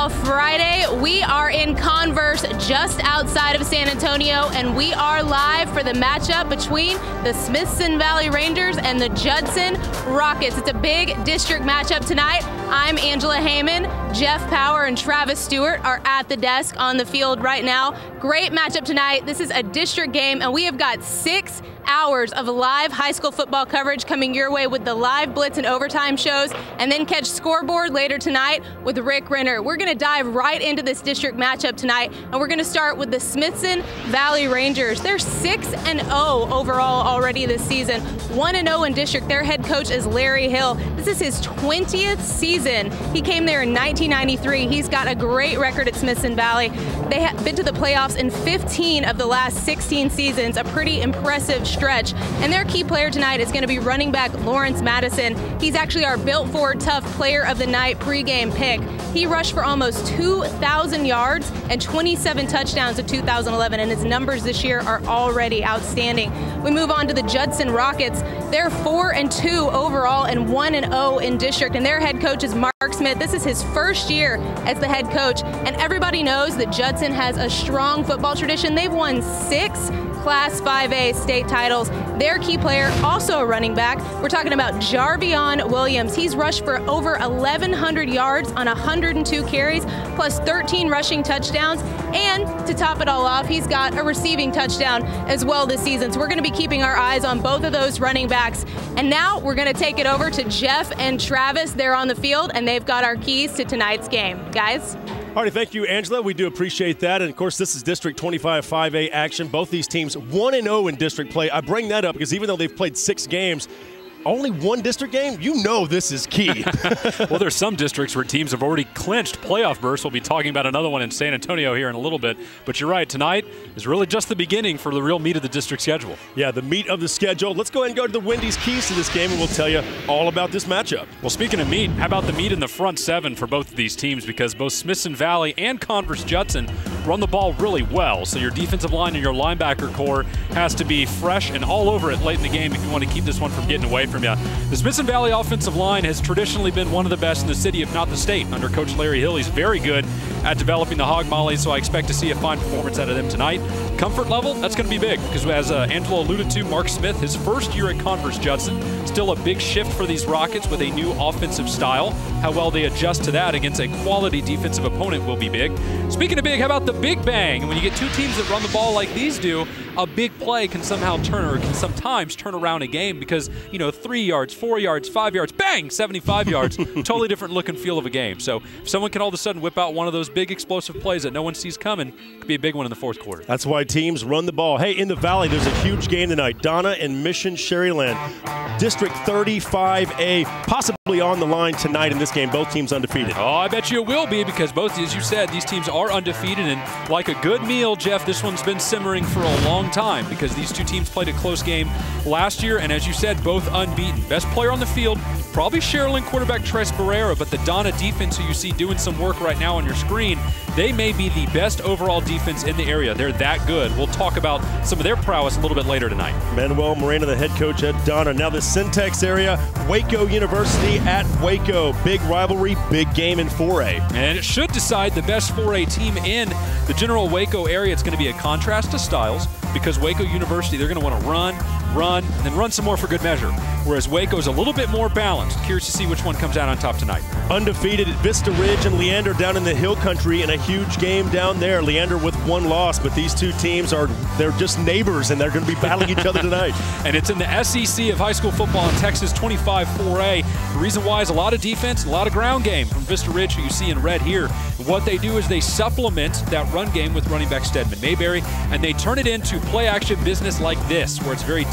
Football Friday. We are in Converse, just outside of San Antonio, and we are live for the matchup between the Smithson Valley Rangers and the Judson Rockets. It's a big district matchup tonight. I'm Angela Heyman. Jeff Power and Travis Stewart are at the desk on the field right now. Great matchup tonight. This is a district game, and we have got 6 hours of live high school football coverage coming your way with the live blitz and overtime shows, and then catch Scoreboard later tonight with Rick Renner. We're going to dive right into this district matchup tonight, and we're going to start with the Smithson Valley Rangers. They're 6-0 overall already this season, 1-0 in district. Their head coach is Larry Hill. This is his 20th season. He came there in 1993. He's got a great record at Smithson Valley. They have been to the playoffs in 15 of the last 16 seasons, a pretty impressive stretch. And their key player tonight is going to be running back Lawrence Madison. He's actually our Built Ford Tough Player of the Night pregame pick. He rushed for almost 2,000 yards and 27 touchdowns in 2011, and his numbers this year are already outstanding. We move on to the Judson Rockets. They're 4-2 overall and 1-0 in district, and their head coach is Mark Smith. This is his first year as the head coach, and everybody knows that Judson has a strong football tradition. They've won 6 Class 5A state titles. Their key player, also a running back, we're talking about Jarvion Williams. He's rushed for over 1,100 yards on 102 carries, plus 13 rushing touchdowns. And to top it all off, he's got a receiving touchdown as well this season. So we're going to be keeping our eyes on both of those running backs. And now we're going to take it over to Jeff and Travis. They're on the field, and they've got our keys to tonight's game. Guys? All right, thank you, Angela. We do appreciate that. And, of course, this is District 25 5A action. Both these teams 1-0 in district play. I bring that up because even though they've played 6 games, only 1 district game, you know this is key. Well, there's some districts where teams have already clinched playoff berths. We'll be talking about another one in San Antonio here in a little bit. But you're right, tonight is really just the beginning for the real meat of the district schedule. Yeah, the meat of the schedule. Let's go ahead and go to the Wendy's keys to this game, and we'll tell you all about this matchup. Well, speaking of meat, how about the meat in the front 7 for both of these teams? Because both Smithson Valley and Converse Judson run the ball really well. So your defensive line and your linebacker core has to be fresh and all over it late in the game if you want to keep this one from getting away from you. The Smithson Valley offensive line has traditionally been one of the best in the city, if not the state. Under Coach Larry Hill, he's very good at developing the hog mollies, so I expect to see a fine performance out of them tonight. Comfort level, that's going to be big, because as Angela alluded to, Mark Smith, his first year at Converse Judson, still a big shift for these Rockets with a new offensive style. How well they adjust to that against a quality defensive opponent will be big. Speaking of big, how about the big bang? And when you get 2 teams that run the ball like these do, a big play can sometimes turn around a game because, 3 yards, 4 yards, 5 yards, bang, 75 yards, totally different look and feel of a game. So if someone can all of a sudden whip out one of those big explosive plays that no one sees coming, it could be a big one in the 4th quarter. That's why teams run the ball. Hey, in the Valley, there's a huge game tonight. Donna and Mission Sherryland, District 35A, possibly on the line tonight in this game. Both teams undefeated. Oh, I bet you it will be because both, as you said, these teams are undefeated. And like a good meal, Jeff, this one's been simmering for a long time because these 2 teams played a close game last year. And as you said, both unbeaten. Best player on the field, probably Sherryland quarterback Tres Barrera, but the Donna defense who you see doing some work right now on your screen, they may be the best overall defense in the area. They're that good. We'll talk about some of their prowess a little bit later tonight. Manuel Moreno, the head coach at Donna. Now the Syntex area, Waco University at Waco. Big rivalry, big game in 4A. And it should decide the best 4A team in the general Waco area. It's going to be a contrast to styles because Waco University, they're going to want to run, and then run some more for good measure. Whereas Waco's a little bit more balanced. Curious to see which one comes out on top tonight. Undefeated at Vista Ridge and Leander down in the Hill Country in a huge game down there. Leander with 1 loss, but these 2 teams they're just neighbors, and they're going to be battling each other tonight. And it's in the SEC of high school football in Texas 25 4A. The reason why is a lot of defense, a lot of ground game from Vista Ridge, who you see in red here. What they do is they supplement that run game with running back Stedman Mayberry, and they turn it into play-action business like this, where it's very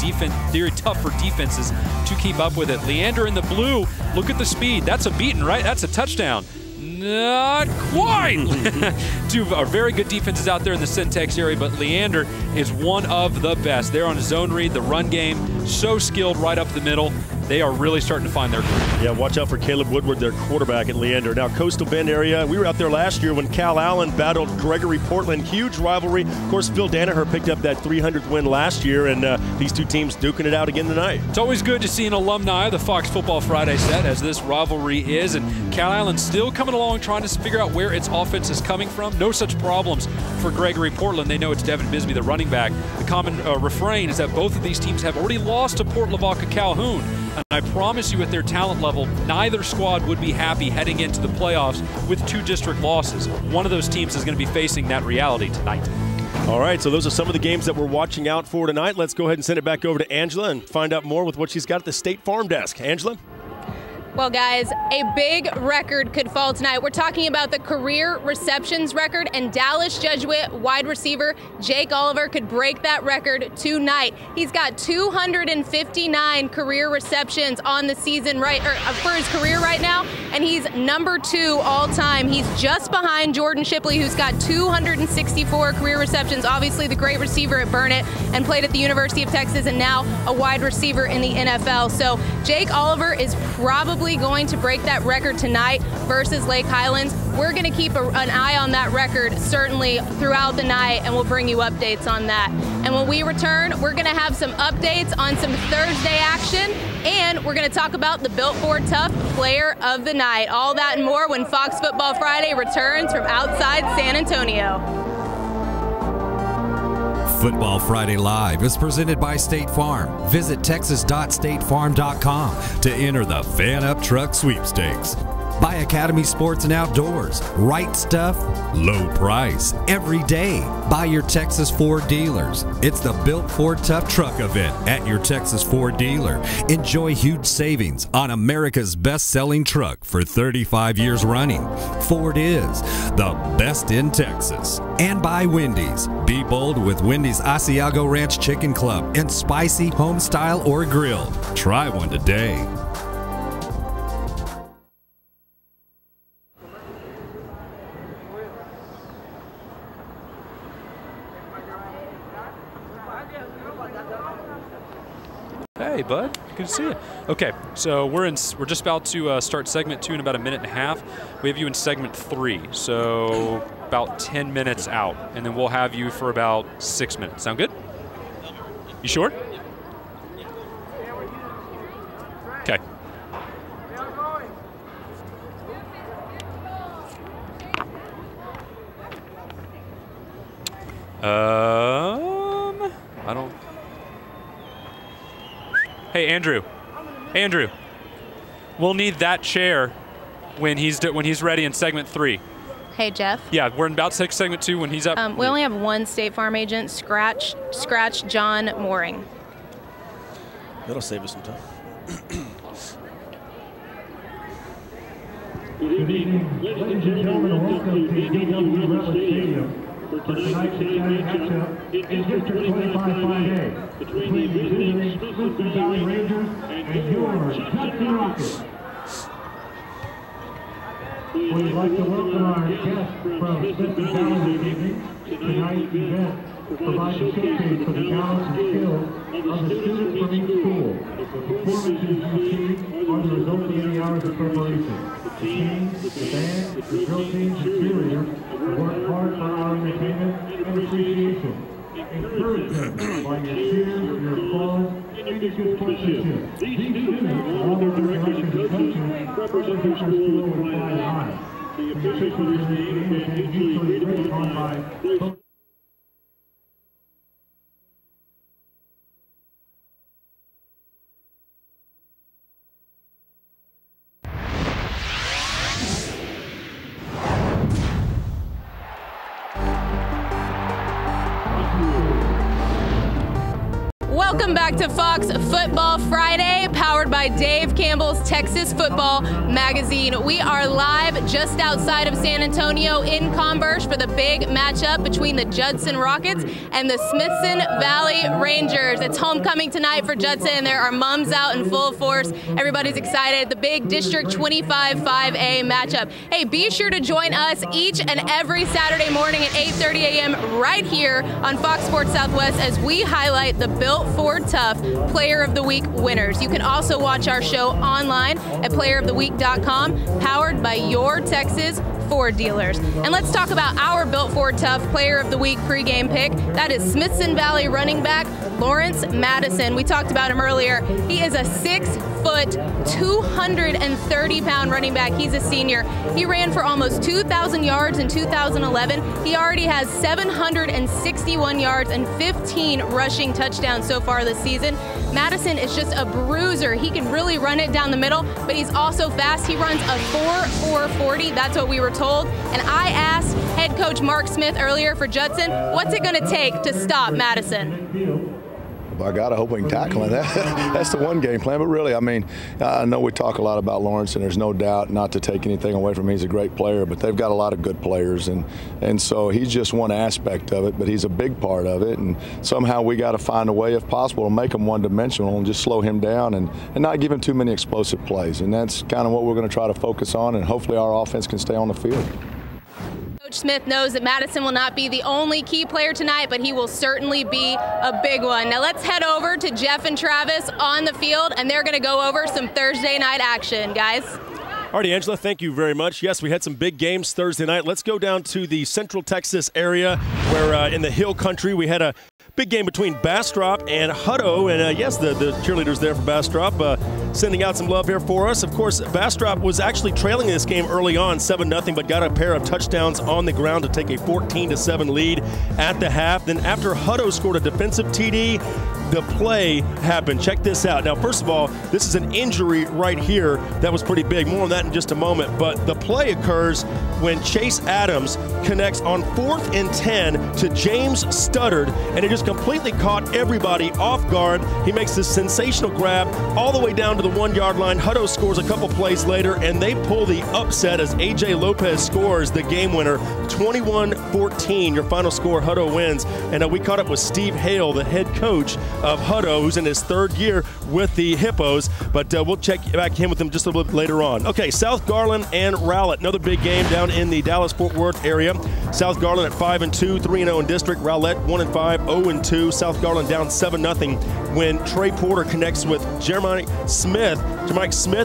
tough for defenses to keep up with it. Leander in the blue, look at the speed. That's a beaten, right? That's a touchdown. Not quite. 2 are very good defenses out there in the Syntex area, but Leander is one of the best. They're on a zone read, the run game, so skilled right up the middle. they are really starting to find their groove. Yeah, watch out for Caleb Woodward, their quarterback at Leander. Now, Coastal Bend area, we were out there last year when Cal Allen battled Gregory Portland. Huge rivalry. Of course, Phil Danaher picked up that 300th win last year, and these two teams duking it out again tonight. It's always good to see an alumni of the Fox Football Friday set, as this rivalry is, and Cal Allen still coming along trying to figure out where its offense is coming from. No such problems for Gregory Portland. They know it's Devin Bisbee, the running back. The common refrain is that both of these teams have already lost to Port Lavaca Calhoun, and I promise you at their talent level, neither squad would be happy heading into the playoffs with 2 district losses. One of those teams is going to be facing that reality tonight. All right, so those are some of the games that we're watching out for tonight. Let's go ahead and send it back over to Angela and find out more with what she's got at the State Farm desk. Angela? Well, guys, a big record could fall tonight. We're talking about the career receptions record, and Dallas Jesuit wide receiver Jake Oliver could break that record tonight. He's got 259 career receptions on the season for his career right now, and he's number 2 all time. He's just behind Jordan Shipley, who's got 264 career receptions. Obviously, the great receiver at Burnett and played at the University of Texas, and now a wide receiver in the NFL. So Jake Oliver is probably going to break that record tonight versus Lake Highlands. We're going to keep an eye on that record certainly throughout the night, and we'll bring you updates on that. And when we return, we're going to have some updates on some Thursday action, and we're going to talk about the Built Ford Tough Player of the Night. All that and more when Fox Football Friday returns from outside San Antonio. Football Friday Live is presented by State Farm. Visit texas.statefarm.com to enter the Fan Up Truck Sweepstakes. By Academy Sports and Outdoors. Right stuff, low price, every day. By your Texas Ford dealers. It's the Built Ford Tough Truck event at your Texas Ford dealer. Enjoy huge savings on America's best-selling truck for 35 years running. Ford is the best in Texas. And by Wendy's. Be bold with Wendy's Asiago Ranch Chicken Club and spicy, home style, or grilled. Try one today. Hey, bud. Good to see you. Okay, so we're just about to start segment 2 in about a minute and a half. We have you in segment 3, so about 10 minutes out, and then we'll have you for about 6 minutes. Sound good? You sure? Okay. I don't. Hey, Andrew. Andrew. We'll need that chair when he's ready in segment 3. Hey, Jeff. Yeah, we're about to take segment 2 when he's up. We only have one State Farm agent, Scratch John Mooring. That'll save us some time. Good evening, ladies and gentlemen. Welcome to DW Rubber Stadium for tonight's exciting matchup in District 25-5A between the visiting Smithson Valley Rangers and your Judson Rockets. We'd like to welcome our guest from Smithson Valley this evening. Tonight's event provides a showcase for the talents and skills of the students from each school. The performances you see are the result of many hours of preparation. The teams, the band, the drill teams, and cheerleaders work hard for our entertainment and appreciation. Encourage them by your cheers, your applause, and your good sportsmanship. These students, along with their directors and coaches, represent their school and fly high. The officials of this game have been mutually agreed upon by both. Welcome back to Fox Football Friday, powered by Dave Campbell's Texas Football Magazine. We are live just outside of San Antonio in Converse for the big matchup between the Judson Rockets and the Smithson Valley Rangers. It's homecoming tonight for Judson, and there are mums out in full force. Everybody's excited. The big District 25-5A matchup. Hey, be sure to join us each and every Saturday morning at 8:30 a.m. right here on Fox Sports Southwest as we highlight the Built Ford Ford Tough Player of the Week winners. You can also watch our show online at playeroftheweek.com, powered by your Texas Ford dealers. And let's talk about our Built Ford Tough Player of the Week pregame pick. That is Smithson Valley running back Lawrence Madison. We talked about him earlier. He is a 6-foot, 230-pound running back. He's a senior. He ran for almost 2,000 yards in 2011. He already has 761 yards and 15 rushing touchdowns so far this season. Madison is just a bruiser. He can really run it down the middle, but he's also fast. He runs a 4.40. That's what we were told. And I asked head coach Mark Smith earlier for Judson, what's it going to take to stop Madison? By God, I hope we can tackle him. That's the one game plan. But really, I mean, I know we talk a lot about Lawrence, and there's no doubt, not to take anything away from him, he's a great player, but they've got a lot of good players. And so he's just one aspect of it, but he's a big part of it. And somehow we got to find a way, if possible, to make him one-dimensional and just slow him down and not give him too many explosive plays. And that's kind of what we're going to try to focus on, and hopefully our offense can stay on the field. Coach Smith knows that Madison will not be the only key player tonight, but he will certainly be a big one. Now let's head over to Jeff and Travis on the field, and they're going to go over some Thursday night action, guys. All right, Angela, thank you very much. Yes, we had some big games Thursday night. Let's go down to the Central Texas area where in the Hill Country we had a big game between Bastrop and Hutto. And yes, the cheerleaders there for Bastrop sending out some love here for us. Of course, Bastrop was actually trailing this game early on, 7-0, but got a pair of touchdowns on the ground to take a 14-7 lead at the half. Then after Hutto scored a defensive TD, the play happened. Check this out. Now, first of all, this is an injury right here that was pretty big. More on that in just a moment. But the play occurs when Chase Adams connects on 4th and 10 to James Studdard, and it just completely caught everybody off guard. He makes this sensational grab all the way down to the 1-yard line. Hutto scores a couple plays later, and they pull the upset as A.J. Lopez scores the game winner, 21-14. Your final score, Hutto wins. And we caught up with Steve Hale, the head coach of Hutto, who's in his 3rd year with the Hippos, but we'll check back in with him just a little bit later on. Okay, South Garland and Rowlett, another big game down in the Dallas-Fort Worth area. South Garland at 5-2, 3-0 in district. Rowlett 1-5, 0-2. South Garland down 7-0 when Trey Porter connects with Jeremiah Smith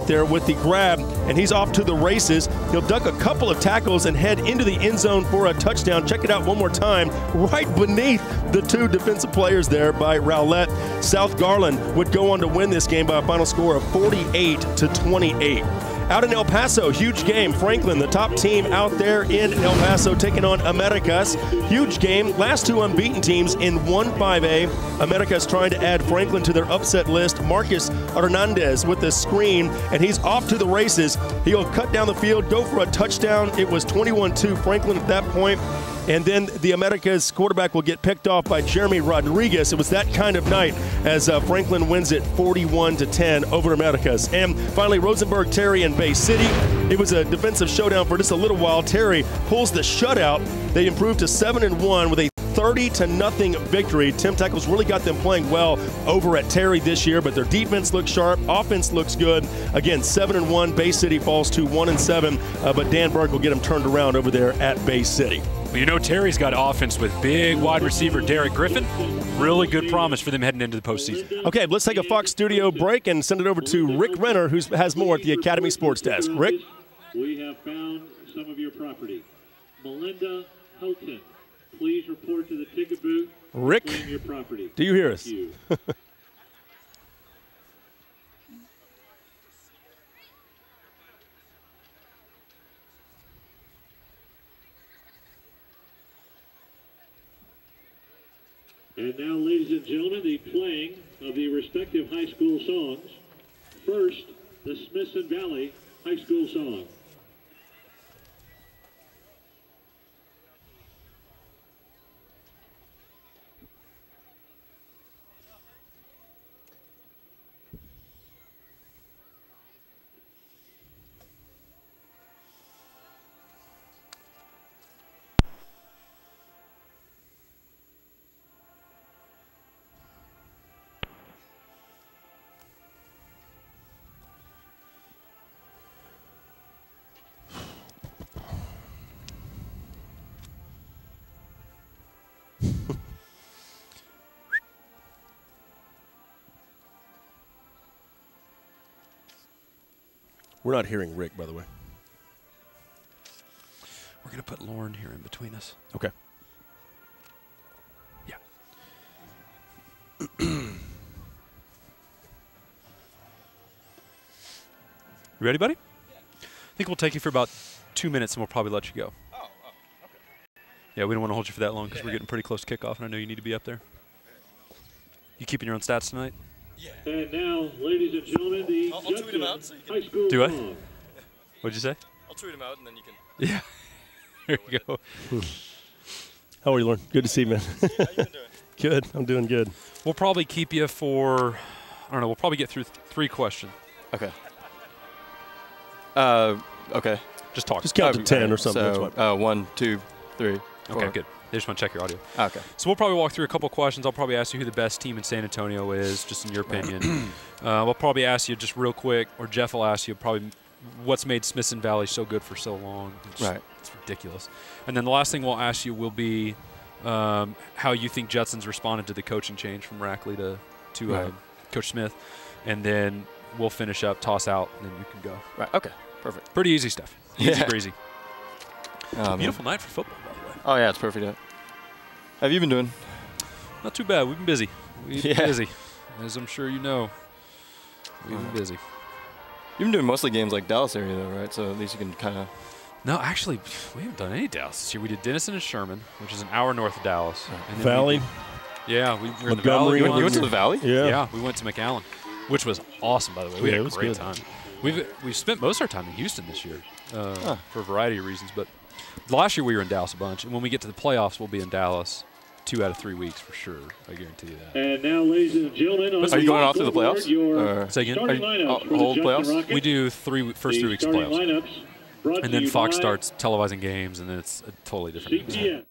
there with the grab, and he's off to the races. He'll duck a couple of tackles and head into the end zone for a touchdown. Check it out one more time, right beneath the 2 defensive players there by Rowlett. South Garland would go on to win this game by a final score of 48-28. Out in El Paso, huge game. Franklin, the top team out there in El Paso, taking on Americas. Huge game. Last 2 unbeaten teams in 1-5A. Americas trying to add Franklin to their upset list. Marcus Hernandez with the screen, and he's off to the races. He'll cut down the field, go for a touchdown. It was 21-2 Franklin at that point. And then the Americas quarterback will get picked off by Jeremy Rodriguez. It was that kind of night as Franklin wins it 41-10 over Americas. And finally, Rosenberg, Terry, and Bay City. It was a defensive showdown for just a little while. Terry pulls the shutout. They improved to 7-1 with a 30-0 victory. Tim Teckles really got them playing well over at Terry this year, but their defense looks sharp, offense looks good. Again, 7-1. Bay City falls to 1-7, but Dan Burke will get them turned around over there at Bay City. Well, you know, Terry's got offense with big wide receiver Derek Griffin. Really good promise for them heading into the postseason. Okay, let's take a Fox studio break and send it over to Rick Renner, who has more at the Academy Sports Desk. Rick? We have found some of your property. Melinda Houghton, please report to the ticket booth. Rick, your property. Do you hear us? You. And now, ladies and gentlemen, the playing of the respective high school songs. First, the Smithson Valley High School song. We're not hearing Rick, by the way. We're going to put Lauren here in between us. Okay. Yeah. You ready, buddy? Yeah. I think we'll take you for about 2 minutes, and we'll probably let you go. Oh, okay. Yeah, we don't want to hold you for that long because we're getting pretty close to kickoff, and I know you need to be up there. You keeping your own stats tonight? Yeah. And now, ladies and gentlemen, the I'll tweet them out so you can. high school Do what? song. What'd you say? I'll tweet them out and then you can. Yeah. There you go. How are you, Lauren? Good to see you, man. How you been doing? Good. I'm doing good. We'll probably keep you for, I don't know, we'll probably get through 3 questions. Okay. Okay. Just talk. Just count to 10 or something. That's So, what. 1, 2, 3, 4. Okay, good. They just want to check your audio. Okay. So we'll probably walk through a couple questions. I'll probably ask you who the best team in San Antonio is, just in your opinion. We'll probably ask you just real quick, or Jeff will ask you probably what's made Smithson Valley so good for so long. Right. It's ridiculous. And then the last thing we'll ask you will be how you think Judson's responded to the coaching change from Rackley to Right. Coach Smith. And then we'll finish up, toss out, and then you can go. Right. Okay. Perfect. Pretty easy stuff. Easy Yeah. breezy. Beautiful night for football, by the way. Oh, yeah, it's perfect. How have you been doing? Not too bad. We've been busy. We've been Yeah. busy. As I'm sure you know, we've been busy. You've been doing mostly games like Dallas area, though, right? So at least you can kind of. No, actually, we haven't done any Dallas this year. We did Denison and Sherman, which is an hour north of Dallas. And then Valley. Yeah, we were in the Montgomery. Valley. You went to the Valley? Yeah. We went to McAllen, which was awesome, by the way. We Yeah, had it a was great good. time. We've spent most of our time in Houston this year for a variety of reasons. But last year we were in Dallas a bunch, and when we get to the playoffs, we'll be in Dallas 2 out of 3 weeks for sure. I guarantee you that. And now, ladies and gentlemen, on Are you going off to the scoreboard, playoffs? your Say again? starting Are you- lineups for the whole Judson playoffs? Rockets. We do first 3 weeks of starting playoffs. lineups brought And to then you Fox by starts televising games, and then it's a totally different game. CPN.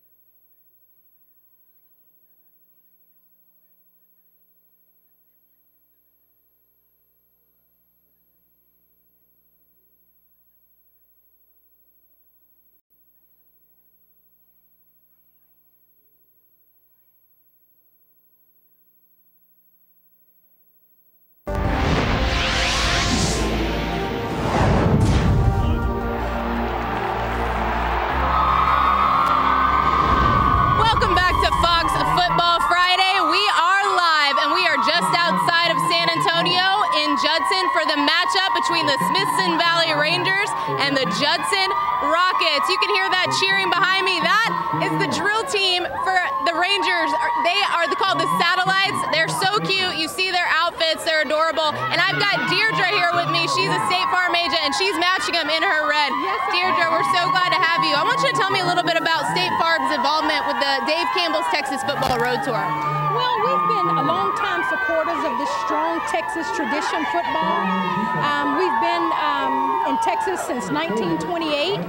Welcome back to Fox Football Friday. We are live, and we are just outside of San Antonio in Judson for the matchup between the Smithson Valley Rangers and the Judson Rockets. You can hear that cheering behind me. That is the drill team for the Rangers. They are called the Satellites. They're so cute. You see their outfits. They're adorable. And I've got Deirdre here with me. She's a State Farm agent, and she's matching them in her red. Deirdre, we're so glad to have you. I want you to tell me a little bit about State Farm's involvement with the Dave Campbell's Texas Football Road Tour. Well, we've been a long-time supporters of this strong Texas tradition football. We've been in Texas since 1928,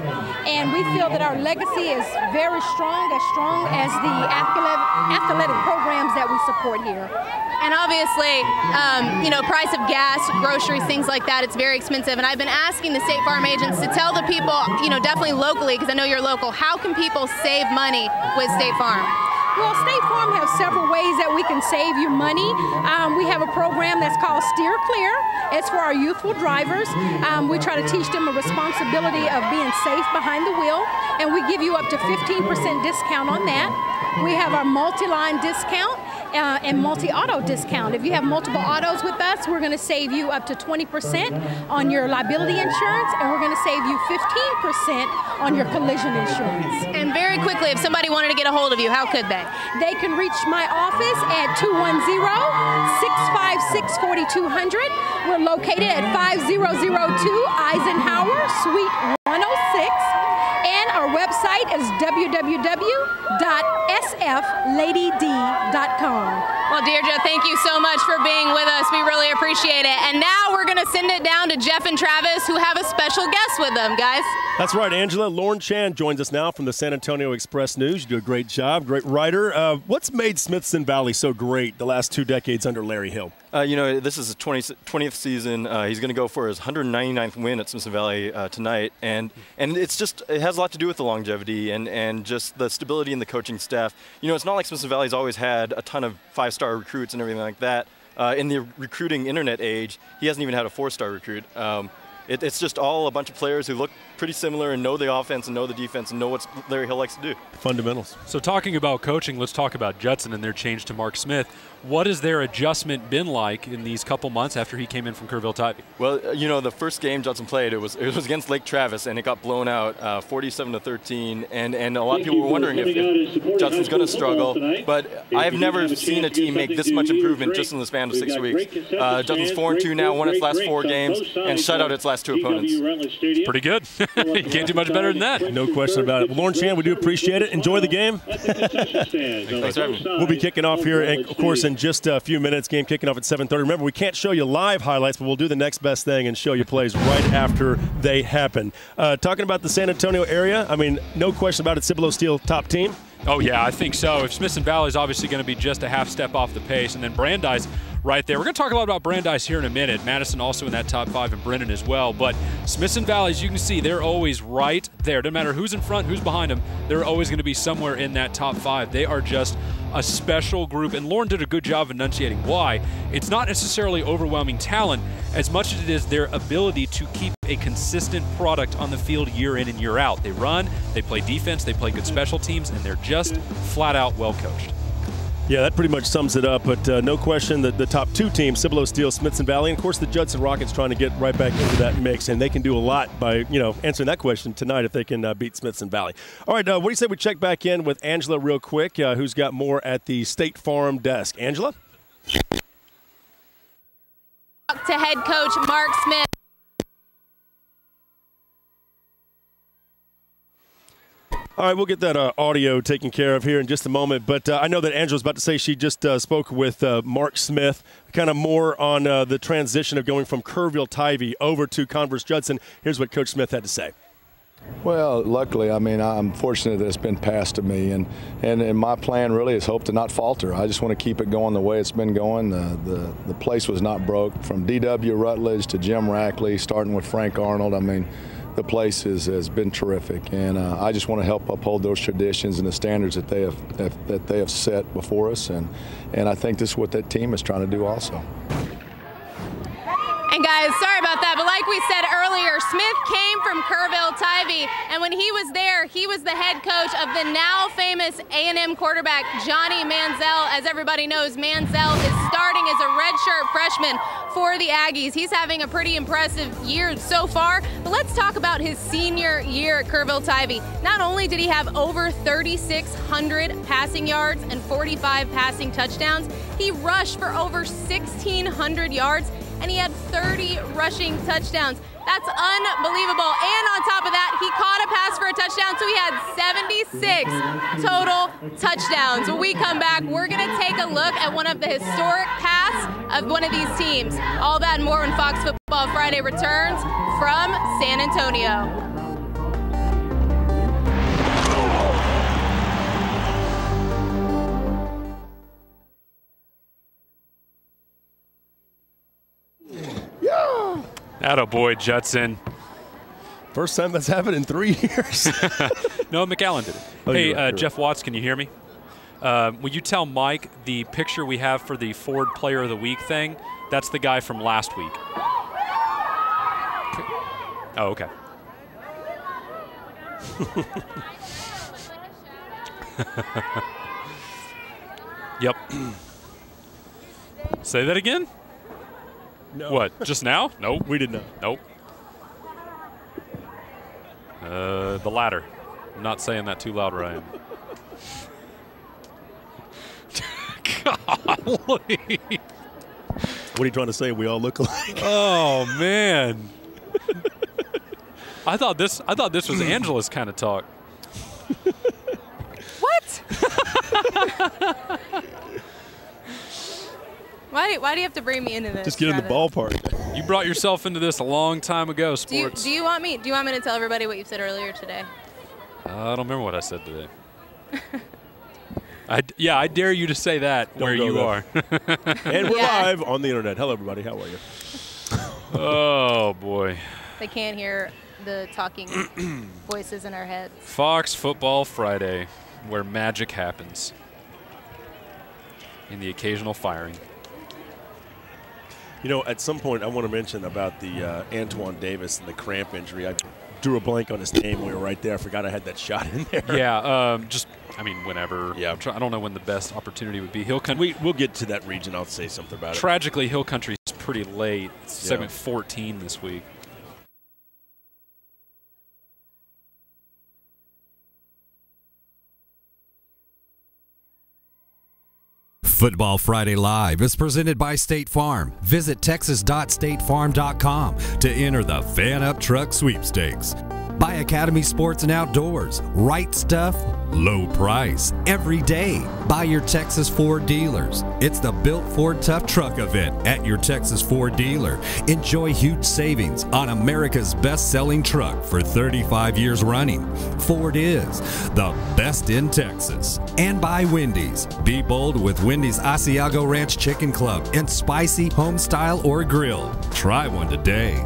and we feel that our legacy is very strong as the athletic programs that we support here. And obviously, price of gas, groceries, things like that, it's very expensive. And I've been asking the State Farm agents to tell the people, definitely locally, because I know you're local, how can people save money with State Farm? Well, State Farm has several ways that we can save you money. We have a program that's called Steer Clear. It's for our youthful drivers. We try to teach them a responsibility of being safe behind the wheel, and we give you up to 15% discount on that. We have our multi-line discount and multi-auto discount. If you have multiple autos with us, we're going to save you up to 20% on your liability insurance, and we're going to save you 15% on your collision insurance. And very quickly, if somebody wanted to get a hold of you, how could they? They can reach my office at 210-656-4200. We're located at 5002 Eisenhower, Suite 106. And our website is www.sfladyd.com. Well, Deirdre, thank you so much for being with us. We really appreciate it. And now we're going to send it down to Jeff and Travis, who have a special guest with them, guys. That's right, Angela. Lauren Chan joins us now from the San Antonio Express News. You do a great job, great writer. What's made Smithson Valley so great the last 2 decades under Larry Hill? This is his 20th season. He's going to go for his 199th win at Smithson Valley tonight, and it has a lot to do with the longevity and just the stability in the coaching staff. It's not like Smithson Valley's always had a ton of 5-star recruits and everything like that. In the recruiting internet age, he hasn't even had a 4-star recruit. it's just all a bunch of players who look pretty similar and know the offense and know the defense and know what Larry Hill likes to do. Fundamentals. So talking about coaching, let's talk about Judson and their change to Mark Smith. What has their adjustment been like in these couple months after he came in from Kerrville-Tivy? Well, you know, the first game Judson played, it was against Lake Travis, and it got blown out 47-13, and a lot of people were wondering if Judson's going to struggle, but I've never seen a team make this much improvement just in the span of 6 weeks. Judson's 4-2 now, won its last 4 games, and shut out its last 2 opponents. Pretty good. You can't do much better than that. No question about it. Well, Lauren Chan, we do appreciate it. Enjoy the game. Thanks for having me. We'll be kicking off here, and of course, in just a few minutes. Game kicking off at 7:30. Remember, we can't show you live highlights, but we'll do the next best thing and show you plays right after they happen. Talking about the San Antonio area, I mean, no question about it, Cibolo Steel top team. Oh, yeah, I think so. If Smithson Valley is obviously going to be just a half step off the pace, and then Brandeis right there. We're going to talk a lot about Brandeis here in a minute. Madison also in that top 5, and Brennan as well. But Smithson Valley, as you can see, they're always right there. Doesn't matter who's in front, who's behind them. They're always going to be somewhere in that top 5. They are just a special group, and Lauren did a good job of enunciating why. It's not necessarily overwhelming talent as much as it is their ability to keep a consistent product on the field year in and year out. They run, they play defense, they play good special teams, and they're just flat out well coached. Yeah, that pretty much sums it up, but no question that the top 2 teams, Cibolo Steel, Smithson Valley, and of course the Judson Rockets trying to get right back into that mix, and they can do a lot by, you know, answering that question tonight if they can beat Smithson Valley. All right, what do you say we check back in with Angela real quick, who's got more at the State Farm desk. Angela? To head coach Mark Smith. All right, we'll get that audio taken care of here in just a moment. But I know that Angela's about to say she just spoke with Mark Smith, kind of more on the transition of going from Kerrville-Tivy over to Converse Judson. Here's what Coach Smith had to say. Well, luckily, I mean, I'm fortunate that it's been passed to me, and my plan really is hope to not falter. I just want to keep it going the way it's been going. The place was not broke, from D.W. Rutledge to Jim Rackley, starting with Frank Arnold. I mean, the place has been terrific, and I just want to help uphold those traditions and the standards that they have set before us, and I think this is what that team is trying to do also. And guys, sorry about that, but like we said earlier, Smith came from Kerrville-Tivy, and when he was there, he was the head coach of the now famous A&M quarterback, Johnny Manziel. As everybody knows, Manziel is starting as a redshirt freshman for the Aggies. He's having a pretty impressive year so far, but let's talk about his senior year at Kerrville-Tivy. Not only did he have over 3,600 passing yards and 45 passing touchdowns, he rushed for over 1,600 yards, and he had 30 rushing touchdowns. That's unbelievable. And on top of that, he caught a pass for a touchdown, so he had 76 total touchdowns. When we come back, we're going to take a look at one of the historic paths of one of these teams. All that and more when Fox Football Friday returns from San Antonio. Attaboy, Judson. First time that's happened in 3 years. No, McAllen did it. Oh, hey, right. Jeff Watts, can you hear me? Will you tell Mike the picture we have for the Ford Player of the Week thing? That's the guy from last week. Oh, okay. Yep. Say that again? No. What, just now? Nope. We did not. Nope. The latter. I'm not saying that too loud, Ryan. Golly. What are you trying to say? We all look alike. Oh man. I thought this was Angela's kind of talk. What? Why do you have to bring me into this? Just get in the ballpark. You brought yourself into this a long time ago, sports. Do you want me to tell everybody what you said earlier today? I don't remember what I said today. I dare you to say that where you are. And we're live on the internet. Hello, everybody. How are you? Oh, boy. They can't hear the talking voices in our heads. Fox Football Friday, where magic happens. In the occasional firing. You know, at some point I want to mention about the Antoine Davis and the cramp injury. I drew a blank on his name. We were right there. I forgot I had that shot in there. Yeah, I mean, whenever. Yeah. I don't know when the best opportunity would be. Hill Country. We'll get to that region. I'll say something about it. Tragically, Hill Country is pretty late. It's segment 14 this week. Football Friday Live is presented by State Farm. Visit texas.statefarm.com to enter the Fan Up Truck Sweepstakes. By Academy Sports and Outdoors. Right stuff, low price, every day. By your Texas Ford dealers. It's the Built Ford Tough Truck event at your Texas Ford dealer. Enjoy huge savings on America's best-selling truck for 35 years running. Ford is the best in Texas. And by Wendy's. Be bold with Wendy's Asiago Ranch Chicken Club and spicy, home style, or grilled. Try one today.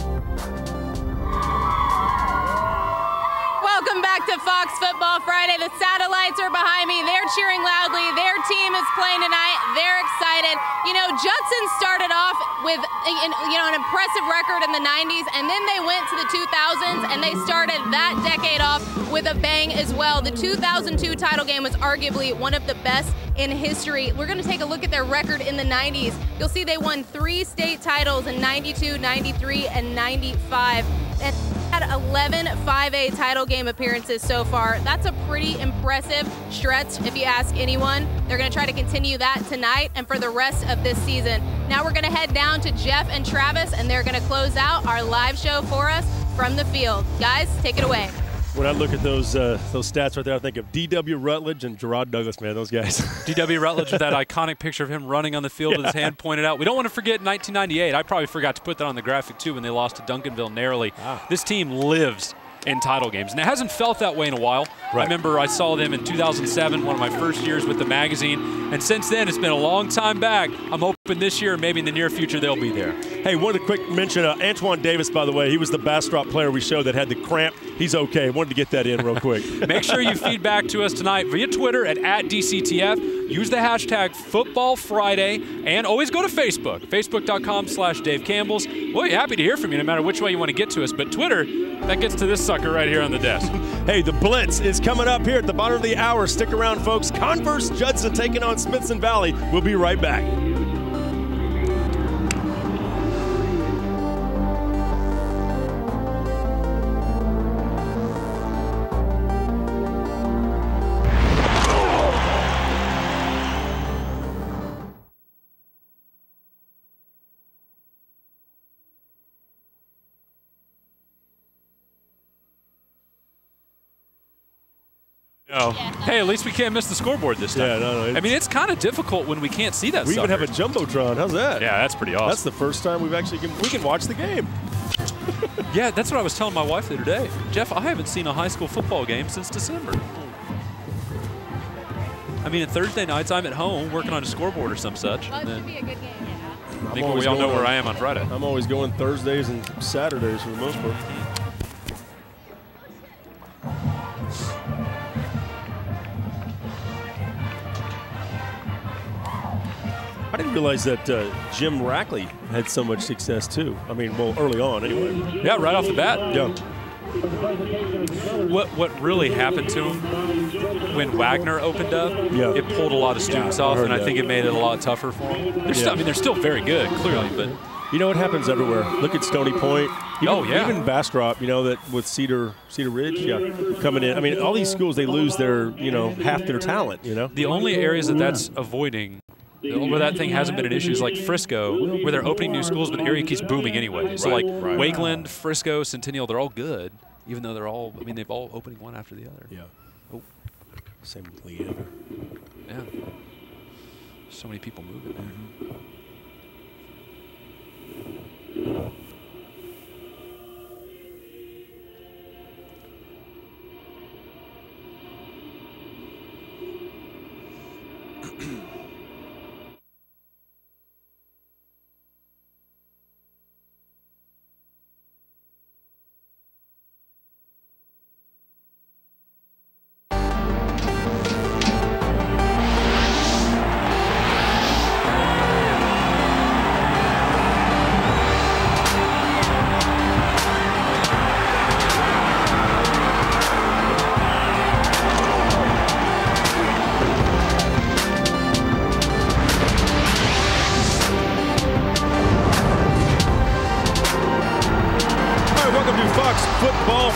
Welcome back to Fox Football Friday. The Satellites are behind me. They're cheering loudly. Their team is playing tonight. They're excited. You know, Judson started off with an impressive record in the 90s, and then they went to the 2000s, and they started that decade off with a bang as well. The 2002 title game was arguably one of the best in history. We're going to take a look at their record in the 90s. You'll see they won 3 state titles in 92, 93, and 95. And had 11 5A title game appearances so far. That's a pretty impressive stretch if you ask anyone. They're going to try to continue that tonight and for the rest of this season. Now we're going to head down to Jeff and Travis, and they're going to close out our live show for us from the field. Guys, take it away. When I look at those stats right there, I think of D.W. Rutledge and Gerard Douglas, man, those guys. D.W. Rutledge with that iconic picture of him running on the field with his hand pointed out. We don't want to forget 1998. I probably forgot to put that on the graphic, too, when they lost to Duncanville narrowly. This team lives in title games, and it hasn't felt that way in a while. Right. I remember I saw them in 2007, one of my first years with the magazine, and since then it's been a long time back. I'm hoping this year, maybe in the near future, they'll be there. Hey, one quick mention, Antoine Davis, by the way, he was the Bastrop player we showed that had the cramp. He's okay. Wanted to get that in real quick. Make sure you feed back to us tonight via Twitter at @DCTF. Use the hashtag Football Friday, and always go to Facebook, facebook.com/Dave Campbell's. We'll be happy to hear from you no matter which way you want to get to us, but Twitter, that gets to this sucker right here on the desk. Hey, the Blitz is coming up here at the bottom of the hour. Stick around, folks. Converse Judson taking on Smithson Valley. We'll be right back. No. Hey, at least we can't miss the scoreboard this time. Yeah, no. I mean, it's kind of difficult when we can't see that. We even have a Jumbotron. How's that? Yeah, that's pretty awesome. That's the first time we can watch the game. Yeah, that's what I was telling my wife the other day. Jeff, I haven't seen a high school football game since December. I mean, Thursday nights I'm at home working on a scoreboard or some such. Well, it should be a good game. Yeah. I think we all know where I am on Friday. I'm always going Thursdays and Saturdays for the most part. I didn't realize that Jim Rackley had so much success too. I mean, well, early on anyway. Yeah, right off the bat. Yeah. What really happened to him when Wagner opened up? Yeah. It pulled a lot of students off, and I think it made it a lot tougher for them. They're still very good, clearly, but you know, it happens everywhere. Look at Stony Point. Even Bastrop, you know, that with Cedar Ridge, coming in. I mean, all these schools, they lose their, half their talent, The only areas that's avoiding where that thing hasn't been an issue is like Frisco, where they're opening new schools, but the area keeps booming anyway. So Wakeland, Frisco, Centennial, they're all good, even though they've all opening one after the other. Yeah. Oh. Same with Leander. Yeah. So many people moving there.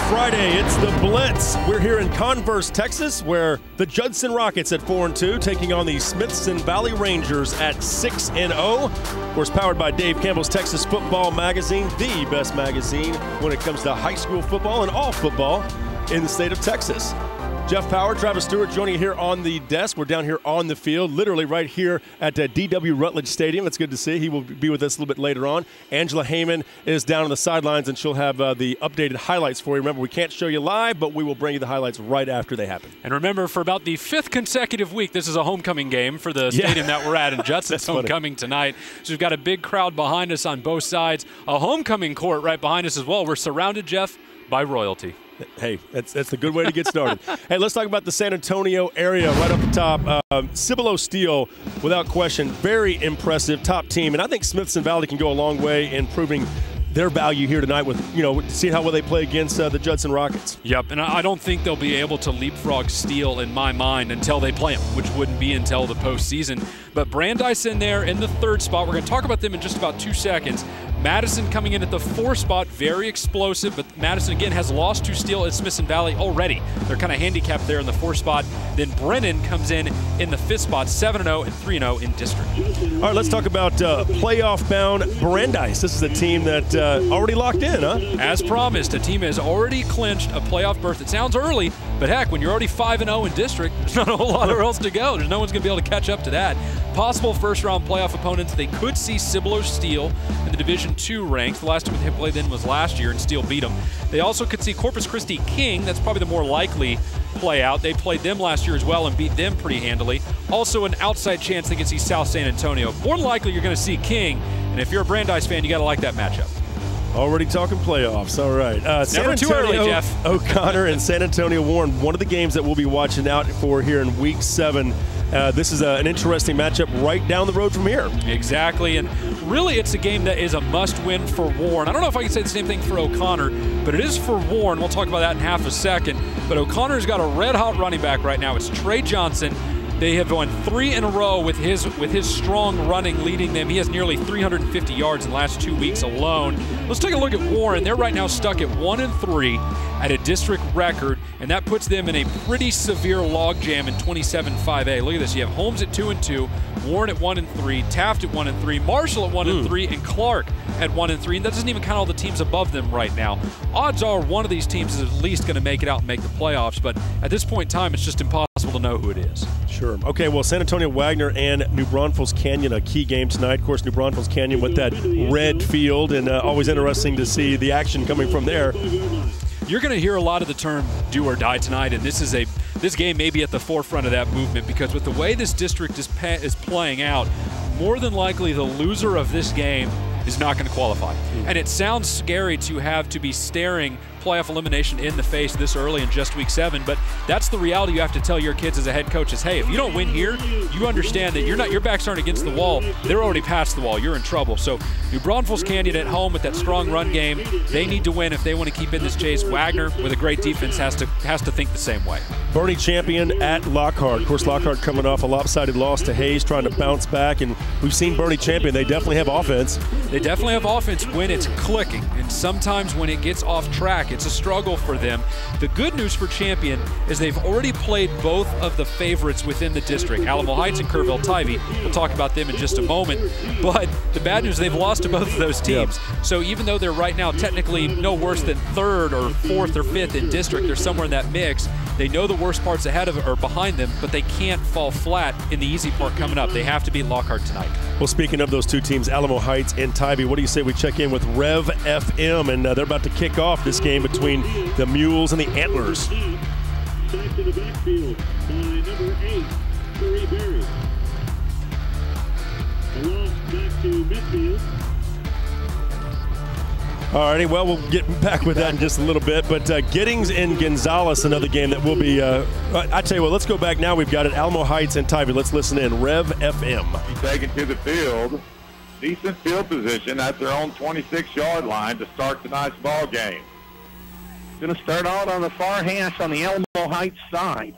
Friday, it's the Blitz. We're here in Converse, Texas, where the Judson Rockets at 4-2 taking on the Smithson Valley Rangers at 6-0. Of course, powered by Dave Campbell's Texas Football Magazine, the best magazine when it comes to high school football and all football in the state of Texas. Jeff Power, Travis Stewart joining you here on the desk. We're down here on the field, literally right here at D.W. Rutledge Stadium. It's good to see. He will be with us a little bit later on. Angela Heyman is down on the sidelines, and she'll have the updated highlights for you. Remember, we can't show you live, but we will bring you the highlights right after they happen. And remember, for about the 5th consecutive week, this is a homecoming game for the stadium that we're at in Judson's homecoming tonight. So we've got a big crowd behind us on both sides. A homecoming court right behind us as well. We're surrounded, Jeff, by royalty. Hey, that's a good way to get started. Hey, let's talk about the San Antonio area right off the top. Cibolo Steel, without question, very impressive, top team. And I think Smithson Valley can go a long way in proving their value here tonight with, see how well they play against the Judson Rockets. Yep, and I don't think they'll be able to leapfrog Steel in my mind until they play them, which wouldn't be until the postseason. But Brandeis in there in the 3rd spot. We're going to talk about them in just about 2 seconds. Madison coming in at the 4th spot, very explosive, but Madison again has lost to Steel at Smithson Valley already. They're kind of handicapped there in the 4th spot. Then Brennan comes in the 5th spot, 7-0 and 3-0 in district. All right, let's talk about playoff-bound Brandeis. This is a team that already locked in, huh? As promised, a team has already clinched a playoff berth. It sounds early, but heck, when you're already 5-0 in district, there's not a whole lot else to go. There's no one's going to be able to catch up to that. Possible first-round playoff opponents, they could see Cibolo Steel in the Division II ranks. The last time they played then was last year, and Steel beat them. They also could see Corpus Christi King. That's probably the more likely play out. They played them last year as well and beat them pretty handily. Also an outside chance they could see South San Antonio. More than likely you're going to see King, and if you're a Brandeis fan, you got to like that matchup. Already talking playoffs. All right. Never too early, Jeff. O'Connor and San Antonio Warren, one of the games that we'll be watching out for here in Week 7. This is an interesting matchup right down the road from here. Exactly, and really it's a game that is a must-win for Warren. I don't know if I can say the same thing for O'Connor, but it is for Warren. We'll talk about that in half a second. But O'Connor's got a red-hot running back right now. It's Trey Johnson. They have won 3 in a row with his strong running leading them. He has nearly 350 yards in the last 2 weeks alone. Let's take a look at Warren. They're right now stuck at 1-3 at a district record, and that puts them in a pretty severe logjam in 27-5A. Look at this. You have Holmes at 2-2, Warren at 1-3, Taft at 1-3, Marshall at 1-3, and Clark at 1-3. And that doesn't even count all the teams above them right now. Odds are one of these teams is at least going to make it out and make the playoffs, but at this point in time, it's just impossible to know who it is. Sure. Okay, well, San Antonio Wagner and New Braunfels Canyon, a key game tonight. Of course, New Braunfels Canyon with that red field, and always interesting to see the action coming from there. You're going to hear a lot of the term do or die tonight, and this game may be at the forefront of that movement, because with the way this district is playing out, more than likely the loser of this game is not going to qualify. And it sounds scary to have to be staring playoff elimination in the face this early in just Week 7, but that's the reality you have to tell your kids as a head coach is, hey, if you don't win here, you understand that your backs aren't against the wall. They're already past the wall. You're in trouble. So New Braunfels Canyon at home with that strong run game, they need to win if they want to keep in this chase. Wagner, with a great defense, has to think the same way. Bernie Champion at Lockhart. Of course, Lockhart coming off a lopsided loss to Hayes, trying to bounce back, and we've seen Bernie Champion. They definitely have offense. They definitely have offense when it's clicking, and sometimes when it gets off track, it's a struggle for them. The good news for Champion is they've already played both of the favorites within the district, Alamo Heights and Kerrville-Tivy. We'll talk about them in just a moment. But the bad news, they've lost to both of those teams. Yep. So even though they're right now technically no worse than 3rd or 4th or 5th in district, they're somewhere in that mix. They know the worst parts ahead of it or behind them, but they can't fall flat in the easy part coming up. They have to beat Lockhart tonight. Well, speaking of those two teams, Alamo Heights and Tivy, what do you say we check in with Rev FM? And they're about to kick off this game between the Mules and the Antlers. Back to the backfield by number 8, Curry Berry. A loss back to midfield. All righty, well, we'll get back with that in just a little bit. But Giddings and Gonzales, another game that will be, I tell you what, let's go back now. We've got it, Alamo Heights and Tivy. Let's listen in. Rev FM. He's taken to the field. Decent field position at their own 26-yard line to start tonight's ball game. Going to start out on the far hash on the Alamo Heights side.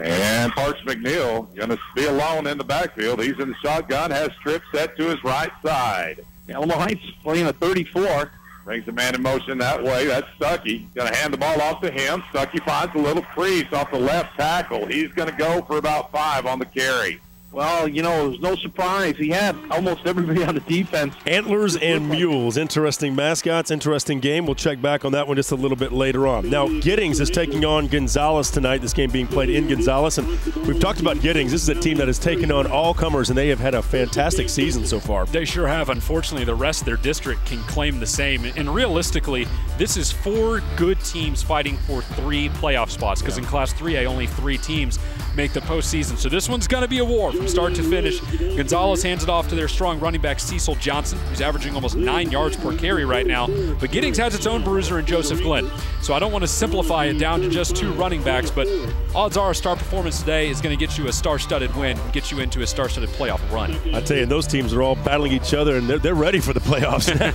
And Arch McNeil going to be alone in the backfield. He's in the shotgun, has Tripp set to his right side. Alamo Heights playing a 34. Brings the man in motion that way. That's Stuckey. Going to hand the ball off to him. Stuckey finds a little crease off the left tackle. He's going to go for about 5 on the carry. Well, you know, it was no surprise. He had almost everybody on the defense. Antlers and Mules. Interesting mascots, interesting game. We'll check back on that one just a little bit later on. Now, Giddings is taking on Gonzales tonight. This game being played in Gonzales. And we've talked about Giddings. This is a team that has taken on all comers, and they have had a fantastic season so far. They sure have. Unfortunately, the rest of their district can claim the same. And realistically, this is 4 good teams fighting for 3 playoff spots, because in Class 3A, only 3 teams make the postseason. So this one's going to be a war from start to finish. Gonzales hands it off to their strong running back, Cecil Johnson, who's averaging almost 9 yards per carry right now. But Giddings has its own bruiser in Joseph Glenn. So I don't want to simplify it down to just 2 running backs, but odds are a star performance today is going to get you a star-studded win, get you into a star-studded playoff run. I tell you, those teams are all battling each other, and they're ready for the playoffs now.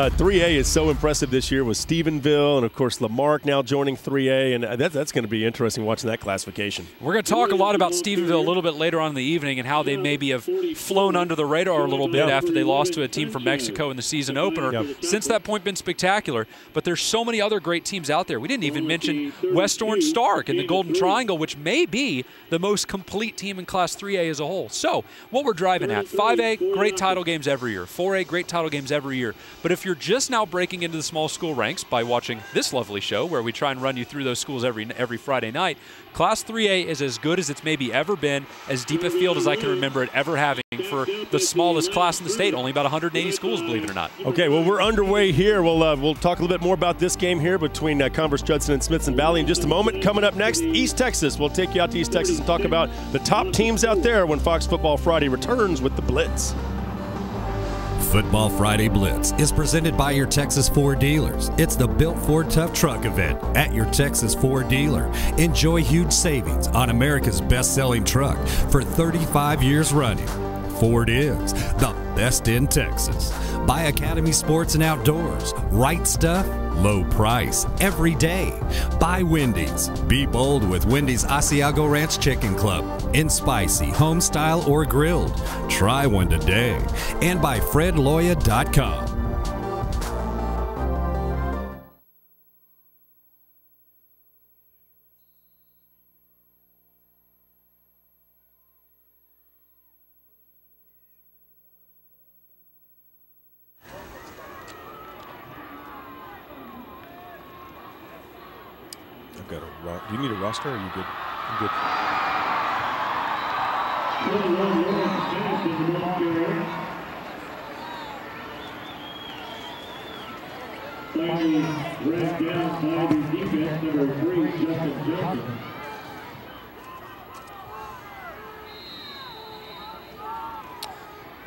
3A is so impressive this year with Stephenville, and of course Lamarck now joining 3A, and that's going to be interesting watching that classification. We're going to talk a lot about Stephenville a little bit later on in the evening and how they maybe have flown under the radar a little bit after they lost to a team from Mexico in the season opener. Since that point, been spectacular. But there's so many other great teams out there. We didn't even mention West Orange Stark and the Golden Triangle, which may be the most complete team in Class 3A as a whole. So what we're driving at, 5A, great title games every year. 4A, great title games every year. But if you're just now breaking into the small school ranks by watching this lovely show where we try and run you through those schools every Friday night, Class 3A is as good as it's maybe ever been, as deep a field as I can remember it ever having for the smallest class in the state, only about 180 schools, believe it or not. Okay, well, we're underway here. We'll talk a little bit more about this game here between Converse Judson and Smithson Valley in just a moment. Coming up next, East Texas. We'll take you out to East Texas and talk about the top teams out there when Fox Football Friday returns with the Blitz. Football Friday Blitz is presented by your Texas Ford dealers. It's the Built Ford Tough Truck event at your Texas Ford dealer. Enjoy huge savings on America's best-selling truck for 35 years running. Ford is the best in Texas. Buy Academy Sports and Outdoors. Right stuff, low price, every day. Buy Wendy's. Be bold with Wendy's Asiago Ranch Chicken Club. In spicy, home style, or grilled. Try one today. And by FredLoya.com. Do you need a roster or are you good? I'm good.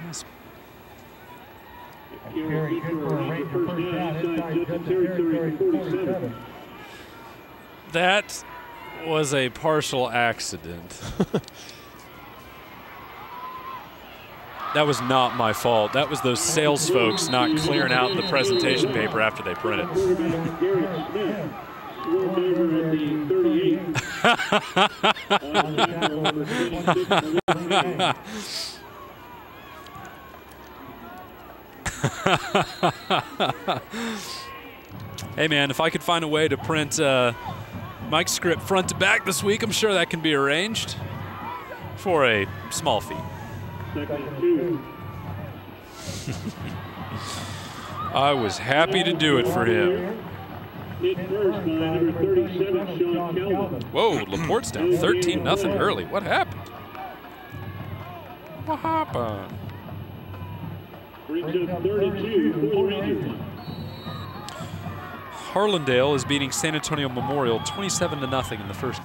Yes. That was a partial accident. That was not my fault. That was those sales folks not clearing out the presentation paper after they print it. Hey man, if I could find a way to print Mike's script front to back this week, I'm sure that can be arranged for a small fee. I was happy to do it for him. Whoa, LaPorte's down 13-0 early. What happened? What happened? Harlandale is beating San Antonio Memorial 27-0 in the first.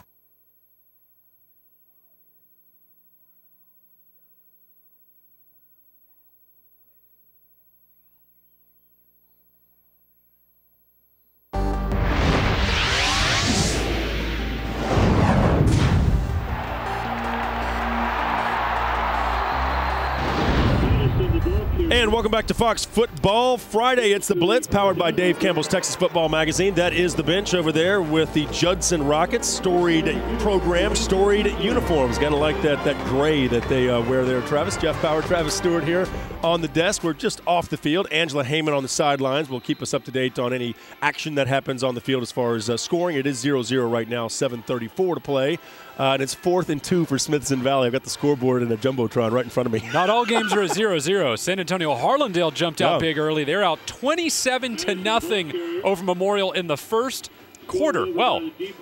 And And welcome back to Fox Football Friday. It's the Blitz, powered by Dave Campbell's Texas Football Magazine. That is the bench over there with the Judson Rockets. Storied program, storied uniforms. Got to like that gray that they wear there. Travis, Jeff Power, Travis Stewart here on the desk. We're just off the field. Angela Heyman on the sidelines will keep us up to date on any action that happens on the field as far as scoring. It is 0-0 right now, 7:34 to play. And it's 4th and 2 for Smithson Valley. I've got the scoreboard and a Jumbotron right in front of me. Not all games are a 0-0. San Antonio Harlandale jumped out big early. They're out 27-0 over Memorial in the first quarter. Well,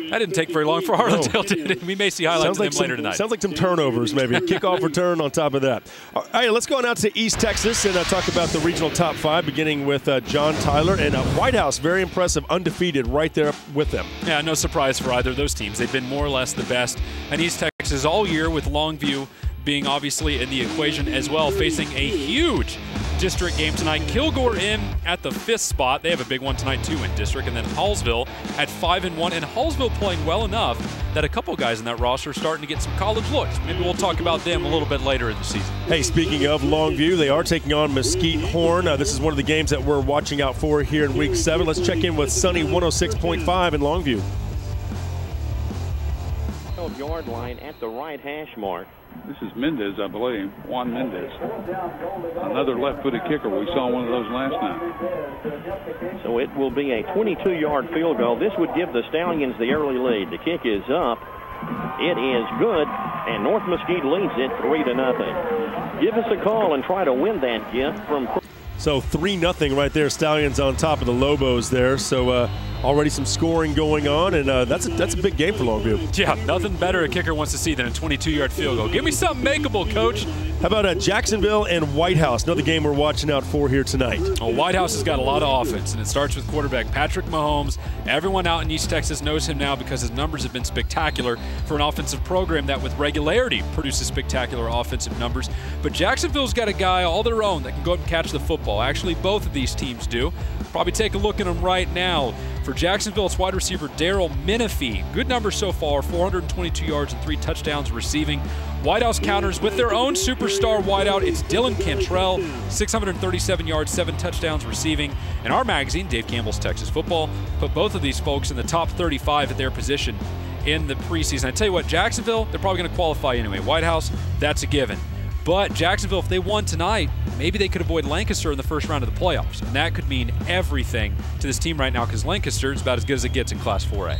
that didn't take very long for Harlandale, did it? We may see highlights of them later tonight. Sounds like some turnovers, maybe. Kickoff return on top of that. All right, let's go on out to East Texas and talk about the regional top 5, beginning with John Tyler. And White House, very impressive, undefeated right there with them. Yeah, no surprise for either of those teams. They've been more or less the best. And East Texas all year, with Longview being obviously in the equation as well, facing a huge district game tonight. Kilgore in at the 5th spot. They have a big one tonight too in district. And then Hallsville at 5-1. And Hallsville playing well enough that a couple guys in that roster are starting to get some college looks. Maybe we'll talk about them a little bit later in the season. Hey, speaking of Longview, they are taking on Mesquite Horn. This is one of the games that we're watching out for here in Week 7. Let's check in with Sunny 106.5 in Longview. 12-yard line at the right hash mark. This is Mendez, I believe. Juan Mendez. Another left-footed kicker. We saw one of those last night. So it will be a 22-yard field goal. This would give the Stallions the early lead. The kick is up. It is good, and North Mesquite leads it 3-0. Give us a call and try to win that gift from... So 3-0 right there. Stallions on top of the Lobos there. So already some scoring going on, and that's a big game for Longview. Yeah, nothing better a kicker wants to see than a 22-yard field goal. Give me something makeable, Coach. How about Jacksonville and White House? Another game we're watching out for here tonight. Well, White House has got a lot of offense, and it starts with quarterback Patrick Mahomes. Everyone out in East Texas knows him now because his numbers have been spectacular for an offensive program that with regularity produces spectacular offensive numbers. But Jacksonville's got a guy all their own that can go up and catch the football. Actually, both of these teams do. Probably take a look at them right now. For Jacksonville, it's wide receiver Daryl Menifee. Good numbers so far, 422 yards and 3 touchdowns receiving. White House counters with their own superstar wideout. It's Dylan Cantrell, 637 yards, 7 touchdowns receiving. And our magazine, Dave Campbell's Texas Football, put both of these folks in the top 35 at their position in the preseason. I tell you what, Jacksonville, they're probably going to qualify anyway. White House, that's a given. But Jacksonville, if they won tonight, maybe they could avoid Lancaster in the first round of the playoffs. And that could mean everything to this team right now because Lancaster is about as good as it gets in Class 4A.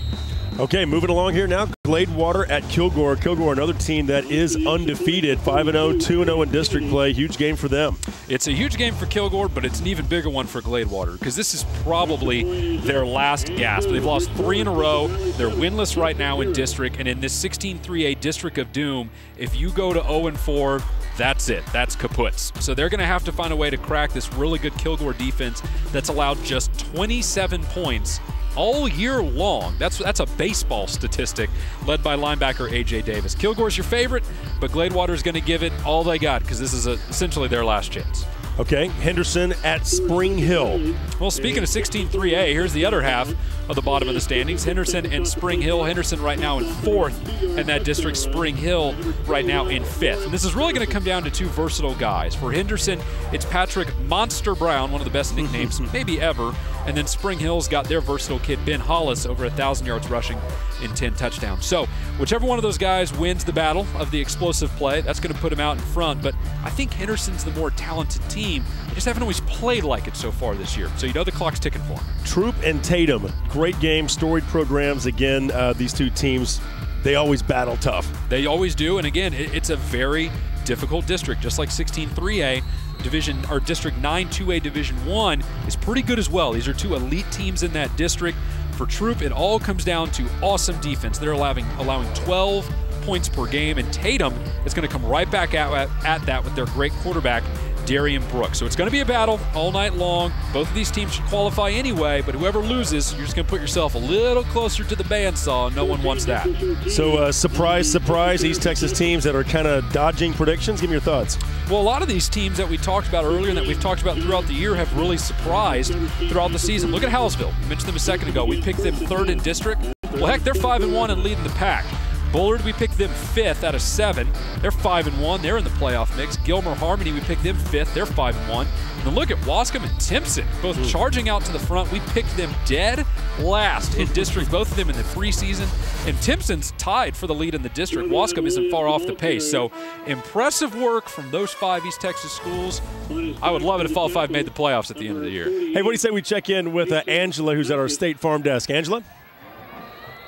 Okay, moving along here now. Gladewater at Kilgore. Kilgore, another team that is undefeated, 5-0, 2-0 in district play. Huge game for them. It's a huge game for Kilgore, but it's an even bigger one for Gladewater because this is probably their last gasp. They've lost 3 in a row. They're winless right now in district, and in this 16-3A District of Doom, if you go to 0-4, that's it. That's kaputs. So they're going to have to find a way to crack this really good Kilgore defense that's allowed just 27 points all year long. That's a baseball statistic led by linebacker A.J. Davis. Kilgore's your favorite, but Gladewater's going to give it all they got because this is essentially their last chance. Okay, Henderson at Spring Hill. Well, speaking of 16-3A, here's the other half of the bottom of the standings. Henderson and Spring Hill. Henderson right now in 4th in that district. Spring Hill right now in 5th. And this is really going to come down to 2 versatile guys. For Henderson, it's Patrick Monster Brown, one of the best nicknames maybe ever. And then Spring Hill's got their versatile kid, Ben Hollis, over 1,000 yards rushing in 10 touchdowns. So whichever one of those guys wins the battle of the explosive play, that's going to put him out in front. But I think Henderson's the more talented team. They just haven't always played like it so far this year. So you know the clock's ticking for them. Troop and Tatum, great game, storied programs. Again, these two teams, they always battle tough. They always do. And again, it's a very difficult district, just like 16-3A. Division or District 9 2A Division 1 is pretty good as well. These are 2 elite teams in that district. For Troop, it all comes down to awesome defense. They're allowing 12 points per game, and Tatum is going to come right back at that with their great quarterback, Darian Brooks. So it's going to be a battle all night long. Both of these teams should qualify anyway, but whoever loses, you're just going to put yourself a little closer to the bandsaw, and no one wants that. So surprise, surprise, East Texas teams that are kind of dodging predictions. Give me your thoughts. Well, a lot of these teams that we talked about earlier and that we've talked about throughout the year have really surprised throughout the season. Look at Hallsville. We mentioned them a second ago. We picked them 3rd in district. Well, heck, they're 5-1 and leading the pack. Bullard, we picked them 5th out of 7. They're 5-1. They're in the playoff mix. Gilmer Harmony, we picked them 5th. They're 5-1. And then look at Wascom and Timpson, both charging out to the front. We picked them dead last in district, both of them in the preseason. And Timpson's tied for the lead in the district. Wascom isn't far off the pace. So impressive work from those 5 East Texas schools. I would love it if all 5 made the playoffs at the end of the year. Hey, what do you say we check in with Angela, who's at our State Farm desk? Angela?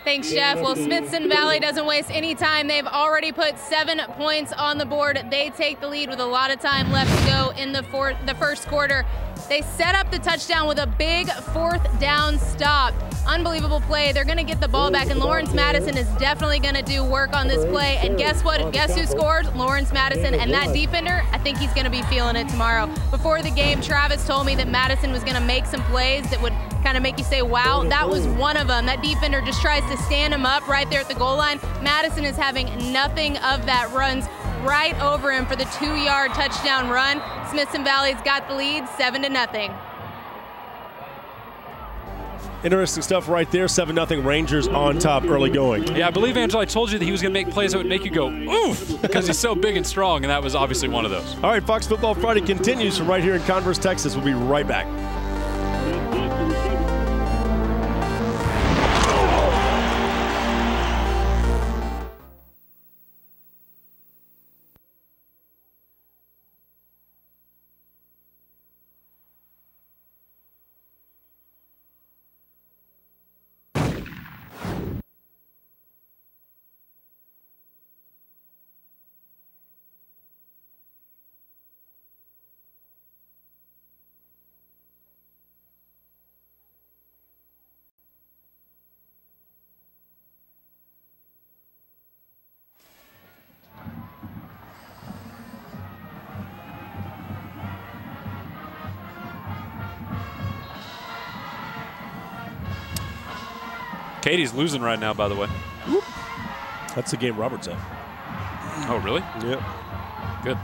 Thanks, Jeff. Well, Smithson Valley doesn't waste any time. They've already put 7 points on the board. They take the lead with a lot of time left to go in the first quarter. They set up the touchdown with a big 4th down stop. Unbelievable play. They're going to get the ball back, and Lawrence Madison is definitely going to do work on this play. And guess what? Guess who scored? Lawrence Madison. And that defender, I think he's going to be feeling it tomorrow. Before the game, Travis told me that Madison was going to make some plays that would kind of make you say, wow. That was one of them. That defender just tries to stand him up right there at the goal line. Madison is having nothing of that. Runs right over him for the 2-yard touchdown run. Smithson Valley's got the lead, 7-0. Interesting stuff right there. 7-0 Rangers on top early going. Yeah, I believe, Angela, I told you that he was going to make plays that would make you go, oof, because he's so big and strong, and that was obviously one of those. All right, Fox Football Friday continues from right here in Converse, Texas. We'll be right back. Katie's losing right now, by the way. That's the game Robert's at. Oh, really? Yep. Good.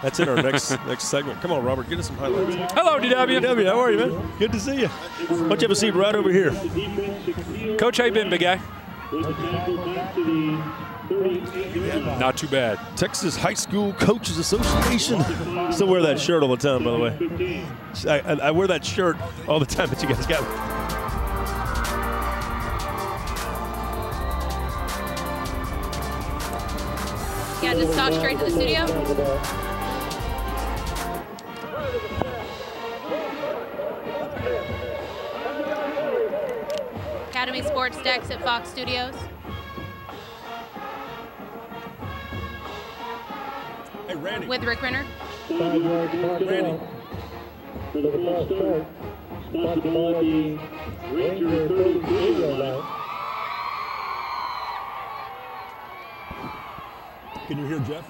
That's in our next segment. Come on, Robert, get us some highlights. Hello, DW. DW, how are you, man? Good to see you. Why don't you have a seat right over here? Coach, how you been, big guy? Not too bad. Texas High School Coaches Association. Still wear that shirt all the time, by the way. I wear that shirt all the time that you guys got. Yeah, just talk straight to the studio. Academy Sports Dex at Fox Studios. Hey, Randy. With Rick Renner. Randy. For the false start, spots the ball at the Ranger 33 line. Can you hear Jeff?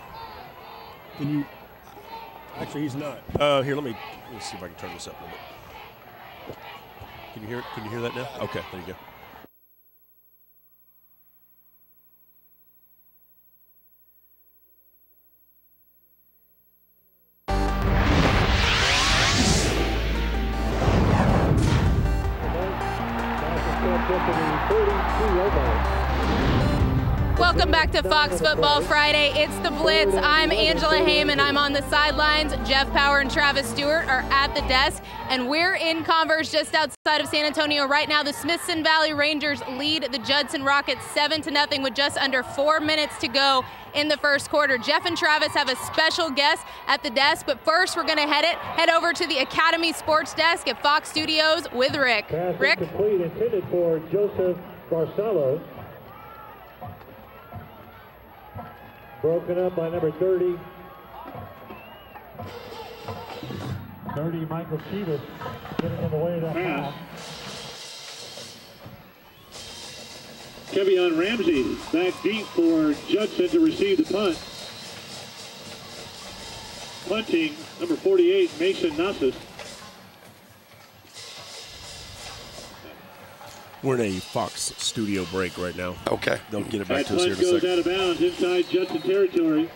Can you? Actually, he's not. Here, let me see if I can turn this up a little bit. Can you hear it? Can you hear that now? Okay, there you go. Welcome back to Fox Football Friday. It's the Blitz. I'm Angela Heyman. I'm on the sidelines. Jeff Power and Travis Stewart are at the desk, and we're in Converse just outside of San Antonio right now. The Smithson Valley Rangers lead the Judson Rockets 7-0 with just under 4 minutes to go in the first quarter. Jeff and Travis have a special guest at the desk, but first we're going to head over to the Academy Sports Desk at Fox Studios with Rick. Rick? Complete, intended for Joseph Barcelo. Broken up by number 30. 30, Michael Chivas, getting in the way of that pass. Kevion Ramsey back deep for Judson to receive the punt. Punting, number 48, Mason Nassus. We're in a Fox studio break right now. Okay. They'll get it back That to us here in a punt goes second. out of bounds inside Judson territory.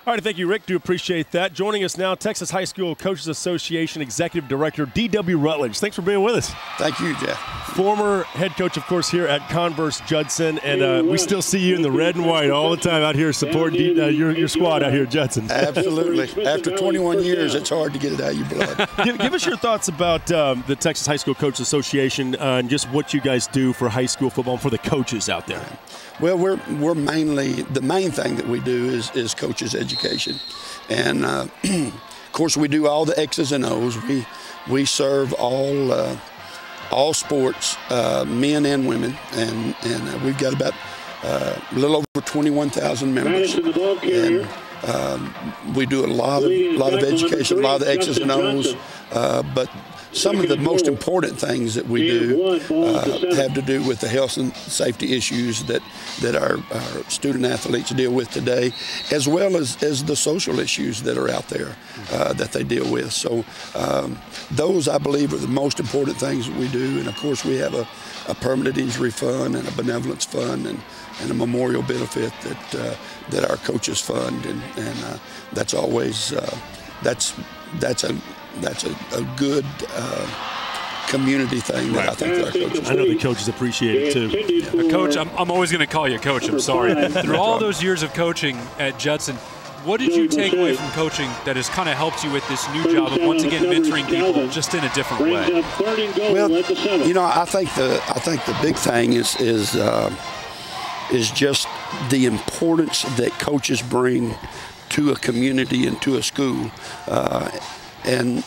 All right, thank you, Rick. Do appreciate that. Joining us now, Texas High School Coaches Association Executive Director D.W. Rutledge. Thanks for being with us. Thank you, Jeff. Former head coach, of course, here at Converse Judson, and we still see you in the red and white all the time out here supporting your squad out here at Judson. Absolutely. After 21 years, it's hard to get it out of your blood. Give us your thoughts about the Texas High School Coaches Association and just what you guys do for high school football and for the coaches out there. Well, we're mainly, the main thing that we do is coaches education. And, of course, we do all the X's and O's. We serve all sports, men and women, and we've got about a little over 21,000 members. And we do a lot of education, a lot of the X's and O's, but some of the most important things that we do have to do with the health and safety issues that our student athletes deal with today, as well as the social issues that are out there that they deal with. So those, I believe, are the most important things that we do. And of course, we have a permanent injury fund and a benevolence fund and a memorial benefit that our coaches fund, and that's always that's a good community thing that I think our coaches. I know the coaches appreciate it too. Yeah. Coach, I'm always going to call you Coach. I'm sorry. Through all those years of coaching at Judson, what did you take away from coaching that has kind of helped you with this new job of once again mentoring people just in a different way? Well, you know, I think the big thing is just the importance that coaches bring to a community and to a school. And,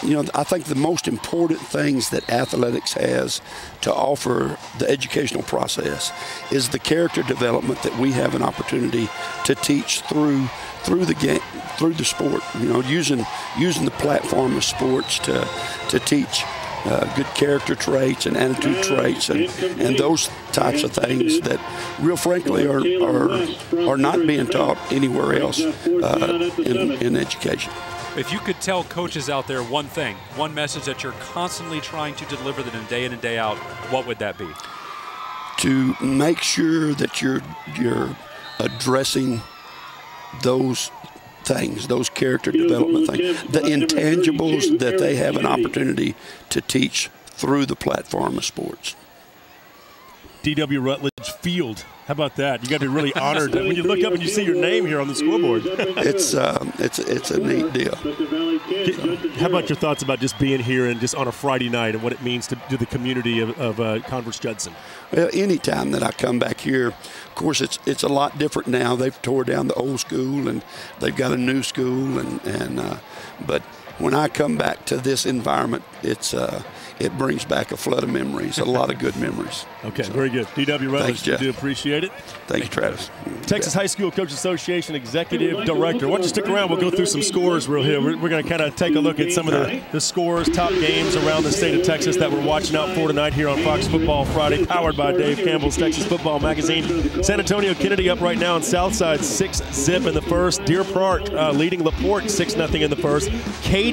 you know, I think the most important things that athletics has to offer the educational process is the character development that we have an opportunity to teach through the game, through the sport. You know, using the platform of sports to teach good character traits and attitude traits and those types of things that, real frankly, are not being taught anywhere else in education. If you could tell coaches out there one thing, one message that you're constantly trying to deliver them day in and day out, what would that be? To make sure that you're addressing those things, those character development things, the intangibles that they have an opportunity to teach through the platform of sports. D.W. Rutledge Field. How about that? You got to be really honored when you look up and you see your name here on the scoreboard. It's a neat deal. How about your thoughts about just being here and just on a Friday night and what it means to the community of Converse Judson? Well, anytime that I come back here, of course, it's a lot different now. They've tore down the old school and they've got a new school, but when I come back to this environment, it brings back a flood of memories, a lot of good memories. Okay, so, very good. D.W. Rutledge, we do appreciate it. Thank you, Travis. Texas High School Coaches Association Executive Director. Why don't you stick around? We'll go through some scores real here. We're going to kind of take a look at some of the scores, top games around the state of Texas that we're watching out for tonight here on Fox Football Friday, powered by Dave Campbell's Texas Football Magazine. San Antonio Kennedy up right now on Southside, 6-0 in the first. Deer Park leading LaPorte 6-0 in the first. Katy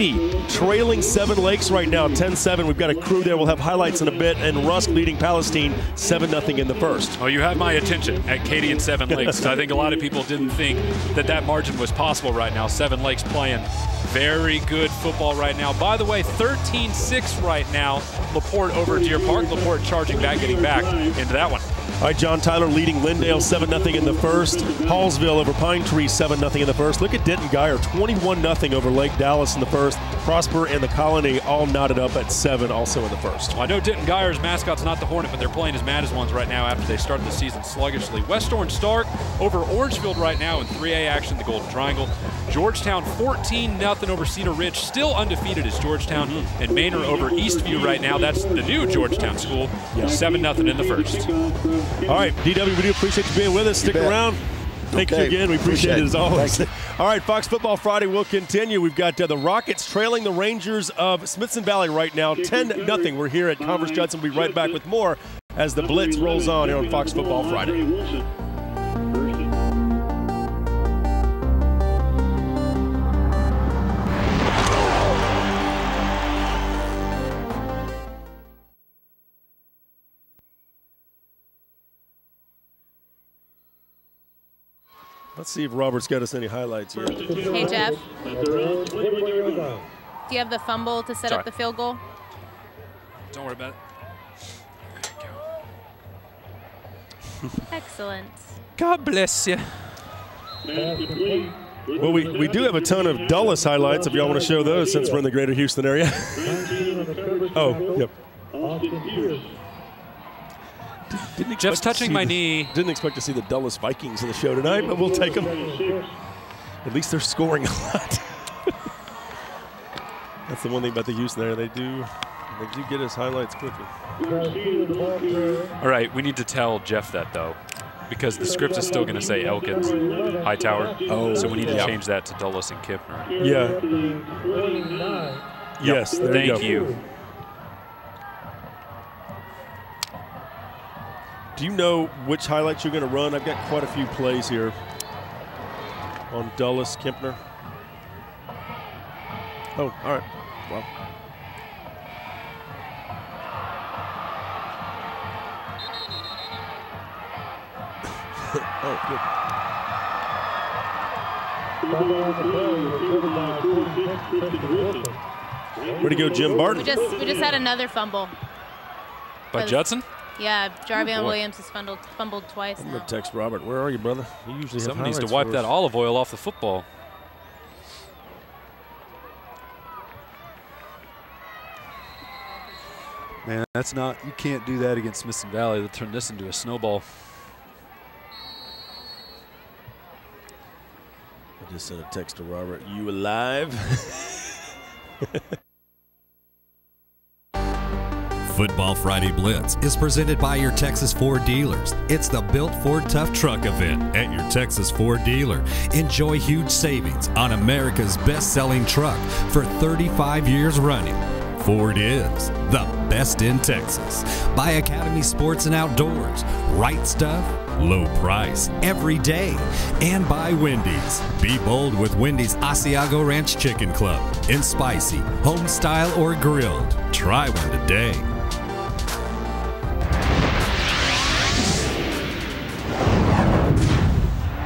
trailing Seven Lakes right now, 10-7. We've got a crew there. We'll have highlights in a bit. And Rusk leading Palestine 7-0 in the first. Oh, you have my attention at Katy and Seven Lakes. I think a lot of people didn't think that margin was possible right now. Seven Lakes playing very good football right now. By the way, 13-6 right now. LaPorte over Deer Park. LaPorte charging back, getting back into that one. All right, John Tyler leading Lindale 7-0 in the first. Hallsville over Pine Tree 7-0 in the first. Look at Denton Guyer 21-0 over Lake Dallas in the first. Prosper and the Colony all knotted up at 7 also in the first. Well, I know Denton Guyer's mascot's not the Hornet, but they're playing as mad as ones right now after they started the season sluggishly. West Orange Stark over Orangefield right now in 3A action, the Golden Triangle. Georgetown 14-0 over Cedar Ridge, still undefeated is Georgetown. And Manor over Eastview right now. That's the new Georgetown school. 7-0 in the first. All right, DW, we do appreciate you being with us. Stick around. Thank you again. We appreciate it as always. All right, Fox Football Friday will continue. We've got the Rockets trailing the Rangers of Smithson Valley right now, 10-0. We're here at Converse Judson. We'll be right back with more as the Blitz rolls on here on Fox Football Friday. Let's see if Robert's got us any highlights here. Hey, Jeff. Do you have the fumble to set up the field goal? Don't worry about it. Excellent. God bless you. Well, we do have a ton of Dulles highlights if y'all want to show those since we're in the greater Houston area. Oh, yep. Jeff's touching my knee. Didn't expect to see the Dulles Vikings in the show tonight, but we'll take them. At least they're scoring a lot. That's the one thing about the Houston area. They do get us highlights quickly. All right, we need to tell Jeff that, though, because the script is still going to say Elkins, Hightower. Oh, so we need to change that to Dulles and Kipner. Yeah. Yes, there Thank you. Do you know which highlights you're going to run? I've got quite a few plays here on Dulles, Kempner. Oh, all right. Well. Oh, good. Where'd he go, Jim Barton? We just had another fumble. By Judson? Yeah, Jarvion Williams has fumbled twice I'm now. going to text Robert. Where are you, brother? You usually Someone have needs to wipe that olive oil off the football. Man, that's not, you can't do that against Smithson Valley. They'll turn this into a snowball. I just sent a text to Robert. You alive? Football Friday Blitz is presented by your Texas Ford dealers. It's the Built Ford Tough Truck event at your Texas Ford dealer. Enjoy huge savings on America's best-selling truck for 35 years running. Ford is the best in Texas. By Academy Sports and Outdoors. Right stuff, low price, every day. And by Wendy's. Be bold with Wendy's Asiago Ranch Chicken Club. In spicy, home style, or grilled. Try one today.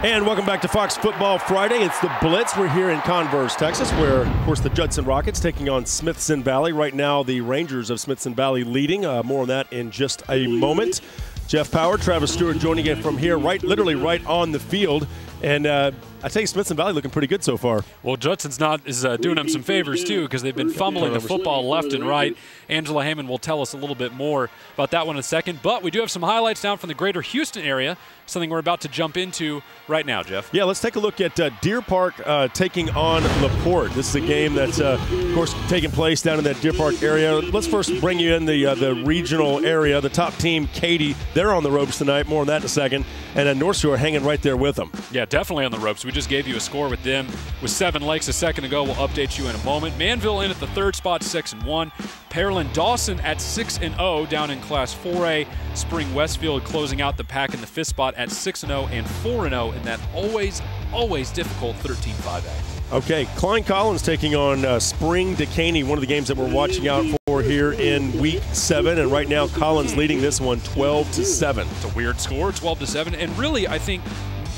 And welcome back to Fox Football Friday. It's the Blitz. We're here in Converse, Texas, where, of course, the Judson Rockets taking on Smithson Valley. Right now, the Rangers of Smithson Valley leading. More on that in just a moment. Jeff Power, Travis Stewart joining in from here, literally right on the field. And I tell you, Smithson Valley looking pretty good so far. Well, Judson's is doing them some favors, too, because they've been fumbling the football left and right. Angela Hammond will tell us a little bit more about that one in a second. But we do have some highlights down from the greater Houston area, something we're about to jump into right now, Jeff. Yeah, let's take a look at Deer Park taking on LaPorte. This is a game that's, of course, taking place down in that Deer Park area. Let's first bring you in the regional area. The top team, Katy, they're on the ropes tonight. More on that in a second. And North Shore hanging right there with them. Yeah, definitely on the ropes. We just gave you a score with them with 7 Lakes a second ago. We'll update you in a moment. Manville in at the third spot, 6-1. Pearland Dawson at 6-0 down in Class 4A. Spring Westfield closing out the pack in the fifth spot at 6-0 and 4-0 in that always difficult 13-5A. Okay, Klein Collins taking on Spring Decaney, one of the games that we're watching out for here in Week 7. And right now, Collins leading this one 12-7. It's a weird score, 12-7. And really, I think,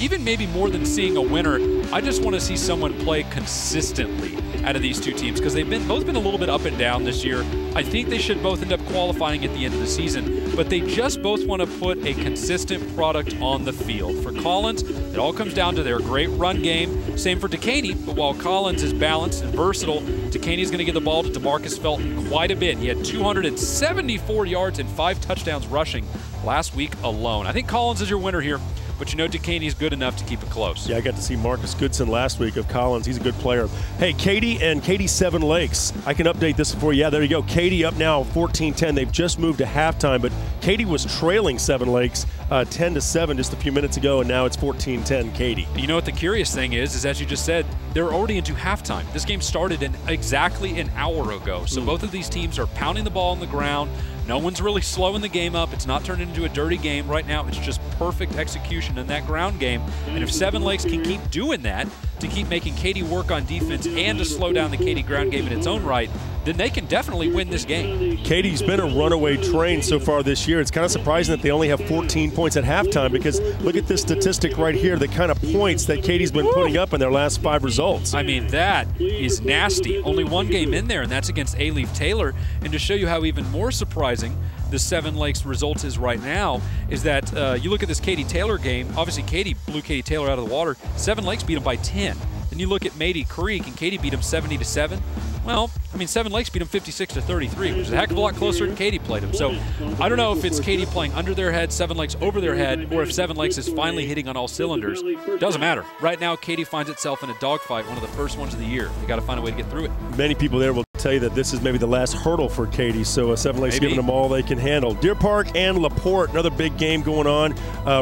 even maybe more than seeing a winner, I just want to see someone play consistently out of these two teams because they've both been a little bit up and down this year. I think they should both end up qualifying at the end of the season, but they just both want to put a consistent product on the field. For Collins, it all comes down to their great run game. Same for Decaney, but while Collins is balanced and versatile, Decaney's going to get the ball to DeMarcus Felton quite a bit. He had 274 yards and 5 touchdowns rushing last week alone. I think Collins is your winner here. But you know Decaney's good enough to keep it close. Yeah, I got to see Marcus Goodson last week of Collins. He's a good player. Hey, Katy and Katy 7 Lakes. I can update this for you. Yeah, there you go. Katy up now 14-10. They've just moved to halftime, but Katy was trailing 7 Lakes 10-7 just a few minutes ago, and now it's 14-10 Katy. You know what the curious thing is as you just said, they're already into halftime. This game started exactly an hour ago. So both of these teams are pounding the ball on the ground. No one's really slowing the game up. It's not turned into a dirty game. Right now, it's just perfect execution in that ground game. And if 7 Lakes can keep doing that, to keep making Katy work on defense and to slow down the Katy ground game in its own right, then they can definitely win this game. Katie's been a runaway train so far this year. It's kind of surprising that they only have 14 points at halftime, because look at this statistic right here, the kind of points that Katie's been putting up in their last 5 results. I mean, that is nasty. Only one game in there, and that's against A-Leaf Taylor. And to show you how even more surprising the Seven Lakes results is right now is that you look at this Katie Taylor game. Obviously, Katie blew Katie Taylor out of the water. Seven Lakes beat them by 10. Then you look at Mady Creek, and Katie beat them 70-7. Well, I mean, Seven Lakes beat them 56-33, which is a heck of a lot closer than Katie played them. So I don't know if it's Katie playing under their head, Seven Lakes over their head, or if Seven Lakes is finally hitting on all cylinders. Doesn't matter. Right now, Katie finds itself in a dogfight, one of the first ones of the year. They got to find a way to get through it. Many people there will tell you that this is maybe the last hurdle for Katie, so Seven Lakes giving them all they can handle. Deer Park and LaPorte, another big game going on.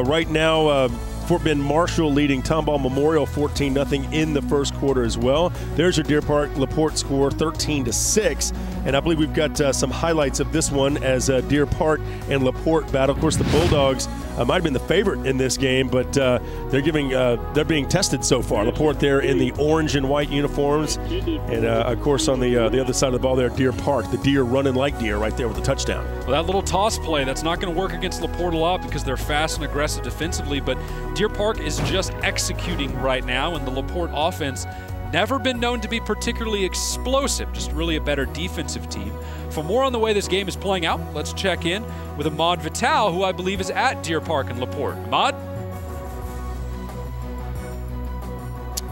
Right now, Fort Bend Marshall leading Tomball Memorial 14-0 in the first quarter as well. There's your Deer Park LaPorte score, 13-6. And I believe we've got some highlights of this one as Deer Park and LaPorte battle. Of course, the Bulldogs might have been the favorite in this game, but they're being tested so far. LaPorte there in the orange and white uniforms, and of course on the other side of the ball there, Deer Park, the Deer running like deer right there with the touchdown. Well, that little toss play, that's not going to work against LaPorte a lot because they're fast and aggressive defensively, but Deer Park is just executing right now, and the LaPorte offense never been known to be particularly explosive, just really a better defensive team. For more on the way this game is playing out, let's check in with Ahmad Vital, who I believe is at Deer Park and LaPorte. Ahmad?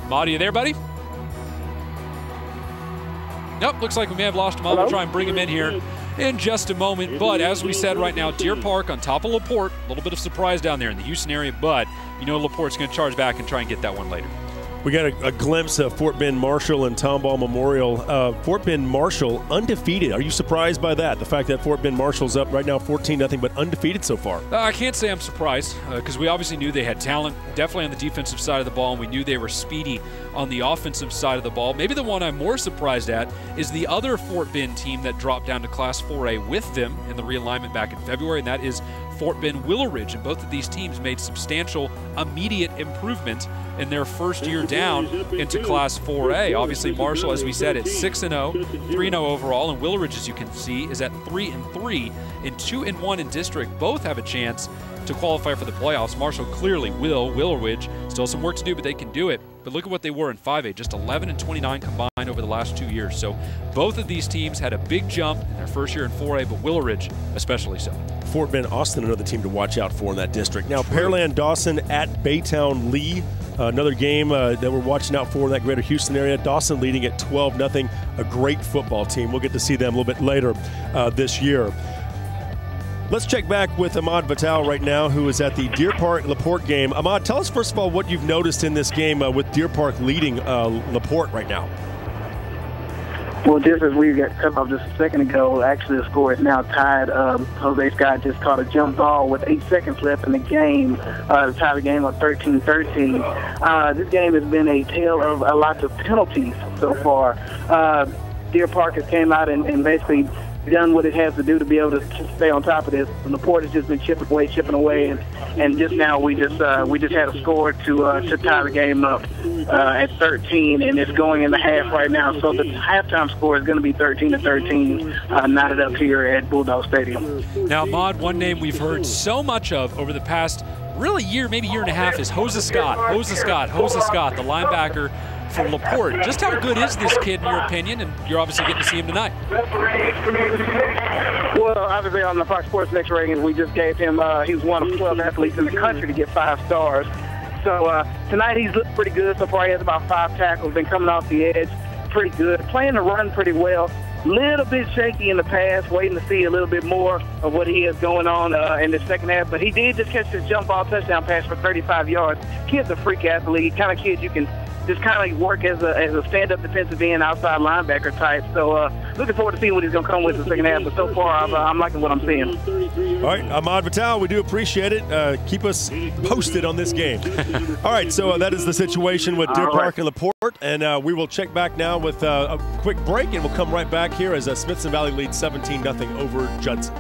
Ahmad, are you there, buddy? Nope, looks like we may have lost Ahmad. We'll try and bring him in here in just a moment. But as we said right now, Deer Park on top of LaPorte. A little bit of surprise down there in the Houston area, but you know LaPorte's going to charge back and try and get that one later. We got a glimpse of Fort Bend Marshall and Tomball Memorial. Fort Bend Marshall undefeated. Are you surprised by that? The fact that Fort Bend Marshall's up right now 14-0, but undefeated so far. I can't say I'm surprised because we obviously knew they had talent, definitely on the defensive side of the ball, and we knew they were speedy on the offensive side of the ball. Maybe the one I'm more surprised at is the other Fort Bend team that dropped down to Class 4A with them in the realignment back in February, and that is Fort Bend Willow Ridge. And both of these teams made substantial immediate improvement in their first year down into Class 4A. Obviously, Marshall, as we said, at 6-0, 3-0 overall, and Willow Ridge, as you can see, is at 3-3 and 2-1 in district. Both have a chance to qualify for the playoffs. Marshall clearly will. Willow Ridge, still some work to do, but they can do it. But look at what they were in 5A, just 11-29 combined over the last 2 years. So both of these teams had a big jump in their first year in 4A, but Willow Ridge especially so. Fort Bend Austin, another team to watch out for in that district. Now, Pearland Dawson at Baytown Lee. Another game that we're watching out for in that greater Houston area. Dawson leading at 12-0. A great football team. We'll get to see them a little bit later this year. Let's check back with Ahmad Vital right now, who is at the Deer Park LaPorte game. Ahmad, tell us first of all what you've noticed in this game with Deer Park leading LaPorte right now. Well, just as we got cut off just a second ago, actually the score is now tied. Jose Scott just caught a jump ball with 8 seconds left in the game to tie the game on 13-13. This game has been a tale of lots of penalties so far. Deer Park has came out and basically done what it has to do to be able to stay on top of this. And LaPorte has just been chipping away, and just now we just had a score to tie the game up at 13, and it's going in the half right now. So the halftime score is going to be 13-13, knotted up here at Bulldog Stadium. Now, Ahmad, one name we've heard so much of over the past really year, maybe year and a half, is Jose Scott, the linebacker for LaPorte. Just how good is this kid in your opinion? And you're obviously getting to see him tonight. Well, obviously on the Fox Sports Next ratings, we just gave him, he was one of 12 athletes in the country to get 5 stars. So tonight he's looked pretty good so far. He has about 5 tackles, been coming off the edge pretty good, playing the run pretty well. Little bit shaky in the pass, waiting to see a little bit more of what he has going on in the second half. But he did just catch this jump ball touchdown pass for 35 yards. Kid's a freak athlete, kind of kid you can just kind of work as a stand-up defensive end, outside linebacker type. So looking forward to seeing what he's going to come with in the second half. But so far, I'm liking what I'm seeing. All right, Ahmad Vital, we do appreciate it. Keep us posted on this game. All right, so that is the situation with Deer Park and LaPorte. And we will check back now with a quick break, and we'll come right back here as Smithson Valley leads 17-0 over Judson.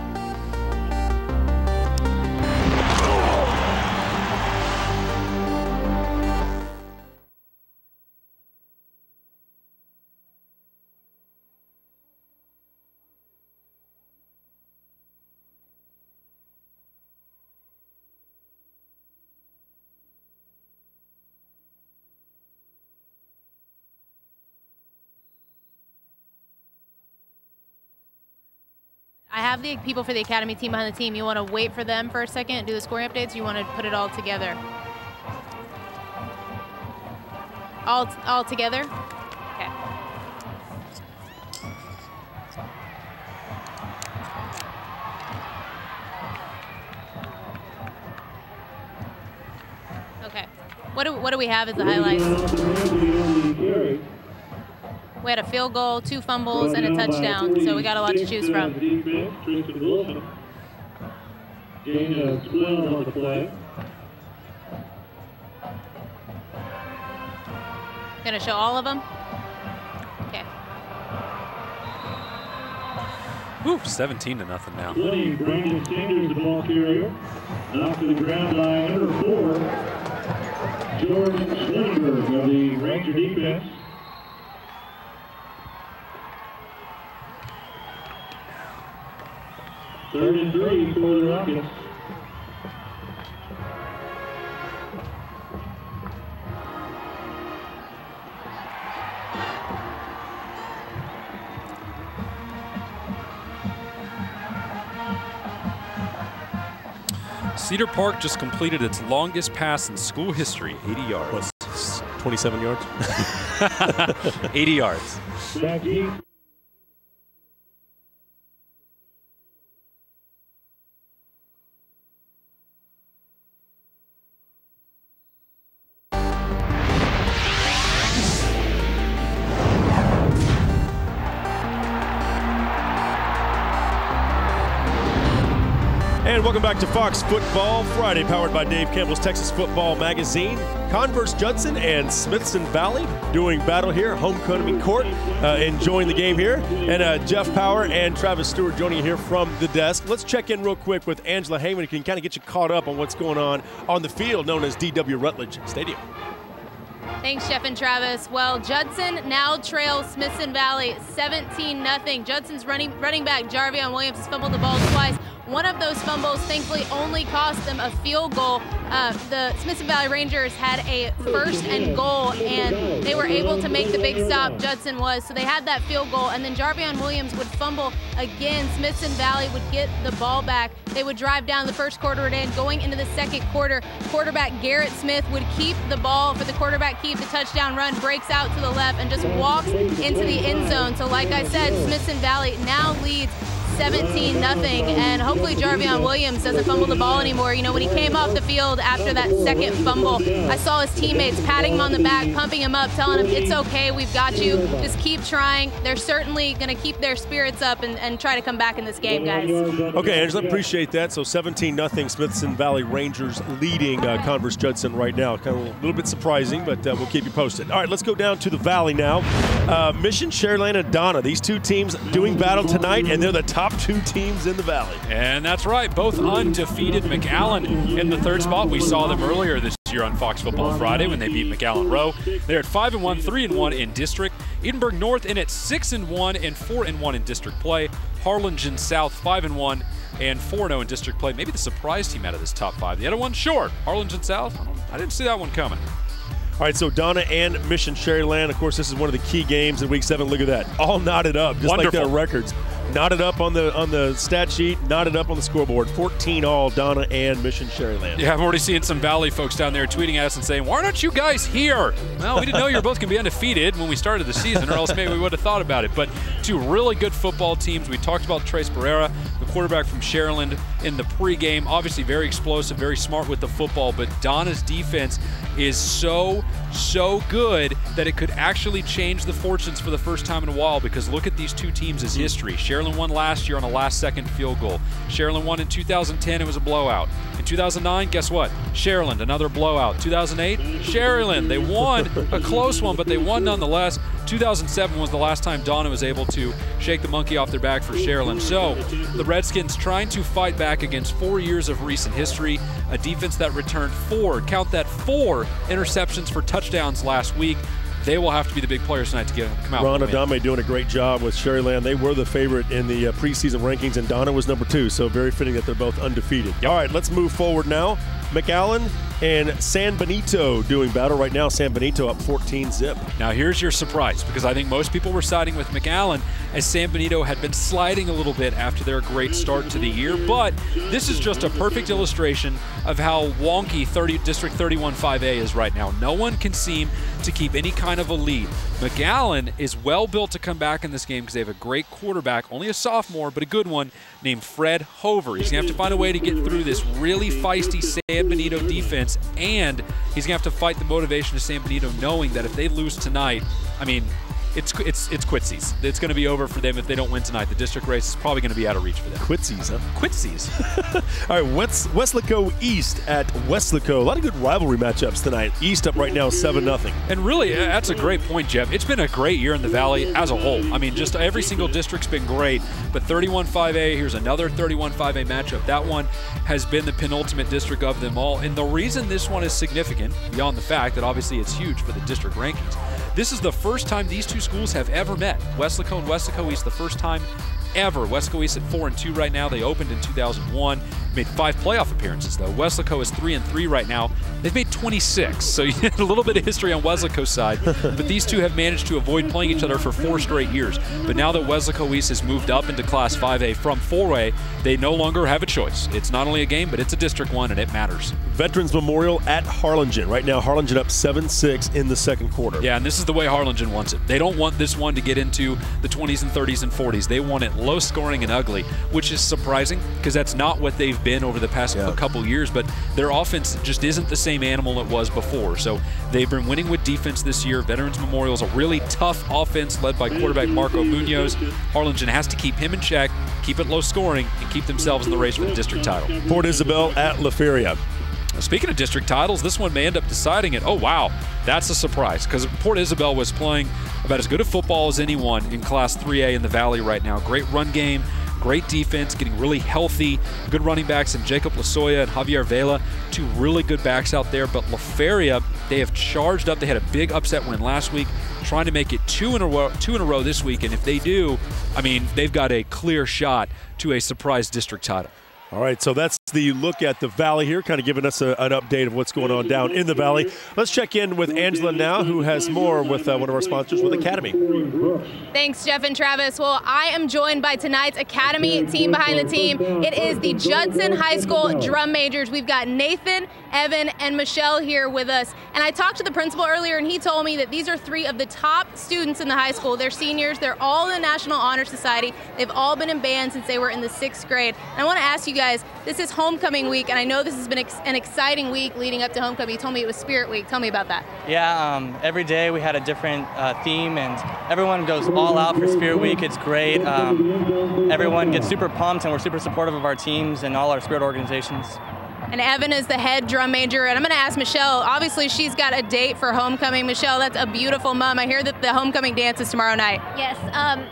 I have the people for the academy team behind the team. You want to wait for them for a second, do the scoring updates, or you want to put it all together? All together? Okay. Okay. What do we have as the highlights? We had a field goal, 2 fumbles, and a touchdown, so we got a lot to choose from. Gain of 12 on the play. Gonna show all of them? Okay. Whew, 17-0 now. 20, Brandon Sanders, the ball carrier. Knocked to the ground by number 4, George Schwinberg of the Ranger defense. Third and 3 for the Rockets. Cedar Park just completed its longest pass in school history, 80 yards. What, 27 yards? 80 yards. And welcome back to Fox Football Friday, powered by Dave Campbell's Texas Football Magazine. Converse Judson and Smithson Valley doing battle here, homecoming court, enjoying the game here. And Jeff Power and Travis Stewart joining you here from the desk. Let's check in real quick with Angela Heyman, who can kind of get you caught up on what's going on the field known as D.W. Rutledge Stadium. Thanks, Jeff and Travis. Well, Judson now trails Smithson Valley 17-0. Judson's running back Jarvion Williams has fumbled the ball twice. One of those fumbles, thankfully, only cost them a field goal. The Smithson Valley Rangers had a 1st and goal, and they were able to make the big stop, Judson was. So they had that field goal, and then Jarvion Williams would fumble again. Smithson Valley would get the ball back. They would drive down the first quarter and in. Going into the second quarter, quarterback Garrett Smith would keep the ball for the quarterback keep. The touchdown run breaks out to the left and just walks into the end zone. So like I said, Smithson Valley now leads 17-0, and hopefully Jarvion Williams doesn't fumble the ball anymore. You know, when he came off the field after that second fumble, I saw his teammates patting him on the back, pumping him up, telling him, it's okay, we've got you, just keep trying. They're certainly going to keep their spirits up and try to come back in this game, guys. Okay, Angela, appreciate that. So 17-0, Smithson Valley Rangers leading Converse Judson right now. Kind of a little bit surprising, but we'll keep you posted. All right, let's go down to the Valley now. Mission, Sharyland, and Donna, these two teams doing battle tonight, and they're the top 2 teams in the Valley. And that's right, both undefeated. McAllen in the 3rd spot. We saw them earlier this year on Fox Football Friday when they beat McAllen Rowe. They're at 5-1, 3-1 in district. Edinburgh North in at 6-1 and 4-1 in district play. Harlingen South 5-1 and 4-0 in district play. Maybe the surprise team out of this top 5. The other one, sure, Harlingen South. I didn't see that one coming. All right, so Donna and Mission Sharyland, of course, this is one of the key games in Week 7. Look at that. All knotted up, just Wonderful. like their records. Knotted up on the stat sheet, knotted up on the scoreboard. 14 all, Donna and Mission Sharyland. Yeah, I'm already seeing some Valley folks down there tweeting at us and saying, why aren't you guys here? Well, we didn't know you were both going to be undefeated when we started the season, or else maybe we would have thought about it. But 2 really good football teams. We talked about Trace Pereira, the quarterback from Sharyland, in the pregame. Obviously very explosive, very smart with the football, but Donna's defense is so good that it could actually change the fortunes for the first time in a while, because look at these 2 teams' history. Sharyland won last year on a last-second field goal. Sharyland won in 2010. It was a blowout. In 2009, guess what? Sharyland, another blowout. 2008, Sharyland. They won a close one, but they won nonetheless. 2007 was the last time Donna was able to shake the monkey off their back for Sharyland. So the Redskins trying to fight back against 4 years of recent history, a defense that returned 4 interceptions for touchdowns last week. They will have to be the big players tonight to come out. Ron Adame doing a great job with Sharyland. They were the favorite in the preseason rankings, and Donna was number 2, so very fitting that they're both undefeated. All right, let's move forward now. McAllen and San Benito doing battle right now. San Benito up 14-zip. Now here's your surprise, because I think most people were siding with McAllen, as San Benito had been sliding a little bit after their great start to the year. But this is just a perfect illustration of how wonky District 31-5A is right now. No one can seem to keep any kind of a lead. McAllen is well built to come back in this game because they have a great quarterback, only a sophomore, but a good one, named Fred Hover. He's going to have to find a way to get through this really feisty San Benito defense, and he's going to have to fight the motivation of San Benito, knowing that if they lose tonight, I mean, it's quitsies. It's going to be over for them if they don't win tonight. The district race is probably going to be out of reach for them. Quitsies, huh? Quitsies. All right, Weslaco East at Weslaco. A lot of good rivalry matchups tonight. East up right now 7-0. And really, that's a great point, Jeff. It's been a great year in the Valley as a whole. I mean, just every single district's been great. But 31-5A, here's another 31-5A matchup. That one has been the penultimate district of them all. And the reason this one is significant, beyond the fact that obviously it's huge for the district rankings, this is the first time these two schools have ever met. Weslaco and Weslaco East, the first time ever. Weslaco East at 4-2 right now. They opened in 2001. Made 5 playoff appearances, though. Weslaco is 3-3 right now. They've made 26, so you get a little bit of history on Weslaco's side. But these two have managed to avoid playing each other for 4 straight years. But now that Weslaco East has moved up into Class 5A from 4A, they no longer have a choice. It's not only a game, but it's a district one, and it matters. Veterans Memorial at Harlingen. Right now, Harlingen up 7-6 in the second quarter. Yeah, and this is the way Harlingen wants it. They don't want this one to get into the 20s and 30s and 40s. They want it low scoring and ugly, which is surprising because that's not what they've been over the past couple years, but their offense just isn't the same animal it was before. So they've been winning with defense this year. Veterans Memorial is a really tough offense led by quarterback Marco Munoz. Harlingen has to keep him in check, keep it low scoring, and keep themselves in the race for the district title. Port Isabel at La Feria. Speaking of district titles, this one may end up deciding it. Oh, wow, that's a surprise because Port Isabel was playing about as good a football as anyone in Class 3A in the Valley right now. Great run game, great defense, getting really healthy, good running backs in Jacob Lasoya and Javier Vela, 2 really good backs out there. But La Feria, they have charged up. They had a big upset win last week, trying to make it 2 in a row this week. And if they do, I mean, they've got a clear shot to a surprise district title. All right, so that's the look at the Valley here, kind of giving us an update of what's going on down in the Valley. Let's check in with Angela now, who has more with one of our sponsors with Academy. Thanks, Jeff and Travis. Well, I am joined by tonight's Academy team behind the team. It is the Judson High School drum majors. We've got Nathan, Evan, and Michelle here with us. And I talked to the principal earlier, and he told me that these are 3 of the top students in the high school. They're seniors. They're all in the National Honor Society. They've all been in band since they were in the 6th grade. And I want to ask you guys, this is homecoming week, and I know this has been an exciting week leading up to homecoming. You told me it was Spirit Week. Tell me about that. Yeah, every day we had a different theme, and everyone goes all out for Spirit Week. It's great. Everyone gets super pumped, and we're super supportive of our teams and all our Spirit organizations. And Evan is the head drum major, and I'm going to ask Michelle. Obviously, she's got a date for homecoming. Michelle, that's a beautiful mom. I hear that the homecoming dance is tomorrow night. Yes,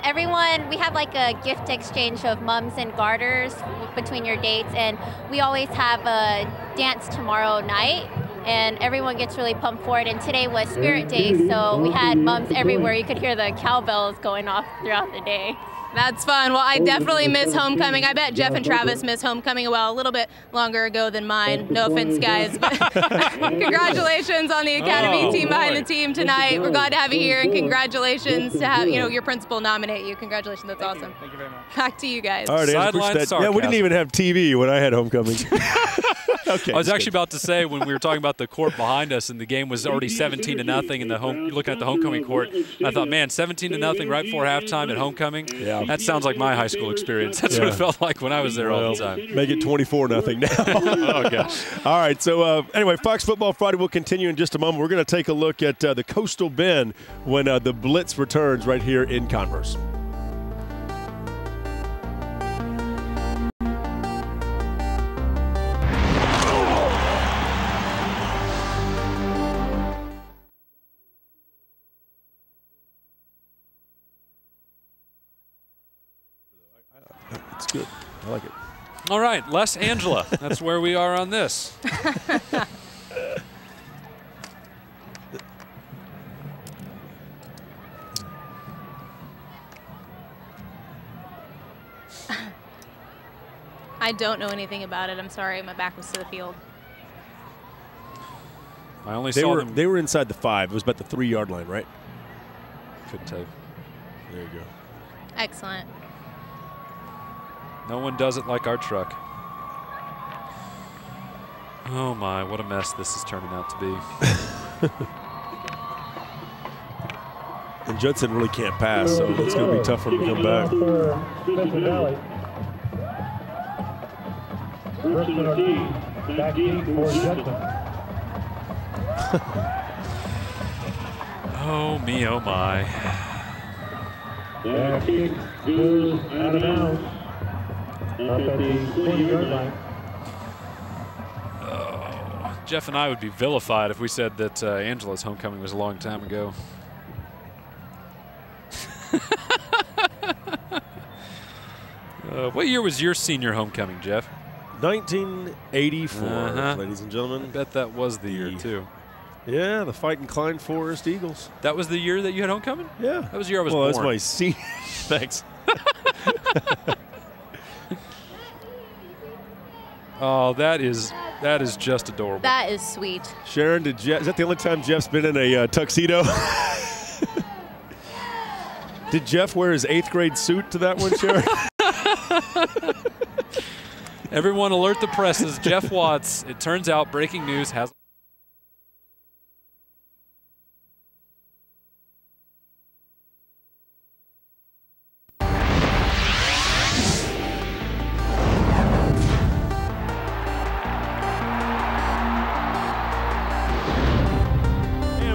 everyone, we have like a gift exchange of mums and garters between your dates, and we always have a dance tomorrow night, and everyone gets really pumped for it. And today was Spirit Day, so we had mums everywhere. You could hear the cowbells going off throughout the day. That's fun. Well, I definitely miss homecoming. I bet Jeff and Travis miss homecoming a little bit longer ago than mine. No offense, guys. But congratulations on the Academy team behind the team tonight. We're glad to have you here, and congratulations to have your principal nominate you. Congratulations. That's awesome. Thank you very much. Back to you guys. All right, yeah, we didn't even have TV when I had homecoming. Okay, I was actually about to say, when we were talking about the court behind us and the game was already 17-0 in the looking at the homecoming court, I thought, man, 17-0 right before halftime at homecoming. Yeah. That sounds like my high school experience. That's what it felt like when I was there all the time. Make it 24-0 now. Oh, gosh. All right, so anyway, Fox Football Friday will continue in just a moment. We're going to take a look at the Coastal Bend when the Blitz returns right here in Converse. It's good. I like it. All right, Les Angela. That's where we are on this. I don't know anything about it. I'm sorry. My back was to the field. I only saw them. They were inside the 5. It was about the 3-yard line, right? Couldn't tell you. There you go. Excellent. No one does it like our truck. Oh my, what a mess this is turning out to be. And Judson really can't pass, so it's going to be tough for him to come back. Oh me, oh my. That kick goes out of bounds. Up at the 20-yard line. Jeff and I would be vilified if we said that Angela's homecoming was a long time ago. What year was your senior homecoming, Jeff? 1984, ladies and gentlemen. I bet that was the year, too. Yeah, the Fighting Klein Forest Eagles. That was the year that you had homecoming? Yeah. That was the year I was born. Well, that's my senior. Thanks. Oh, that is just adorable. That is sweet. Sharon, is that the only time Jeff's been in a tuxedo? Did Jeff wear his 8th grade suit to that one, Sharon? Everyone alert the presses. Jeff Watts, it turns out, breaking news, has...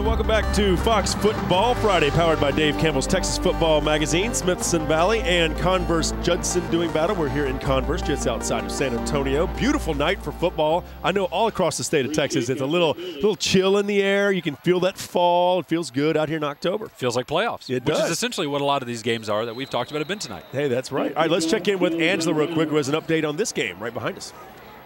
Welcome back to Fox Football Friday, powered by Dave Campbell's Texas Football Magazine, Smithson Valley, and Converse Judson doing battle. We're here in Converse, just outside of San Antonio. Beautiful night for football. I know all across the state of Texas, it's a little chill in the air. You can feel that fall. It feels good out here in October. Feels like playoffs. It which does. Is essentially what a lot of these games are that we've talked about have been tonight. Hey, that's right. All right, let's check in with Angela real quick, who has an update on this game right behind us.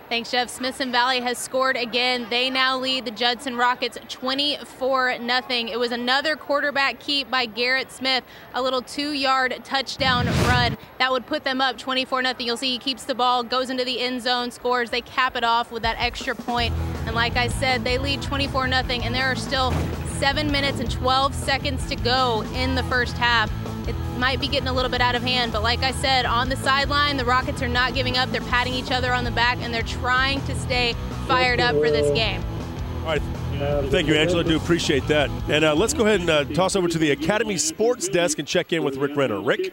Thanks, Jeff. Smithson Valley has scored again. They now lead the Judson Rockets 24-0. It was another quarterback keep by Garrett Smith, a little 2-yard touchdown run that would put them up 24-0. You'll see he keeps the ball, goes into the end zone, scores. They cap it off with that extra point. And like I said, they lead 24-0, and there are still 7 minutes and 12 seconds to go in the first half. It might be getting a little bit out of hand, but like I said, on the sideline, the Rockets are not giving up. They're patting each other on the back, and they're trying to stay fired up for this game. All right. Thank you, Angela. I do appreciate that. And let's go ahead and toss over to the Academy Sports Desk and check in with Rick Renner. Rick?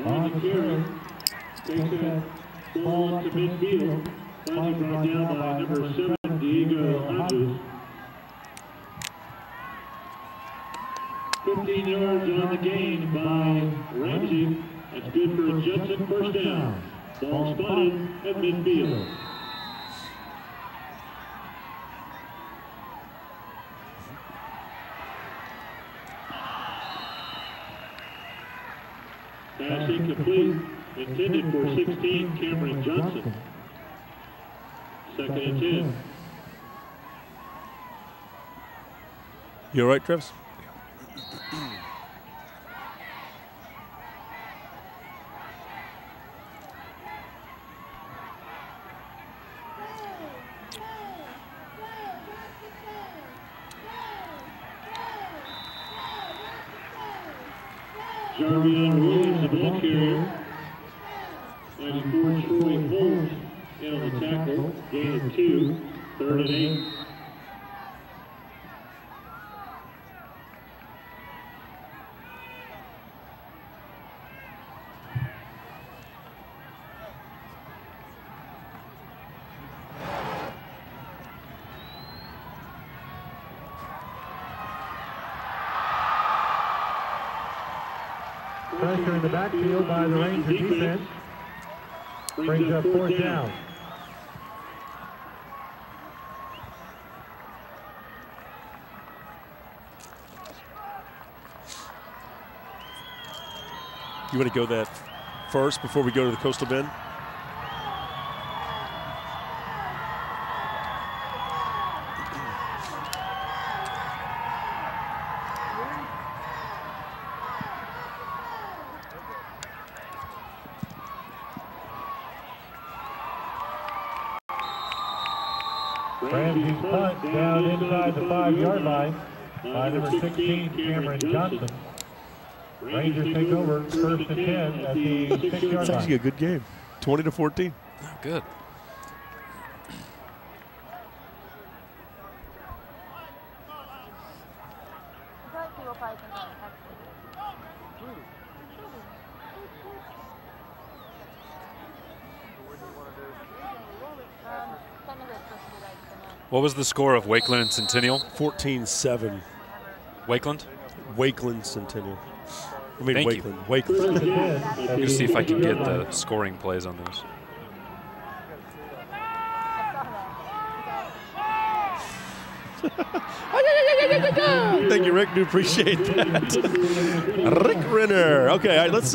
On the carry, takes that ball up to midfield. Finally brought down by number 7, Diego Hodges. 15 yards on the gain by Ramsey. That's good for a Judson first down. Ball spotted at midfield. Pass incomplete, intended for 16, Cameron Johnson. 2nd and 10. You all right, Travis? Jarvion Williams, the ball carrier. 94, Troy Holt in on the tackle. Gain of 2, 3rd and 8. Pressure in the backfield by the Ranger defense. Brings up 4th down. You want to go that first before we go to the Coastal Bend? Ramsey's punt down inside the 5-yard line by number 16, Cameron Johnson. Rangers take over first and 10 at the 6-yard line. It's actually a good game. 20-14. Oh, good. What was the score of Wakeland and Centennial? 14-7. Wakeland? Wakeland Centennial. I mean, Thank Wakeland. you. Wakeland. Let me see if I can get the scoring plays on this. Thank you, Rick. Do appreciate that. Rick Renner. Okay, all right, let's.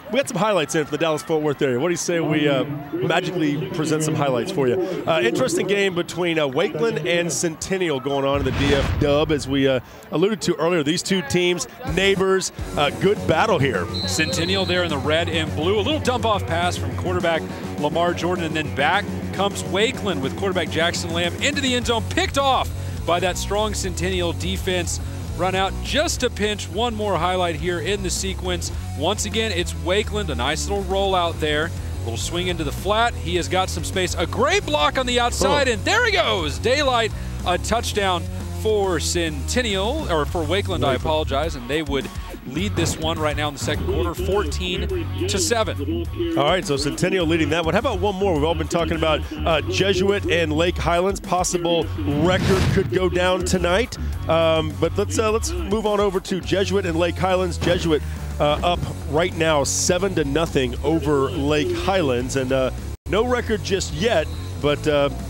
We got some highlights in for the Dallas-Fort Worth area. What do you say we magically present some highlights for you? Interesting game between Wakeland and Centennial going on in the DF Dub, as we alluded to earlier. These two teams, neighbors, good battle here. Centennial there in the red and blue. A little dump-off pass from quarterback Lamar Jordan, and then back comes Wakeland with quarterback Jackson Lamb into the end zone, picked off by that strong Centennial defense. Run out just a pinch. One more highlight here in the sequence. Once again, it's Wakeland, a nice little rollout there. A little swing into the flat. He has got some space. A great block on the outside, and there he goes. Daylight, a touchdown for Centennial, or for Wakeland, I apologize, and they would lead this one right now in the second quarter, 14-7. All right, so Centennial leading that one. How about one more? We've all been talking about Jesuit and Lake Highlands. Possible record could go down tonight. But let's move on over to Jesuit and Lake Highlands. Jesuit up right now 7-0 over Lake Highlands, and no record just yet, but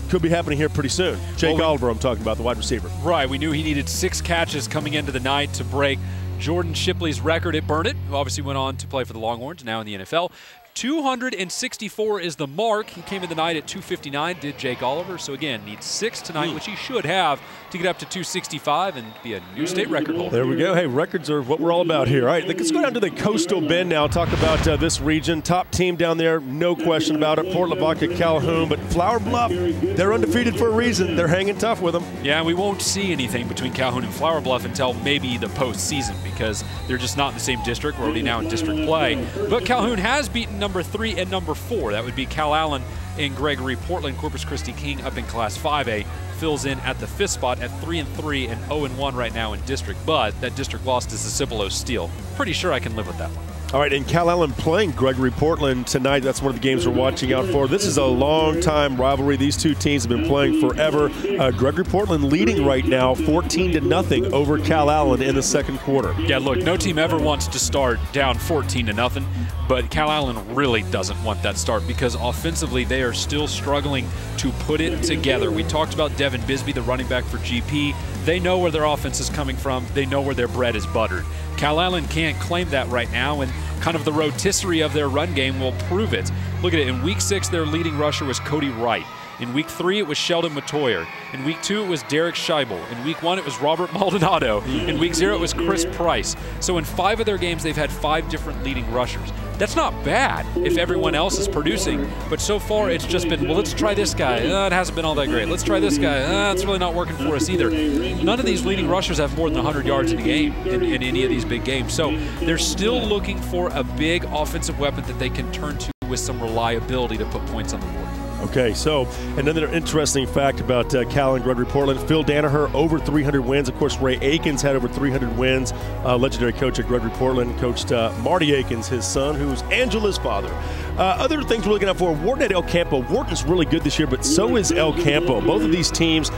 could be happening here pretty soon. Jake Oliver, I'm talking about, the wide receiver. Right, we knew he needed 6 catches coming into the night to break Jordan Shipley's record at Burnett, who obviously went on to play for the Longhorns, now in the NFL. 264 is the mark. He came in the night at 259, did Jake Oliver. So again, needs 6 tonight, which he should have to get up to 265 and be a new state record holder. There we go. Hey, records are what we're all about here. All right, let's go down to the Coastal Bend now. Talk about this region. Top team down there, no question about it. Port Lavaca, Calhoun, but Flower Bluff, they're undefeated for a reason. They're hanging tough with them. Yeah, we won't see anything between Calhoun and Flower Bluff until maybe the postseason, because they're just not in the same district. We're already now in district play. But Calhoun has beaten number 3 and number 4. That would be Cal Allen and Gregory Portland. Corpus Christi King up in Class 5A fills in at the 5th spot at 3-3 and 0-1 right now in district. But that district loss is a Cibolo steal. Pretty sure I can live with that one. All right, and Cal Allen playing Gregory Portland tonight. That's one of the games we're watching out for. This is a long-time rivalry. These two teams have been playing forever. Gregory Portland leading right now 14-0 over Cal Allen in the second quarter. Yeah, look, no team ever wants to start down 14-0, but Cal Allen really doesn't want that start, because offensively they are still struggling to put it together. We talked about Devin Bisbee, the running back for GP. They know where their offense is coming from. They know where their bread is buttered. Cal Allen can't claim that right now, and kind of the rotisserie of their run game will prove it. Look at it. In Week 6, their leading rusher was Cody Wright. In Week 3, it was Sheldon Matoyer. In Week 2, it was Derek Scheibel. In Week 1, it was Robert Maldonado. In Week 0, it was Chris Price. So in 5 of their games, they've had 5 different leading rushers. That's not bad if everyone else is producing, but so far it's just been, well, let's try this guy. It hasn't been all that great. Let's try this guy. It's really not working for us either. None of these leading rushers have more than 100 yards in a game in any of these big games. So they're still looking for a big offensive weapon that they can turn to with some reliability to put points on the board. Okay, so another interesting fact about Cal and Gregory Portland. Phil Danaher, over 300 wins. Of course, Ray Akins had over 300 wins. Legendary coach at Gregory Portland, coached Marty Akins, his son, who's Angela's father. Other things we're looking out for, Wharton at El Campo. Wharton's really good this year, but so is El Campo. Both of these teams,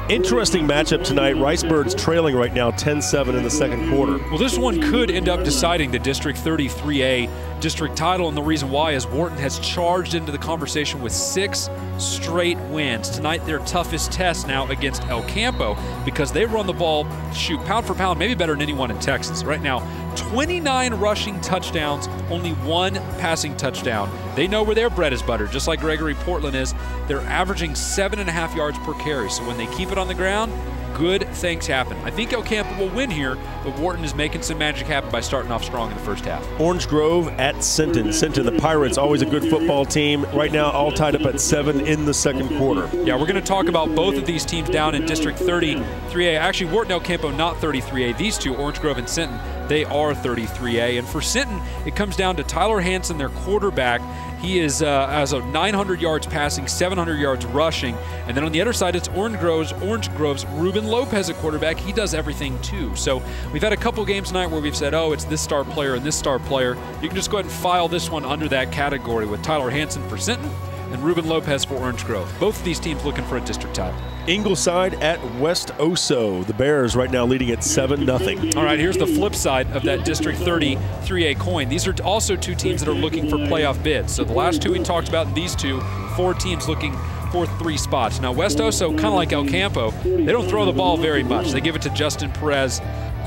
interesting matchup tonight. Ricebirds trailing right now 10-7 in the second quarter. Well, this one could end up deciding the District 33A district title, and the reason why is Wharton has charged into the conversation with 6 straight wins. Tonight, their toughest test now against El Campo, because they run the ball, shoot, pound for pound, maybe better than anyone in Texas. Right now, 29 rushing touchdowns, only 1 passing touchdown. They know where their bread is buttered, just like Gregory Portland is. They're averaging 7.5 yards per carry, so when they keep it on the ground, good things happen. I think El Campo will win here, but Wharton is making some magic happen by starting off strong in the first half. Orange Grove at Sinton. Sinton, the Pirates, always a good football team. Right now, all tied up at 7 in the second quarter. Yeah, we're going to talk about both of these teams down in District 33A. Actually, Wharton El Campo, not 33A. These two, Orange Grove and Sinton, they are 33A. And for Sinton, it comes down to Tyler Hansen, their quarterback. He is as of 900 yards passing, 700 yards rushing. And then on the other side, it's Orange Grove's Ruben Lopez at quarterback. He does everything too. So we've had a couple games tonight where we've said, oh, it's this star player and this star player. You can just go ahead and file this one under that category with Tyler Hansen for Sinton and Ruben Lopez for Orange Grove. Both of these teams looking for a district title. Ingleside at West Oso. The Bears right now leading at 7-0. All right, here's the flip side of that District 33A coin. These are also 2 teams that are looking for playoff bids. So the last 2 we talked about, these 2, 4 teams looking for 3 spots. Now, West Oso, kind of like El Campo, they don't throw the ball very much. They give it to Justin Perez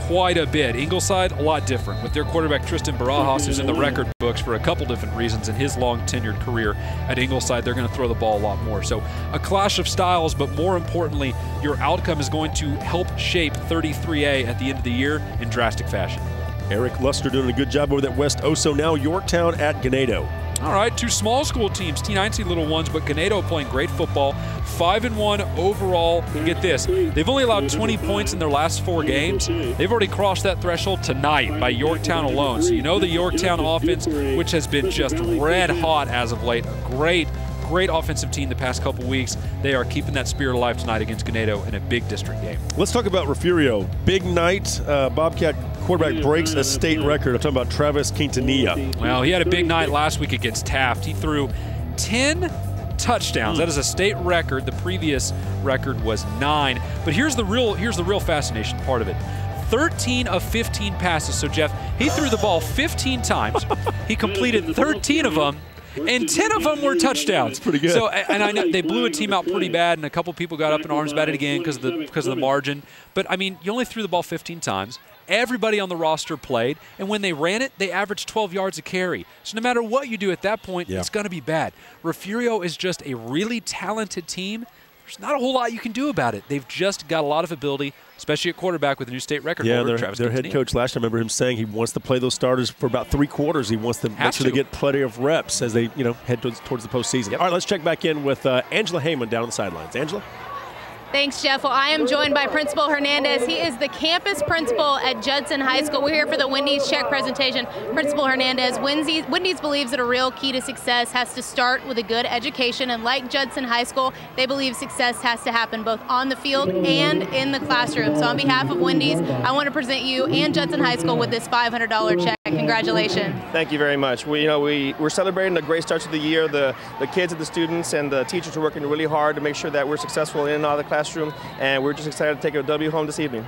quite a bit. Ingleside, a lot different. With their quarterback, Tristan Barajas, who's in the record books for a couple different reasons in his long tenured career at Ingleside, they're going to throw the ball a lot more. So a clash of styles, but more importantly, your outcome is going to help shape 33A at the end of the year in drastic fashion. Eric Luster doing a good job over at West Oso. Now Yorktown at Ganado. All right, 2 small school teams, T9C little ones, but Ganado playing great football. 5-1 overall. And get this, they've only allowed 20 points in their last 4 games. They've already crossed that threshold tonight by Yorktown alone. So you know the Yorktown offense, which has been just red hot as of late. A great offensive team the past couple weeks. They are keeping that spirit alive tonight against Ganado in a big district game. Let's talk about Refugio. Big night. Bobcat quarterback breaks a state record. I'm talking about Travis Quintanilla. Well, he had a big night last week against Taft. He threw 10 touchdowns. That is a state record. The previous record was 9. But here's the real fascination part of it. 13 of 15 passes. So Jeff, he threw the ball 15 times. He completed 13 of them. And 10 of them were touchdowns. Pretty good. So, and I know they blew a team out pretty bad, and a couple people got up in arms about it again because of the margin. But I mean, you only threw the ball 15 times. Everybody on the roster played, and when they ran it, they averaged 12 yards a carry. So no matter what you do at that point, it's going to be bad. Refugio is just a really talented team. There's not a whole lot you can do about it. They've just got a lot of ability, especially at quarterback with a new state record holder, Travis their head coach last time, I remember him saying he wants to play those starters for about 3 quarters. He wants to make sure they get plenty of reps as they head towards the postseason. All right, let's check back in with Angela Heyman down on the sidelines. Angela? Thanks, Jeff. Well, I am joined by Principal Hernandez. He is the campus principal at Judson High School. We're here for the Wendy's check presentation. Principal Hernandez, Wendy's believes that a real key to success has to start with a good education, and like Judson High School, they believe success has to happen both on the field and in the classroom. So on behalf of Wendy's, I want to present you and Judson High School with this $500 check. Congratulations. Thank you very much. We're celebrating a great start to the year. The kids and the students and the teachers are working really hard to make sure that we're successful in and out of the classroom, and we're just excited to take a W home this evening.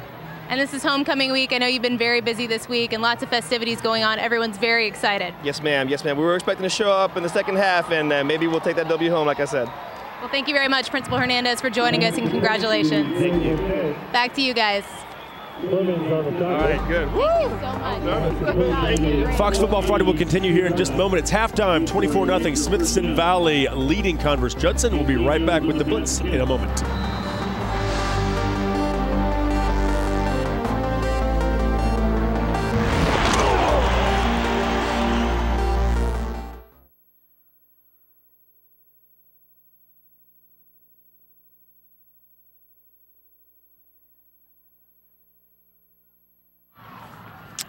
And this is homecoming week. I know you've been very busy this week and lots of festivities going on. Everyone's very excited. Yes, ma'am. Yes, ma'am. We were expecting to show up in the second half, and maybe we'll take that W home, like I said. Well, thank you very much, Principal Hernandez, for joining us, and congratulations. Thank you. Back to you guys. All right, good. Thank you so much. Fox Football Friday will continue here in just a moment. It's halftime, 24-0. Smithson Valley leading Converse Judson. We'll be right back with the Blitz in a moment.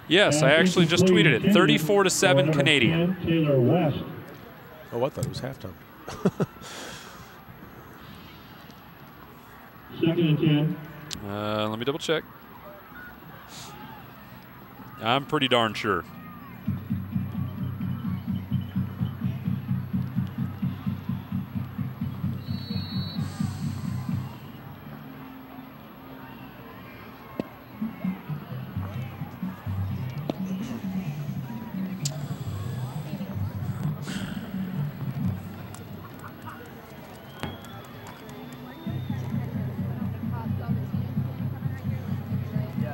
Yes, I actually just tweeted it. 34-7 Canadian. Oh, I thought it was halftime. Second and 10. Let me double check. I'm pretty darn sure.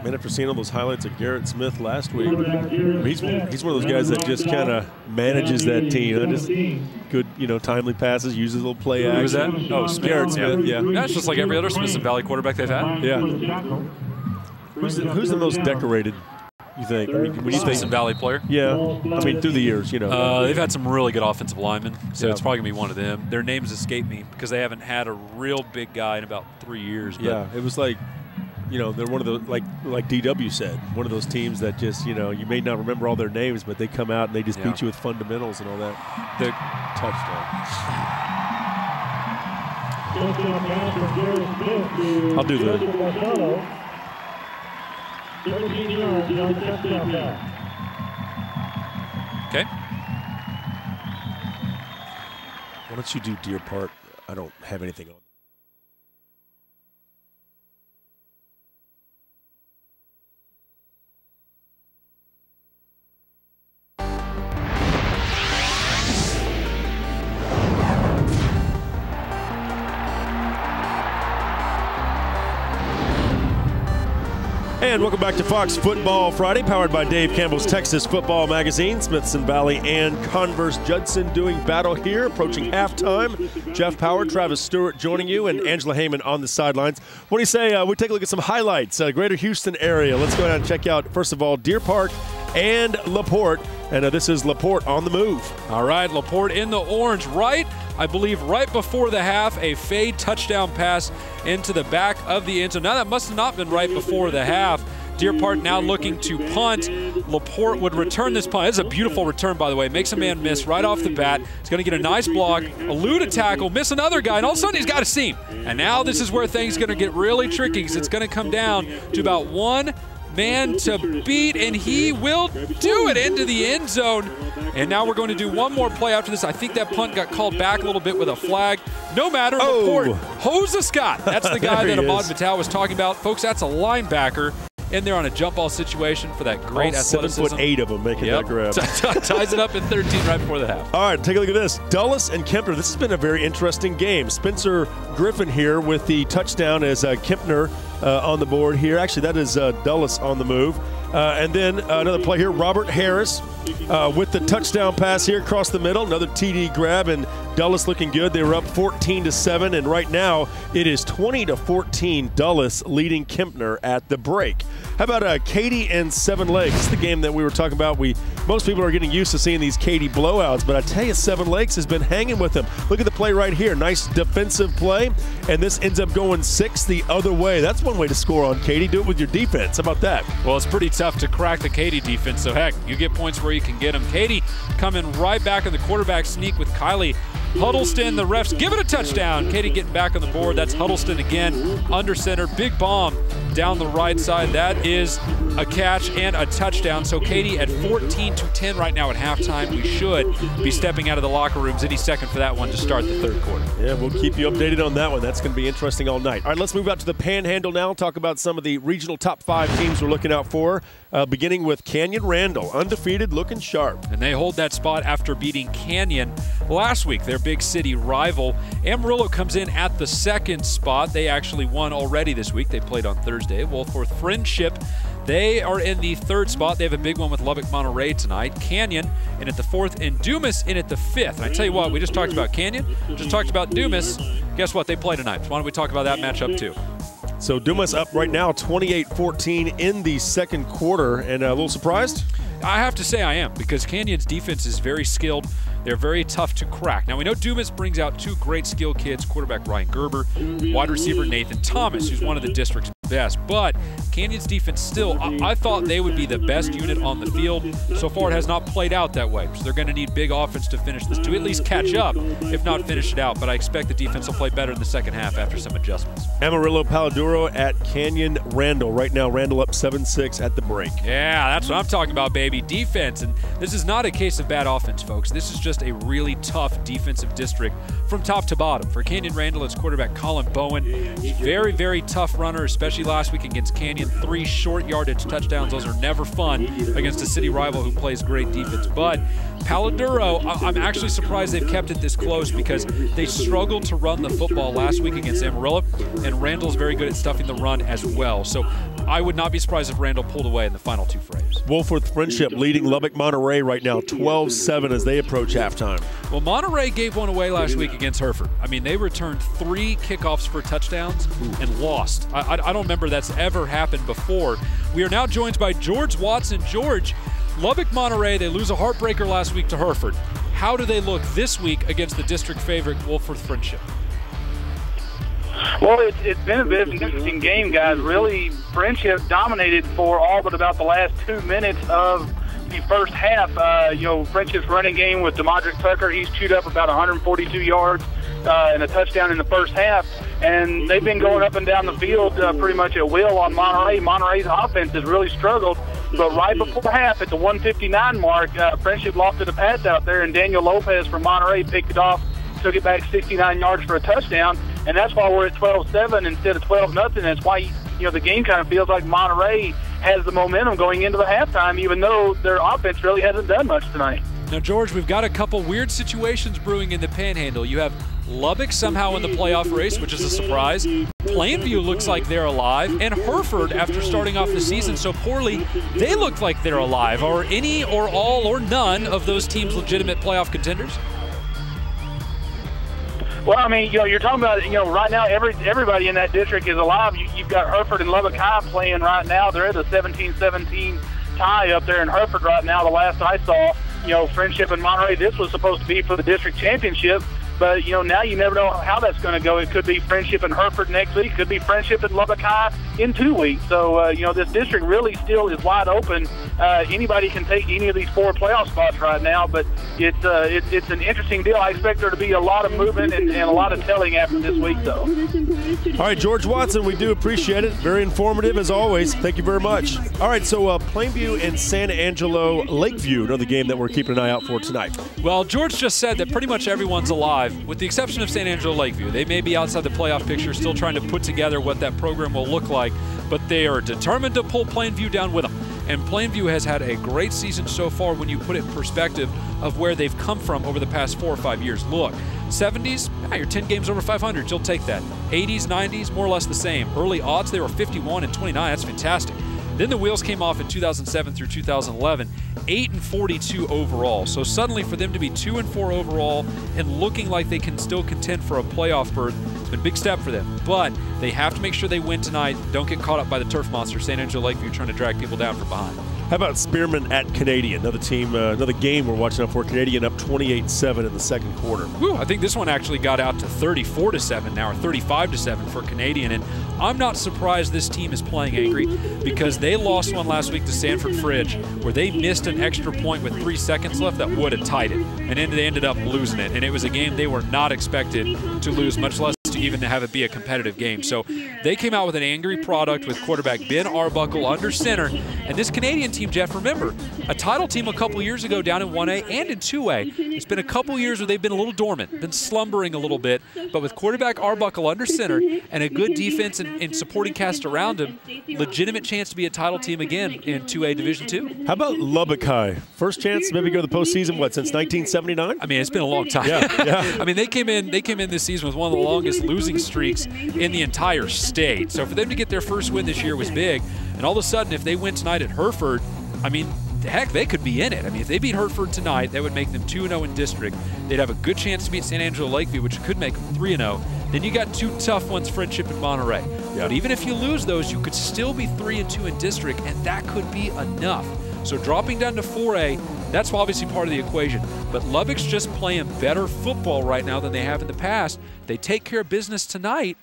And after seeing all those highlights of Garrett Smith last week, he's one of those guys that just kind of manages that team. Just good, timely passes, uses a little play action. Who was that? Oh, Garrett Smith, yeah. That's just like every other Smithson Valley quarterback they've had. Yeah. Who's the most decorated, you think? I mean, when you Smithson Valley player? Yeah. I mean, through the years, They've had some really good offensive linemen, so it's probably going to be one of them. Their names escape me because they haven't had a real big guy in about 3 years. But yeah, it was like, they're one of the, like DW said, one of those teams that just, you may not remember all their names, but they come out and they just beat you with fundamentals and all that. The touchdown. I'll do the 17 yards on the touchdown pass. Okay. Why don't you do Deer Park? I don't have anything on. And welcome back to Fox Football Friday, powered by Dave Campbell's Texas Football Magazine. Smithson Valley and Converse Judson doing battle here, approaching halftime. Jeff Power, Travis Stewart joining you, and Angela Heyman on the sidelines. What do you say we take a look at some highlights, Greater Houston area. Let's go ahead and check out, first of all, Deer Park and LaPorte. And this is LaPorte on the move. All right, LaPorte in the orange, I believe right before the half, a fade touchdown pass into the back of the end zone. Now that must have not been right before the half. Deer Park now looking to punt. LaPorte would return this punt. It's a beautiful return, by the way. Makes a man miss right off the bat. He's going to get a nice block, elude a tackle, miss another guy, and all of a sudden he's got a seam. And now this is where things are going to get really tricky because it's going to come down to about one man to beat, and he will do it into the end zone. And now we're going to do one more play after this. I think that punt got called back a little bit with a flag. No matter, LaPorte, Hosa Scott. That's the guy that Ahmad Vitale was talking about. Folks, that's a linebacker in there on a jump ball situation for that great athleticism. 7'8" of them making that grab. Ties it up in 13 right before the half. All right, take a look at this. Dulles and Kempner. This has been a very interesting game. Spencer Griffin here with the touchdown as Kempner on the board here. Actually, that is Dulles on the move. And then another play here, Robert Harris with the touchdown pass here across the middle. Another TD grab, and Dulles looking good. They were up 14-7, and right now it is 20-14. Dulles leading Kempner at the break. How about Katy and Seven Lakes? This is the game that we were talking about. Most people are getting used to seeing these Katy blowouts, but I tell you, Seven Lakes has been hanging with them. Look at the play right here. Nice defensive play, and this ends up going 6 the other way. That's one way to score on Katy. Do it with your defense. How about that? Well, it's pretty tough to crack the Katy defense, so heck, you get points where you can get them. Katy coming right back in the quarterback sneak with Kylie Huddleston. The refs give it a touchdown. Katy getting back on the board. That's Huddleston again, under center. Big bomb down the right side. That is a catch and a touchdown. So Katy at 14-10 right now at halftime. We should be stepping out of the locker rooms any second for that one to start the third quarter. Yeah, we'll keep you updated on that one. That's going to be interesting all night. All right, let's move out to the Panhandle now. Talk about some of the regional top 5 teams we're looking out for, beginning with Canyon Randall, undefeated, looking sharp. And they hold that spot after beating Canyon last week, their big city rival. Amarillo comes in at the second spot. They actually won already this week. They played on Thursday. Wolfforth Friendship, they are in the third spot. They have a big one with Lubbock Monterey tonight. Canyon in at the fourth, and Dumas in at the fifth. And I tell you what, we just talked about Canyon, just talked about Dumas. Guess what? They play tonight. So why don't we talk about that matchup too? So Dumas up right now 28-14 in the second quarter, and a little surprised? I have to say I am, because Canyon's defense is very skilled. They're very tough to crack. Now, we know Dumas brings out 2 great skill kids, quarterback Ryan Gerber, wide receiver Nathan Thomas, who's one of the district's best. But Canyon's defense still, I thought they would be the best unit on the field. So far, it has not played out that way. So they're going to need big offense to finish this, to at least catch up, if not finish it out. But I expect the defense will play better in the second half after some adjustments. Amarillo Paladuro at Canyon Randall. Right now, Randall up 7-6 at the break. Yeah, that's what I'm talking about, baby. Defense. And this is not a case of bad offense, folks. This is just a really tough defensive district from top to bottom. For Canyon Randall, it's quarterback Colin Bowen. Very, very tough runner, especially Especially last week against Canyon. 3 short yardage touchdowns. Those are never fun against a city rival who plays great defense. But Palo Duro, I'm actually surprised they've kept it this close because they struggled to run the football last week against Amarillo, and Randall's very good at stuffing the run as well. So I would not be surprised if Randall pulled away in the final 2 frames. Wolfforth Friendship leading Lubbock Monterey right now 12-7 as they approach halftime. Well, Monterey gave one away last week against Hereford. I mean, they returned 3 kickoffs for touchdowns and lost. I don't remember that's ever happened before. We are now joined by George Watson. George, Lubbock Monterey, they lose a heartbreaker last week to Hereford. How do they look this week against the district favorite Wolfforth Friendship? Well, it's been a bit of an interesting game, guys. Really, Friendship dominated for all but about the last 2 minutes of the first half. Friendship's running game with DeModrick Tucker, he's chewed up about 142 yards and a touchdown in the first half. And they've been going up and down the field pretty much at will on Monterey. Monterey's offense has really struggled. But right before half, at the 1:59 mark, Friendship lofted a pass out there, and Daniel Lopez from Monterey picked it off, took it back 69 yards for a touchdown. And that's why we're at 12-7 instead of 12-0. That's why the game kind of feels like Monterey has the momentum going into the halftime, even though their offense really hasn't done much tonight. Now, George, we've got a couple weird situations brewing in the Panhandle. You have Lubbock somehow in the playoff race, which is a surprise. Plainview looks like they're alive. And Hereford, after starting off the season so poorly, they look like they're alive. Are any or all or none of those teams legitimate playoff contenders? Well, I mean, you're talking about, right now everybody in that district is alive. You've got Hereford and Lubbock High playing right now. They're at a 17-17 tie up there in Hereford right now. The last I saw, Friendship and Monterey, this was supposed to be for the district championship. But, now you never know how that's going to go. It could be Friendship and Hereford next week. It could be Friendship and Lubbock High in 2 weeks. So, this district really still is wide open. Anybody can take any of these 4 playoff spots right now. But it's an interesting deal. I expect there to be a lot of movement and a lot of telling after this week, though. All right, George Watson, we do appreciate it. Very informative, as always. Thank you very much. All right, so Plainview and San Angelo Lakeview, another game that we're keeping an eye out for tonight. Well, George just said that pretty much everyone's alive, with the exception of San Angelo Lakeview. They may be outside the playoff picture, still trying to put together what that program will look like, but they are determined to pull Plainview down with them. And Plainview has had a great season so far when you put it in perspective of where they've come from over the past 4 or 5 years. Look, 70s, you're 10 games over 500. You'll take that. 80s, 90s, more or less the same. Early odds, they were 51 and 29. That's fantastic. Then the wheels came off in 2007 through 2011, 8-42 overall. So suddenly for them to be 2-4 overall and looking like they can still contend for a playoff berth, it's been a big step for them. But they have to make sure they win tonight. Don't get caught up by the turf monster, San Angelo Lakeview, trying to drag people down from behind. How about Spearman at Canadian? Another team, another game we're watching out for. Canadian up 28-7 in the second quarter. Whew, I think this one actually got out to 34-7 now, or 35-7 for Canadian. And I'm not surprised this team is playing angry because they lost one last week to Sanford Fridge where they missed an extra point with 3 seconds left that would have tied it. And then they ended up losing it. And it was a game they were not expected to lose, much less to even have it be a competitive game. So they came out with an angry product with quarterback Ben Arbuckle under center. And this Canadian team, Jeff, remember, a title team a couple years ago down in 1A and in 2A. It's been a couple years where they've been a little dormant, been slumbering a little bit. But with quarterback Arbuckle under center and a good defense and supporting cast around him, legitimate chance to be a title team again in 2A Division II. How about Lubbock High? First chance to maybe go to the postseason, since 1979? I mean, it's been a long time. Yeah. I mean, they came in this season with one of the longest losing streaks in the entire state. So for them to get their first win this year was big. And all of a sudden, if they win tonight at Hereford, I mean, heck, they could be in it. I mean, if they beat Hereford tonight, that would make them 2-0 in district. They'd have a good chance to beat San Angelo Lakeview, which could make them 3-0. Then you got 2 tough ones, Friendship and Monterey. Yeah. But even if you lose those, you could still be 3-2 in district, and that could be enough. So dropping down to 4A, that's obviously part of the equation. But Lubbock's just playing better football right now than they have in the past. They take care of business tonight.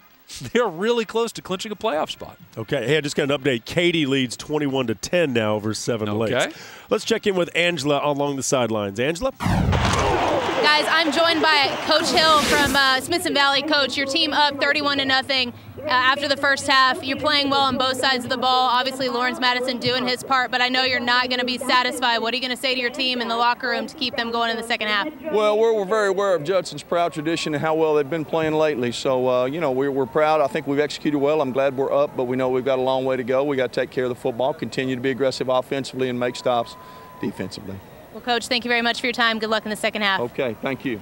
They're really close to clinching a playoff spot. Okay. Hey, I just got an update. Katy leads 21-10 now over Seven Lakes. Let's check in with Angela along the sidelines. Angela? Guys, I'm joined by Coach Hill from Smithson Valley. Coach, your team up 31-0. after the first half. You're playing well on both sides of the ball. Obviously, Lawrence Madison doing his part, but I know you're not going to be satisfied. What are you going to say to your team in the locker room to keep them going in the second half? Well, we're very aware of Judson's proud tradition and how well they've been playing lately. So, you know, we're proud. I think we've executed well. I'm glad we're up, but we know we've got a long way to go. We got to take care of the football, continue to be aggressive offensively, and make stops defensively. Well, Coach, thank you very much for your time. Good luck in the second half. Okay, thank you.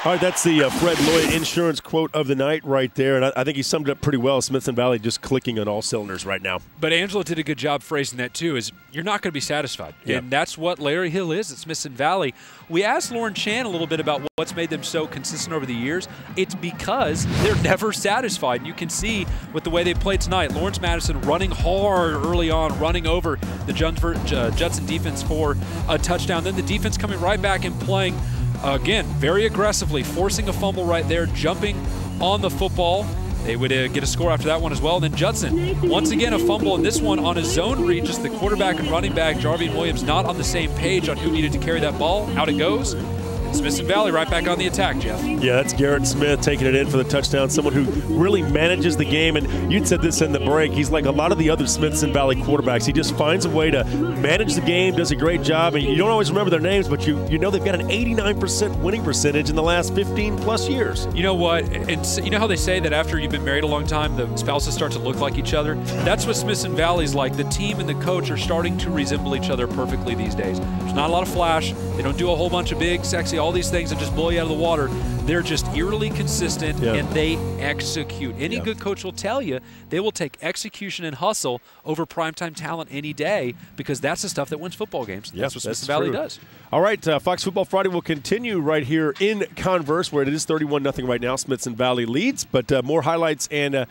All right, that's the Fred Lloyd insurance quote of the night right there, and I think he summed it up pretty well. Smithson Valley just clicking on all cylinders right now. But Angela did a good job phrasing that too, is you're not going to be satisfied. Yeah. And that's what Larry Hill is at Smithson Valley. We asked Lauren Chan a little bit about what's made them so consistent over the years. It's because they're never satisfied. You can see with the way they played tonight, Lawrence Madison running hard early on, running over the Judson defense for a touchdown. Then the defense coming right back and playing again, very aggressively, forcing a fumble right there, jumping on the football. They would get a score after that one as well. And then Judson, once again, a fumble, and this one on a zone read. Just the quarterback and running back, Jarvien Williams, not on the same page on who needed to carry that ball. Out it goes. And Smithson Valley right back on the attack, Jeff. Yeah, that's Garrett Smith taking it in for the touchdown, someone who really manages the game. And you'd said this in the break. He's like a lot of the other Smithson Valley quarterbacks. He just finds a way to manage the game, does a great job. And you don't always remember their names, but you know they've got an 89% winning percentage in the last 15-plus years. You know what? And you know how they say that after you've been married a long time, the spouses start to look like each other? That's what Smithson Valley's like. The team and the coach are starting to resemble each other perfectly these days. There's not a lot of flash. They don't do a whole bunch of big, sexy, all these things that just blow you out of the water. They're just eerily consistent, and they execute. Any good coach will tell you they will take execution and hustle over primetime talent any day, because that's the stuff that wins football games. That's what Smithson Valley does. All right, Fox Football Friday will continue right here in Converse, where it is 31-0 right now. Smithson Valley leads, but more highlights and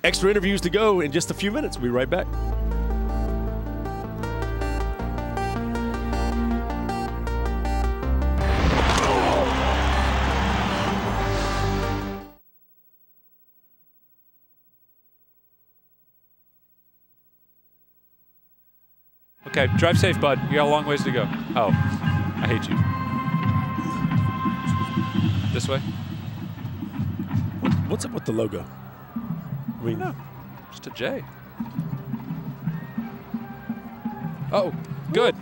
extra interviews to go in just a few minutes. We'll be right back. Okay, drive safe, bud. You got a long ways to go. Oh, I hate you. This way? What's up with the logo? I mean, no, just a J. Oh, good.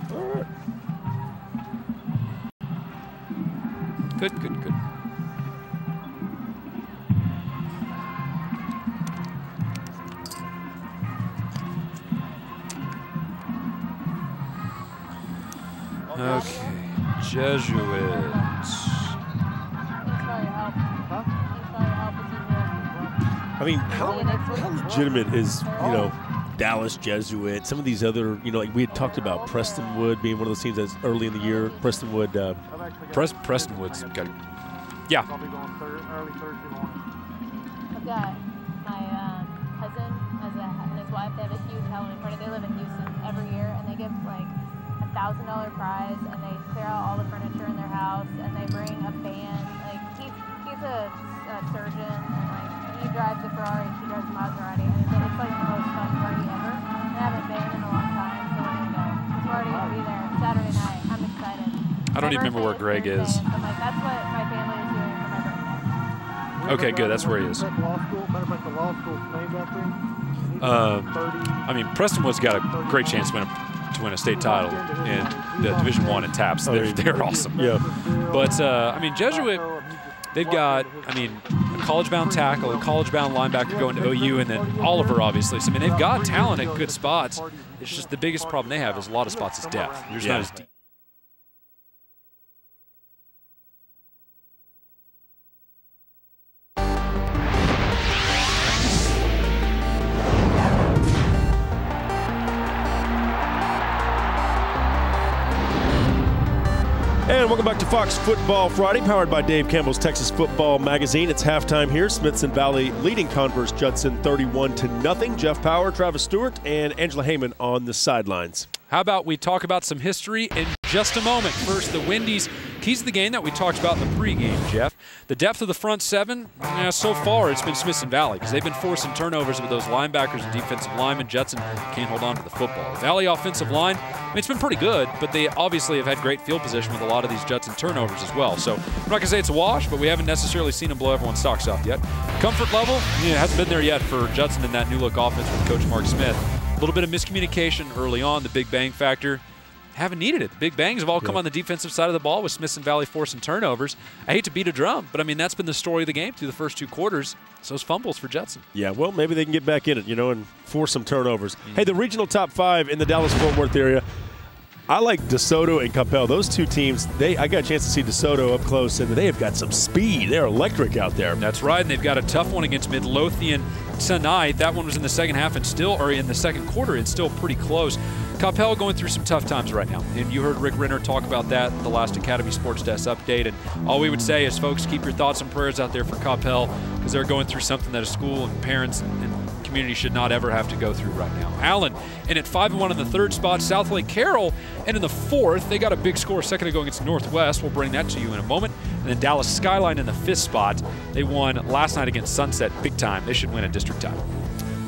Good, good, good. Okay, Jesuits. I mean, how legitimate is, you know, Dallas Jesuit, some of these other, you know, like we had talked about Prestonwood being one of those teams that's early in the year. Prestonwood. Prestonwood's got it. Yeah. I've got my cousin and his wife. They have a huge Halloween party. They live in Houston every year, and they give like $1,000 prize, and they clear out all the furniture in their house, and they bring a band. Like he's a surgeon, and like he drives a Ferrari, she drives a Maserati. And it's like the most fun party ever. And I haven't been in a long time, so we're gonna go. We're already gonna be there Saturday night. I'm excited. I don't even remember where Greg is. So I'm like, that's what my family is doing for my birthday. Okay, good. That's where he is. I mean, Prestonwood's got a great chance to win a state title in the Division I in TAPS. They're awesome. Yeah. But, I mean, Jesuit, they've got, I mean, a college-bound tackle, a college-bound linebacker going to OU, and then Oliver, obviously. So, I mean, they've got talent at good spots. It's just the biggest problem they have is a lot of spots is depth. There's not as deep. And welcome back to Fox Football Friday, powered by Dave Campbell's Texas Football Magazine. It's halftime here. Smithson Valley leading Converse Judson 31-0. Jeff Power, Travis Stewart, and Angela Heyman on the sidelines. How about we talk about some history in just a moment. First, the Wendy's Keys to the game that we talked about in the pregame, Jeff. The depth of the front seven, so far it's been Smithson Valley because they've been forcing turnovers with those linebackers and defensive linemen. Judson can't hold on to the football. The Valley offensive line, I mean, it's been pretty good, but they obviously have had great field position with a lot of these Judson turnovers as well. So I'm not going to say it's a wash, but we haven't necessarily seen them blow everyone's socks off yet. Comfort level, it hasn't been there yet for Judson in that new look offense with Coach Mark Smith. A little bit of miscommunication early on, the big bang factor. Haven't needed it. The big bangs have all come on the defensive side of the ball with Smithson Valley forcing turnovers. I hate to beat a drum, but I mean, that's been the story of the game through the first 2 quarters. So those fumbles for Judson. Yeah, well, maybe they can get back in it, and force some turnovers. Hey, the regional top 5 in the Dallas-Fort Worth area. I like DeSoto and Coppell. Those 2 teams, I got a chance to see DeSoto up close, and they have got some speed. They're electric out there. That's right, and they've got a tough one against Midlothian tonight. That one was in the second half and in the second quarter, and still pretty close. Coppell going through some tough times right now, and you heard Rick Renner talk about that in the last Academy Sports Desk update, and all we would say is, folks, keep your thoughts and prayers out there for Coppell because they're going through something that a school and parents and community should not ever have to go through right now. Allen in at 5-1 in the 3rd spot. Southlake Carroll and in the 4th. They got a big score a second ago against Northwest. We'll bring that to you in a moment. And then Dallas Skyline in the 5th spot. They won last night against Sunset big time. They should win a district title.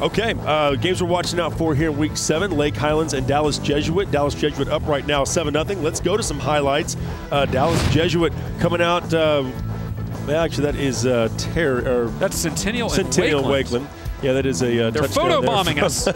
Okay, games we're watching out for here in Week 7, Lake Highlands and Dallas Jesuit. Dallas Jesuit up right now 7-0. Let's go to some highlights. Dallas Jesuit coming out, actually that is that's Centennial Wakeland. Yeah, that is a They're photobombing us.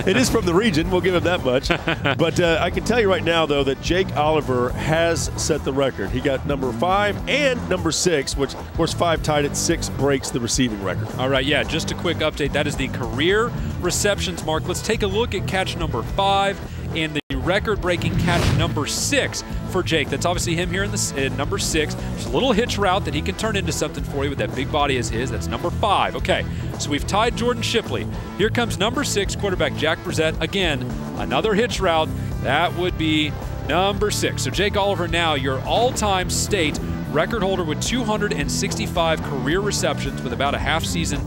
It is from the region. We'll give it that much. But I can tell you right now, though, that Jake Oliver has set the record. He got number 5 and number 6, which, of course, 5 tied at 6 breaks the receiving record. All right, yeah, just a quick update. That is the career receptions mark. Let's take a look at catch number 5 and the record-breaking catch number 6 for Jake. That's obviously him here in number 6. There's a little hitch route that he can turn into something for you with that big body as his. That's number 5. Okay, so we've tied Jordan Shipley. Here comes number 6, quarterback Jack Brissett. Again, another hitch route. That would be number 6. So Jake Oliver now your all-time state record holder with 265 career receptions with about a half season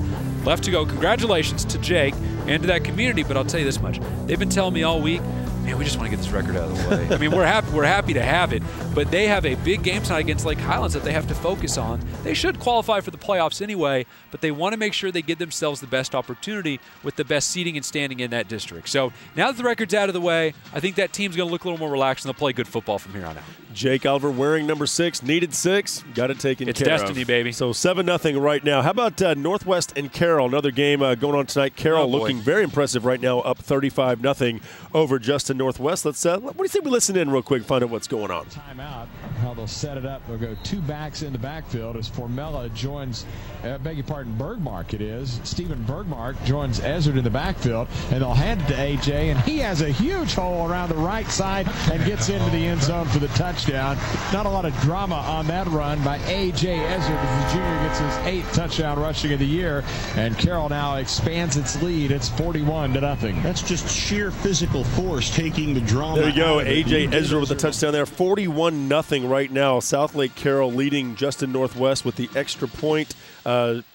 left to go. Congratulations to Jake and to that community, but I'll tell you this much. They've been telling me all week, man, we just want to get this record out of the way. I mean, we're happy to have it, but they have a big game tonight against Lake Highlands that they have to focus on. They should qualify for the playoffs anyway, but they want to make sure they give themselves the best opportunity with the best seating and standing in that district. So now that the record's out of the way, I think that team's going to look a little more relaxed and they'll play good football from here on out. Jake Oliver wearing number 6, needed 6, got it taken care of. It's destiny, baby. So 7-0 right now. How about Northwest and Carroll? Another game going on tonight. Carroll looking very impressive right now, up 35-0 over Justin Northwest. Let's what do you think we listen in real quick, find out what's going on. Timeout, how they'll set it up. They'll go 2 backs in the backfield as Formella joins, beg your pardon, Bergmark it is. Stephen Bergmark joins Ezard in the backfield, and they'll hand it to A.J., and he has a huge hole around the right side and gets into the end zone for the touchdown. Not a lot of drama on that run by A.J. Ezard as the junior gets his 8th touchdown rushing of the year, and Carroll now expands its lead. It's 41-0. That's just sheer physical force taking the drama. There you go, A.J. Ezra with the touchdown there. 41-0 right now. Southlake Carroll leading Justin Northwest with the extra point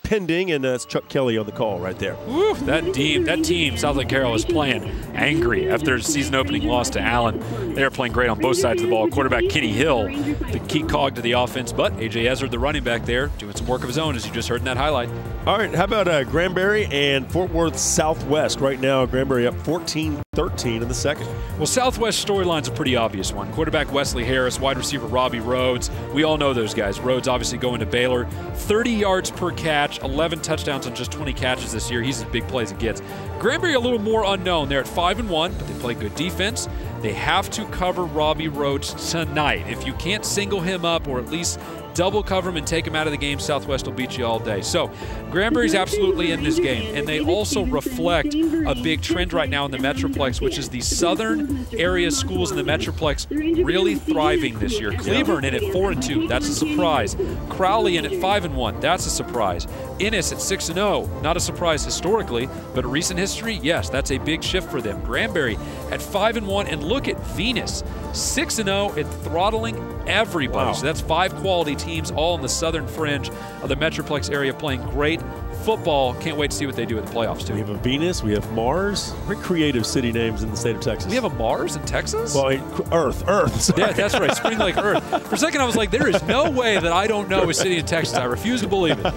pending, and that's Chuck Kelly on the call right there. Woo, that team, Southlake Carroll, is playing angry after their season opening loss to Allen. They are playing great on both sides of the ball. Quarterback Kenny Hill, the key cog to the offense, but A.J. Ezard, the running back there, doing some work of his own, as you just heard in that highlight. All right, how about Granbury and Fort Worth Southwest? Right now, Granbury up 14-13 in the second. Well, Southwest storyline's a pretty obvious one. Quarterback Wesley Harris, wide receiver Robbie Rhodes. We all know those guys. Rhodes obviously going to Baylor. 30 yards per catch, 11 touchdowns on just 20 catches this year. He's as big plays it gets. Granbury a little more unknown. They're at 5-1, but they play good defense. They have to cover Robbie Rhodes tonight. If you can't single him up or at least double cover him and take him out of the game, Southwest will beat you all day. So Granbury's absolutely in this game, and they also reflect a big trend right now in the Metroplex, which is the southern area schools in the Metroplex really thriving this year. Cleburne in at 4-2, that's a surprise. Crowley in at 5-1, that's a surprise. Ennis at 6-0, not a surprise historically, but recent history, yes, that's a big shift for them. Granbury at 5-1, and look at Venus, 6-0 and throttling everybody. Wow. So that's 5 quality teams all in the southern fringe of the Metroplex area playing great football. Can't wait to see what they do at the playoffs, too. We have a Venus. We have Mars. Very creative city names in the state of Texas. We have a Mars in Texas? Well, Earth. Sorry. Yeah, that's right. Spring Lake Earth. For a second, I was like, there is no way that I don't know a city in Texas. I refuse to believe it.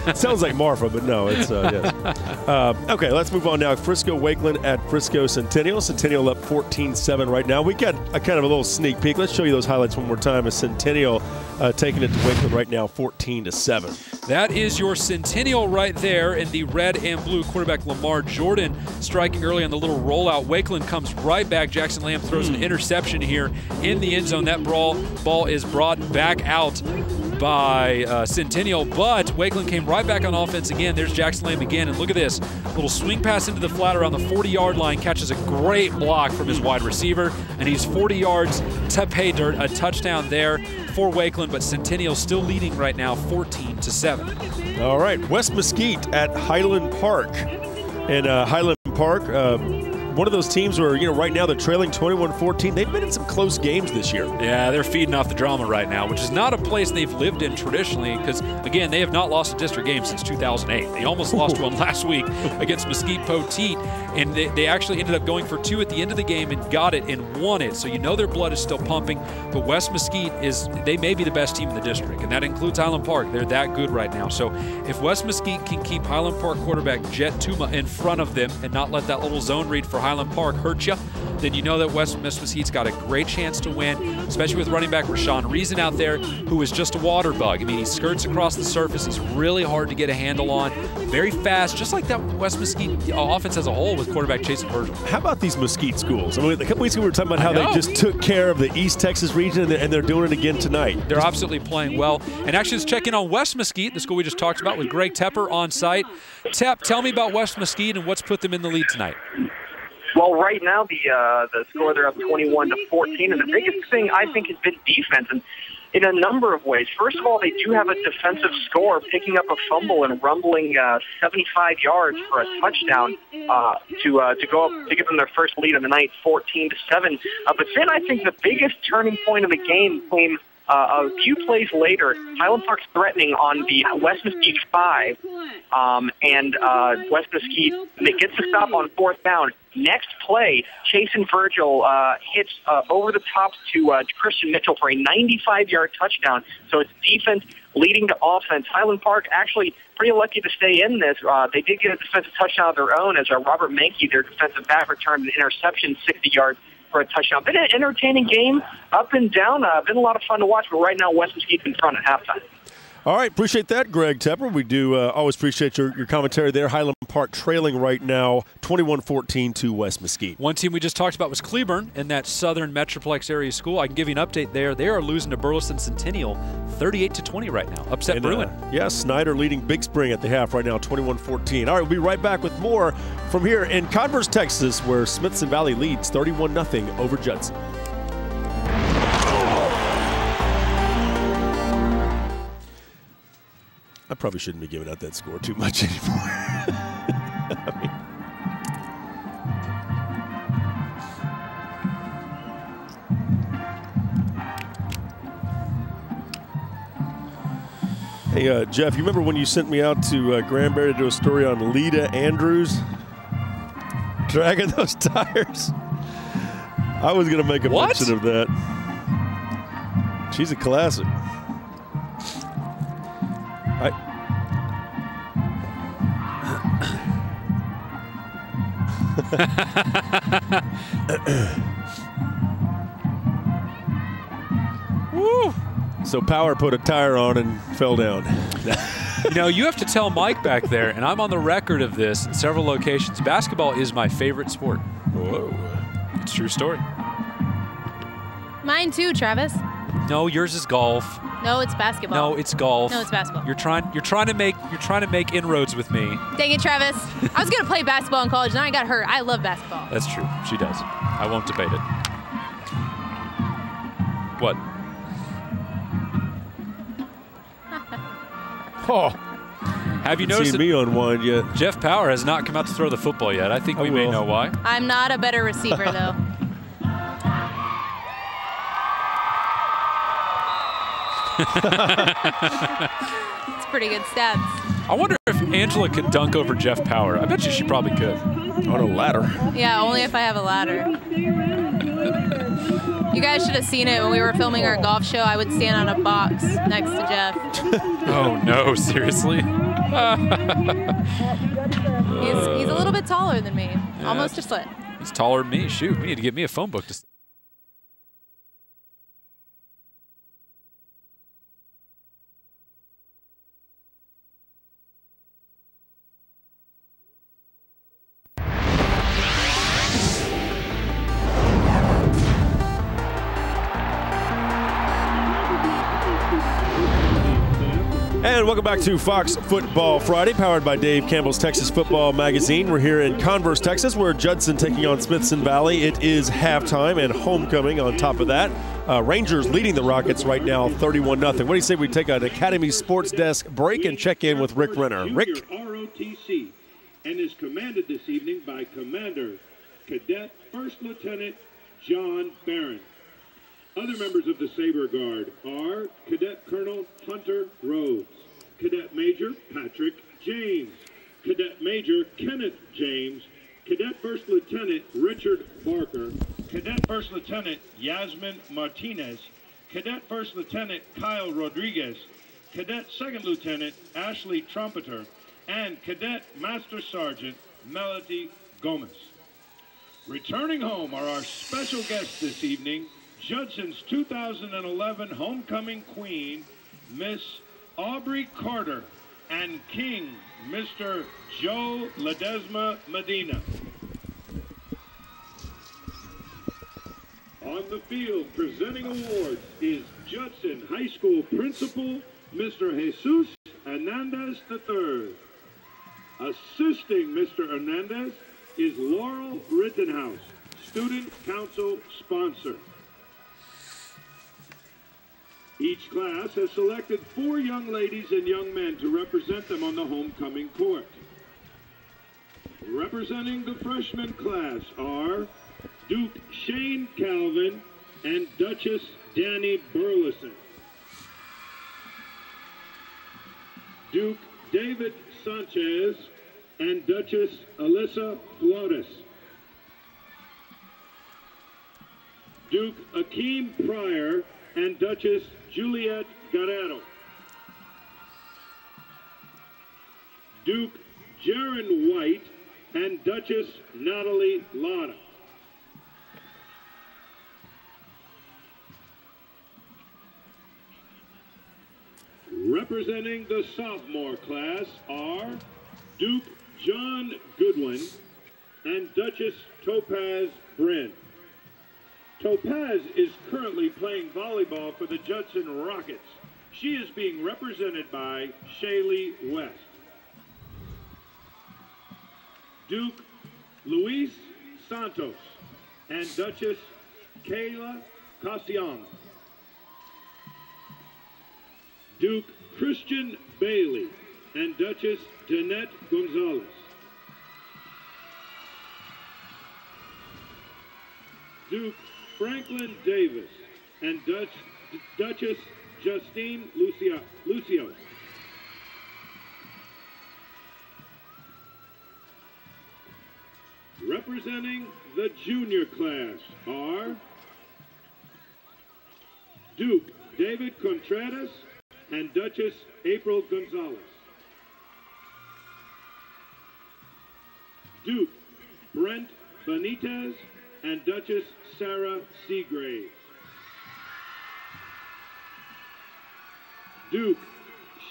It sounds like Marfa, but no, it's yes. Okay, let's move on now. Frisco Wakeland at Frisco Centennial. Centennial up 14-7 right now. We got a kind of a little sneak peek. Let's show you those highlights one more time. As Centennial taking it to Wakeland right now, 14-7. That is your Centennial right there in the red and blue. Quarterback Lamar Jordan striking early on the little rollout. Wakeland comes right back. Jackson Lamb throws an interception here in the end zone. That ball is brought back out by Centennial, but Wakeland came right back on offense again. There's Jackson Lamb again, and look at this. Little swing pass into the flat around the 40-yard line, catches a great block from his wide receiver, and he's 40 yards to pay dirt. A touchdown there for Wakeland, but Centennial still leading right now 14-7. All right, West Mesquite at Highland Park. And Highland Park, one of those teams where, right now they're trailing 21-14. They've been in some close games this year. Yeah, they're feeding off the drama right now, which is not a place they've lived in traditionally because, again, they have not lost a district game since 2008. They almost lost one last week against Mesquite Poteet, and they actually ended up going for 2 at the end of the game and got it and won it. So their blood is still pumping. But West Mesquite they may be the best team in the district, and that includes Highland Park. They're that good right now. So if West Mesquite can keep Highland Park quarterback Jet Tuma in front of them and not let that little zone read for Highland Park hurt you, then you know that West Mesquite's got a great chance to win, especially with running back Rashawn Reason out there, who is just a water bug. I mean, he skirts across the surface. He's really hard to get a handle on. Very fast, just like that West Mesquite offense as a whole with quarterback Jason Virgil. How about these Mesquite schools? I mean, a couple weeks ago we were talking about how they just took care of the East Texas region, and they're doing it again tonight. They're absolutely playing well. And actually, let's check in on West Mesquite, the school we just talked about, with Greg Tepper on site. Tep, tell me about West Mesquite and what's put them in the lead tonight. Well, right now the score, they're up 21-14, and the biggest thing I think has been defense, and in a number of ways. First of all, they do have a defensive score, picking up a fumble and rumbling 75 yards for a touchdown to go up to give them their first lead of the night, 14-7. But then I think the biggest turning point of the game came a few plays later. Highland Park's threatening on the West Mesquite 5, and West Mesquite gets the stop on 4th down. Next play, Jason Virgil hits over the top to Christian Mitchell for a 95-yard touchdown. So it's defense leading to offense. Highland Park actually pretty lucky to stay in this. They did get a defensive touchdown of their own as Robert Mankey, their defensive back, returned an interception 60 yards for a touchdown. Been an entertaining game, up and down. Been a lot of fun to watch, but right now West Mesquite's in front at halftime. All right, appreciate that, Greg Tepper. We do always appreciate your commentary there. Highland Park trailing right now 21-14 to West Mesquite. One team we just talked about was Cleburne in that southern Metroplex area school. I can give you an update there. They are losing to Burleson Centennial 38-20 right now. Upset Bruin. Snyder leading Big Spring at the half right now, 21-14. All right, we'll be right back with more from here in Converse, Texas, where Smithson Valley leads 31-0 over Judson. I probably shouldn't be giving out that score too much anymore. Hey, Jeff, you remember when you sent me out to Granbury to do a story on Lita Andrews dragging those tires? I was going to make a mention of that. She's a classic. Woo! So Power put a tire on and fell down. You have to tell Mike back there, and I'm on the record of this in several locations. Basketball is my favorite sport. Whoa. It's a true story. Mine too, Travis. No, yours is golf. No, it's basketball. No, it's golf. No, it's basketball. You're trying to make inroads with me. Dang it, Travis. I was gonna play basketball in college, and I got hurt. I love basketball. That's true. She does. I won't debate it. What? Oh. Have you noticed seen me unwind yet? Jeff Power has not come out to throw the football yet. I think we may know why. I'm not a better receiver, though. It's pretty good stats. I wonder if Angela could dunk over Jeff Power. I bet you she probably could. On a ladder. Yeah, only if I have a ladder. You guys should have seen it when we were filming our golf show. I would stand on a box next to Jeff. Oh, no, seriously? He's a little bit taller than me, almost a foot. He's taller than me. Shoot, we need to get me a phone book to. And welcome back to Fox Football Friday, powered by Dave Campbell's Texas Football Magazine. We're here in Converse, Texas, where Judson taking on Smithson Valley. It is halftime and homecoming on top of that. Rangers leading the Rockets right now 31-0. What do you say we take an Academy Sports Desk break and check in with Rick Renner? Rick? ROTC and is commanded this evening by Commander Cadet First Lieutenant John Barron. Other members of the Sabre Guard are Cadet Colonel Hunter Rhodes, Cadet Major Patrick James, Cadet Major Kenneth James, Cadet First Lieutenant Richard Barker, Cadet First Lieutenant Yasmin Martinez, Cadet First Lieutenant Kyle Rodriguez, Cadet Second Lieutenant Ashley Trumpeter, and Cadet Master Sergeant Melody Gomez. Returning home are our special guests this evening, Judson's 2011 homecoming queen, Miss Aubrey Carter, and King, Mr. Joe Ledesma Medina. On the field, presenting awards is Judson High School Principal, Mr. Jesus Hernandez III. Assisting Mr. Hernandez is Laurel Rittenhouse, Student Council sponsor. Each class has selected 4 young ladies and young men to represent them on the homecoming court. Representing the freshman class are Duke Shane Calvin and Duchess Danny Burleson. Duke David Sanchez and Duchess Alyssa Flores. Duke Akeem Pryor and Duchess Juliet Guerrero. Duke Jaron White and Duchess Natalie Lotta. Representing the sophomore class are Duke John Goodwin and Duchess Topaz Brin. Topaz is currently playing volleyball for the Judson Rockets. She is being represented by Shaylee West. Duke Luis Santos and Duchess Kayla Cassiano. Duke Christian Bailey and Duchess Danette Gonzalez. Duke Franklin Davis and Duchess Justine Lucio. Representing the junior class are Duke David Contreras and Duchess April Gonzalez. Duke Brent Benitez and Duchess Sarah Seagraves. Duke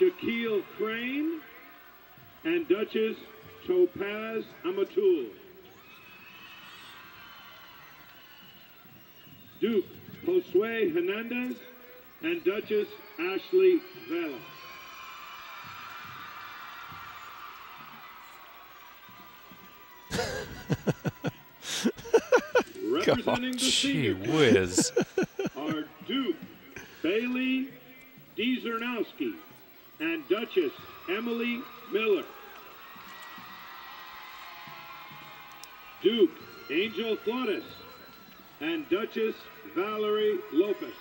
Shaquille Crane and Duchess Topaz Amatul. Duke Josue Hernandez and Duchess Ashley Vela. Representing the senior whiz. are Duke Bailey Dezernowski and Duchess Emily Miller. Duke Angel Flores and Duchess Valerie Lopez.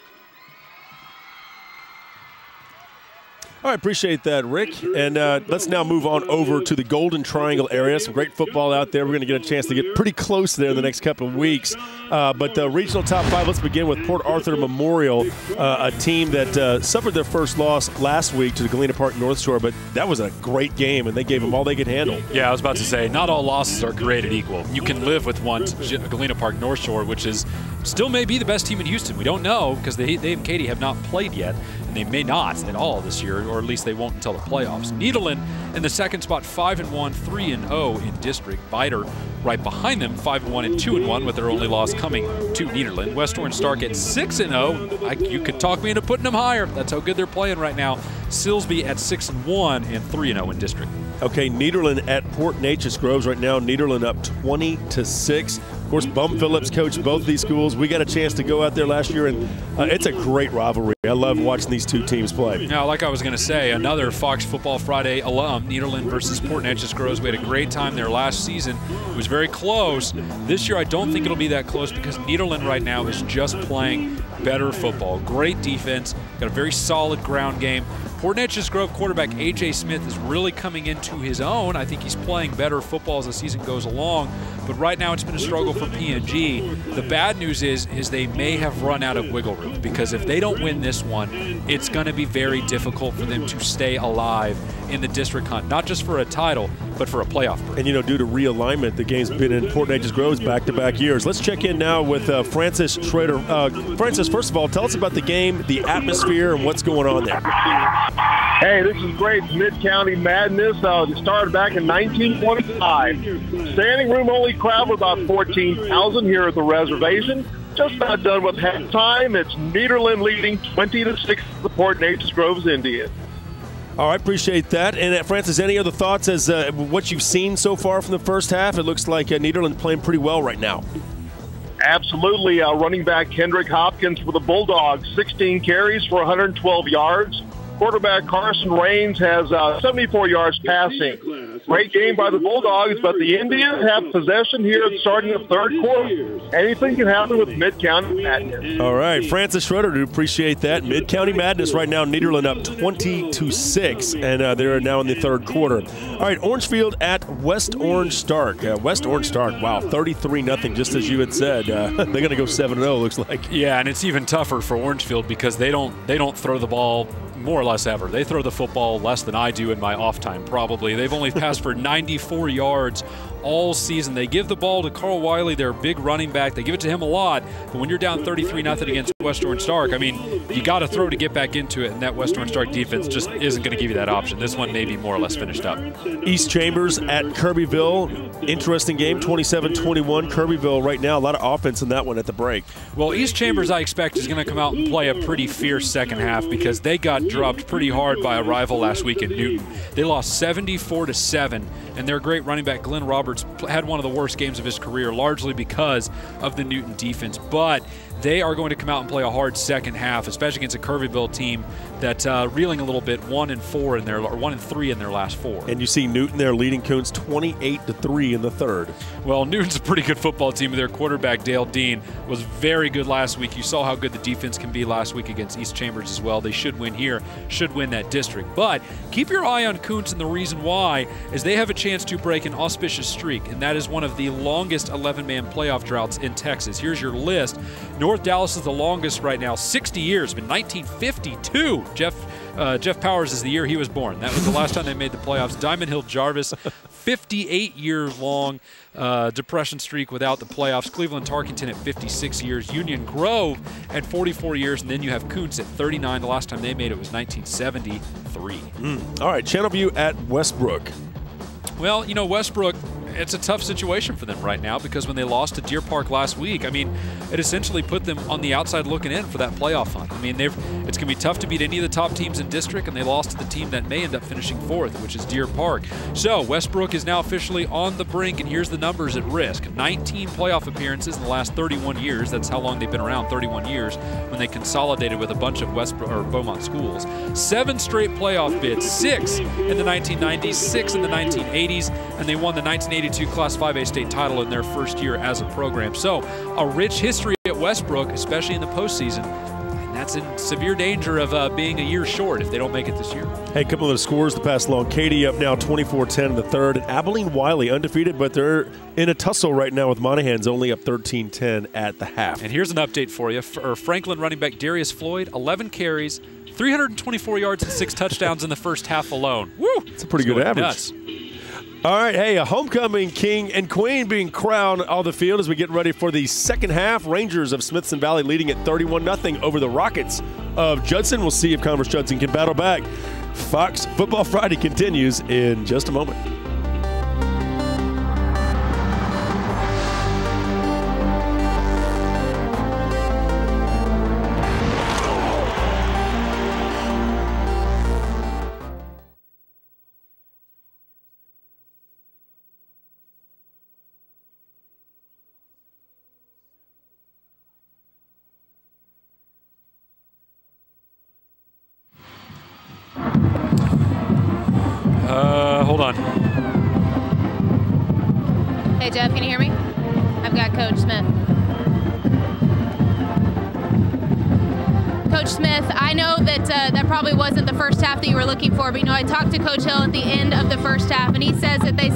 All right, appreciate that, Rick. And let's now move on over to the Golden Triangle area. Some great football out there. We're going to get a chance to get pretty close there in the next couple of weeks. But the regional top 5, let's begin with Port Arthur Memorial, a team that suffered their first loss last week to the Galena Park North Shore, but that was a great game, and they gave them all they could handle. Yeah, I was about to say, not all losses are created equal. You can live with one to Galena Park North Shore, which is still may be the best team in Houston. We don't know because they and Katy have not played yet, and they may not at all this year, or at least they won't until the playoffs. Needleland in the second spot, 5-1, 3-0 in district. Biter right behind them, 5-1 and 2-1, with their only loss coming to Nederland. West Orange Stark at 6-0. You could talk me into putting them higher. That's how good they're playing right now. Silsby at 6-1 and 3-0 in district. Okay, Nederland at Port Neches Groves right now. Nederland up 20-6. Of course, Bum Phillips coached both these schools. We got a chance to go out there last year, and it's a great rivalry. I love watching these two teams play. Now, like I was going to say, another Fox Football Friday alum, Nederland versus Port Neches Groves. We had a great time there last season. It was very close. This year, I don't think it'll be that close because Nederland right now is just playing better football. Great defense, got a very solid ground game. Port Neches Grove quarterback A.J. Smith is really coming into his own. I think he's playing better football as the season goes along, but right now it's been a struggle for PNG. The bad news is they may have run out of wiggle room, because if they don't win this one, it's going to be very difficult for them to stay alive in the district hunt, not just for a title, but for a playoff berth. And, you know, due to realignment, the game's been in Port Neches Groves back-to-back years. Let's check in now with Francis Schrader. Francis, first of all, tell us about the game, the atmosphere, and what's going on there. Hey, this is great. Mid-County Madness. It started back in 1925. Standing room only crowd of about 14,000 here at the reservation. Just about done with halftime. It's Nederland leading 20-6 the Port Neches Groves Indians. All right, appreciate that. And Francis, any other thoughts as what you've seen so far from the first half? It looks like Nederland playing pretty well right now. Absolutely. Running back Kendrick Hopkins for the Bulldogs, 16 carries for 112 yards. Quarterback Carson Raines has 74 yards passing. Great game by the Bulldogs, but the Indians have possession here starting the third quarter. Anything can happen with Mid-County Madness. All right, Francis Schroeder, do appreciate that. Mid-County Madness right now, Nederland up 20-6, and they're now in the third quarter. All right, Orangefield at West Orange Stark. West Orange Stark, wow, 33-0, just as you had said. They're going to go 7-0, looks like. Yeah, and it's even tougher for Orangefield because they don't throw the ball more or less ever. They throw the football less than I do in my off time, probably. They've only passed for 94 yards all season. They give the ball to Carl Wiley, their big running back. They give it to him a lot, but when you're down 33-0 against West Orange Stark, I mean, you got to throw to get back into it, and that West Orange Stark defense just isn't going to give you that option. This one may be more or less finished up. East Chambers at Kirbyville. Interesting game, 27-21. Kirbyville right now, a lot of offense in that one at the break. Well, East Chambers, I expect, is going to come out and play a pretty fierce second half because they got dropped pretty hard by a rival last week in Newton. They lost 74-7, and their great running back, Glenn Roberts, had one of the worst games of his career, largely because of the Newton defense. But they are going to come out and play a hard second half, especially against a Kirbyville team that's reeling a little bit, 1-4 in their, or 1-3 in their last 4. And you see Newton there leading Coons 28-3 in the third. Well, Newton's a pretty good football team. Their quarterback, Dale Dean, was very good last week. You saw how good the defense can be last week against East Chambers as well. They should win here, should win that district. But keep your eye on Coons, and the reason why is they have a chance to break an auspicious streak, and that is one of the longest 11-man playoff droughts in Texas. Here's your list. North Dallas is the longest right now, 60 years, been 1952. Jeff Powers is the year he was born. That was the last time they made the playoffs. Diamond Hill Jarvis, 58-year-long depression streak without the playoffs. Cleveland Tarkington at 56 years. Union Grove at 44 years. And then you have Kuntz at 39. The last time they made it was 1973. All right, Channelview at Westbrook. Well, you know, Westbrook, it's a tough situation for them right now because when they lost to Deer Park last week, I mean, it essentially put them on the outside looking in for that playoff hunt. I mean, it's going to be tough to beat any of the top teams in district, and they lost to the team that may end up finishing fourth, which is Deer Park. So Westbrook is now officially on the brink, and here's the numbers at risk. 19 playoff appearances in the last 31 years. That's how long they've been around, 31 years, when they consolidated with a bunch of Westbrook or Beaumont schools. 7 straight playoff bids, 6 in the 1990s, 6 in the 1980s, and they won the 1982 Class 5A state title in their first year as a program. So a rich history at Westbrook, especially in the postseason. And that's in severe danger of being a year short if they don't make it this year. Hey, a couple of the scores to pass along. Katy up now 24-10 in the third. And Abilene Wiley undefeated, but they're in a tussle right now with Monahan's only up 13-10 at the half. And here's an update for you. For Franklin running back Darius Floyd, 11 carries, 324 yards and 6 touchdowns in the first half alone. Woo! It's a pretty good average. Nuts. All right, hey, a homecoming king and queen being crowned on the field as we get ready for the second half. Rangers of Smithson Valley leading at 31-0 over the Rockets of Judson. We'll see if Converse Judson can battle back. Fox Football Friday continues in just a moment. Hold on. Hey, Jeff, can you hear me? I've got Coach Smith. Coach Smith, I know that that probably wasn't the first half that you were looking for, but I talked to Coach Hill at the end of the first half, and he says that they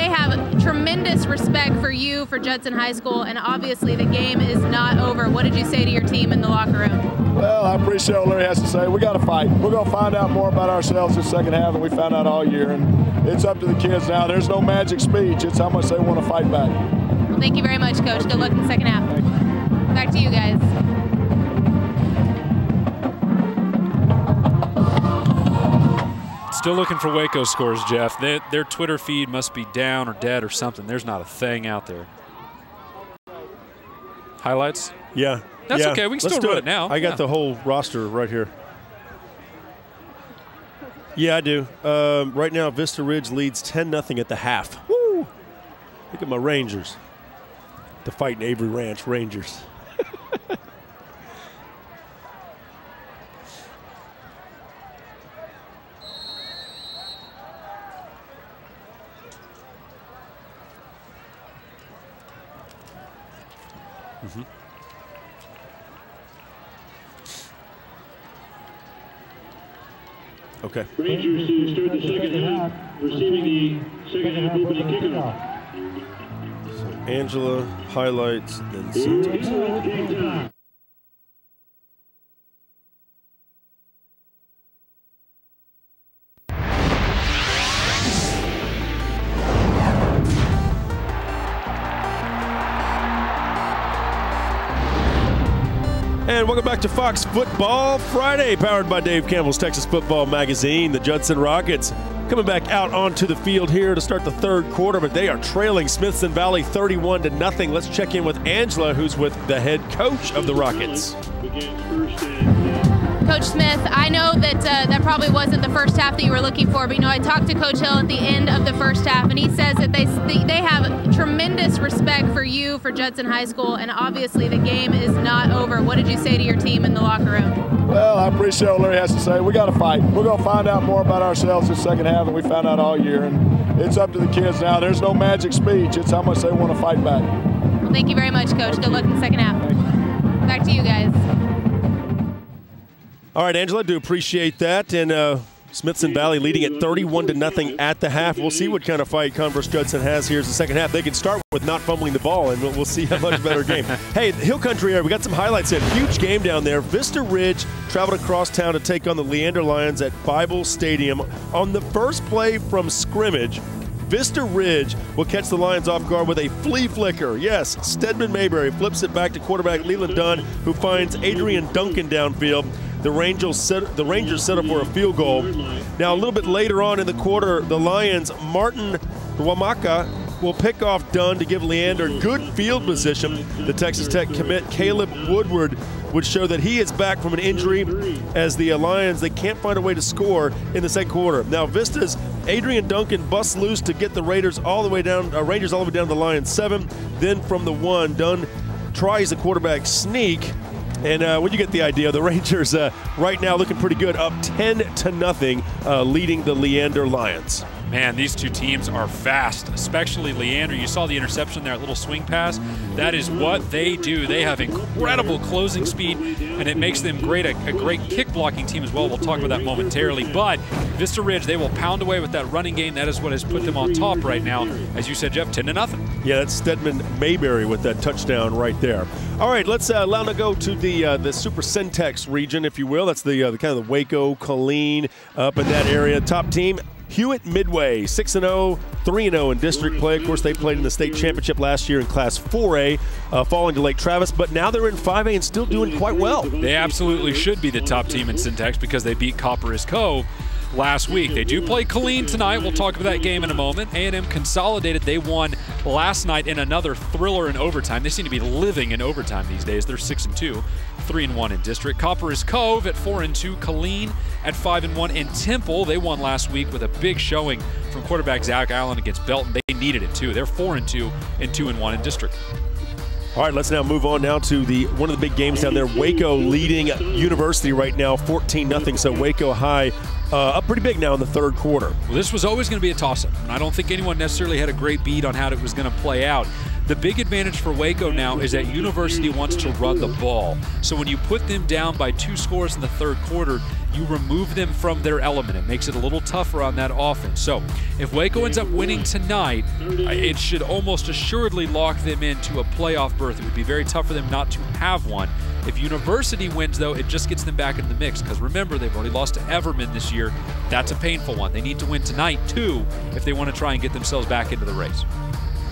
have tremendous respect for you, for Judson High School, and obviously the game is not over. What did you say to your team in the locker room? Well, I appreciate what Larry has to say. We got to fight. We're going to find out more about ourselves this second half than we found out all year, and it's up to the kids now. There's no magic speech. It's how much they want to fight back. Well, thank you very much, Coach. Good luck in the second half. Back to you guys. Still looking for Waco scores, Jeff. Their Twitter feed must be down or dead or something. There's not a thing out there. Highlights? Yeah. That's okay. We can still run it now. I got the whole roster right here. Yeah, I do. Right now, Vista Ridge leads 10-0 at the half. Woo! Look at my Rangers. The Fighting Avery Ranch Rangers. Okay. Rangers to start the second half, receiving the second half opening kickoff. So Angela highlights, then Santos. And welcome back to Fox Football Friday, powered by Dave Campbell's Texas Football Magazine. The Judson Rockets coming back out onto the field here to start the third quarter, but they are trailing Smithson Valley 31-0. Let's check in with Angela, who's with the head coach of the Rockets. Coach Smith, I know that that probably wasn't the first half that you were looking for, but I talked to Coach Hill at the end of the first half, and he says that they have tremendous respect for you, for Judson High School, and obviously the game is not over. What did you say to your team in the locker room? Well, I appreciate what Larry has to say. We got to fight. We're going to find out more about ourselves this second half than we found out all year, and it's up to the kids now. There's no magic speech. It's how much they want to fight back. Well, thank you very much, Coach. Good luck in the second half. Back to you guys. All right, Angela, I do appreciate that. And Smithson Valley leading at 31-0 at the half. We'll see what kind of fight Converse Judson has here in the second half. They can start with not fumbling the ball, and we'll see how much better game. Hey, Hill Country area, we got some highlights in. Huge game down there. Vista Ridge traveled across town to take on the Leander Lions at Bible Stadium. On the first play from scrimmage, Vista Ridge will catch the Lions off guard with a flea flicker. Yes, Stedman Mayberry flips it back to quarterback Leland Dunn, who finds Adrian Duncan downfield. The Rangers set up for a field goal. Now, a little bit later on in the quarter, the Lions, Martin Wamaka will pick off Dunn to give Leander good field position. The Texas Tech commit Caleb Woodward would show that he is back from an injury, as the Lions, they can't find a way to score in the second quarter. Now, Vista's Adrian Duncan busts loose to get the Rangers all the way down to the Lions 7. Then from the 1, Dunn tries a quarterback sneak. And when you get the idea, the Rangers right now looking pretty good, up 10-0, leading the Leander Lions. Man, these two teams are fast, especially Leander. You saw the interception there, little swing pass. That is what they do. They have incredible closing speed, and it makes them a great kick blocking team as well. We'll talk about that momentarily. But Vista Ridge, they will pound away with that running game. That is what has put them on top right now. As you said, Jeff, 10-0. Yeah, that's Stedman Mayberry with that touchdown right there. All right, let's now go to the Super Centex region, if you will. That's the kind of the Waco, Killeen, up in that area. Top team, Hewitt Midway, 6-0, 3-0 in district play. Of course, they played in the state championship last year in Class 4A, falling to Lake Travis, but now they're in 5A and still doing quite well. They absolutely should be the top team in Centex because they beat Copperas Cove last week. They do play Killeen tonight. We'll talk about that game in a moment. A&M Consolidated, they won last night in another thriller in overtime. They seem to be living in overtime these days. They're 6-2, 3-1 in district. Copperas Cove at 4-2, Killeen at 5-1, and Temple, they won last week with a big showing from quarterback Zach Allen against Belton. They needed it too. They're 4-2 and 2-1 in district. All right, let's now move on now to one of the big games down there. Waco leading University right now, 14-0. So Waco High up pretty big now in the third quarter. Well, this was always going to be a toss-up, and I don't think anyone necessarily had a great beat on how it was going to play out. The big advantage for Waco now is that University wants to run the ball. So when you put them down by 2 scores in the third quarter, you remove them from their element. It makes it a little tougher on that offense. So if Waco ends up winning tonight, it should almost assuredly lock them into a playoff berth. It would be very tough for them not to have one. If University wins, though, it just gets them back in the mix because remember, they've already lost to Everman this year. That's a painful one. They need to win tonight, too, if they want to try and get themselves back into the race.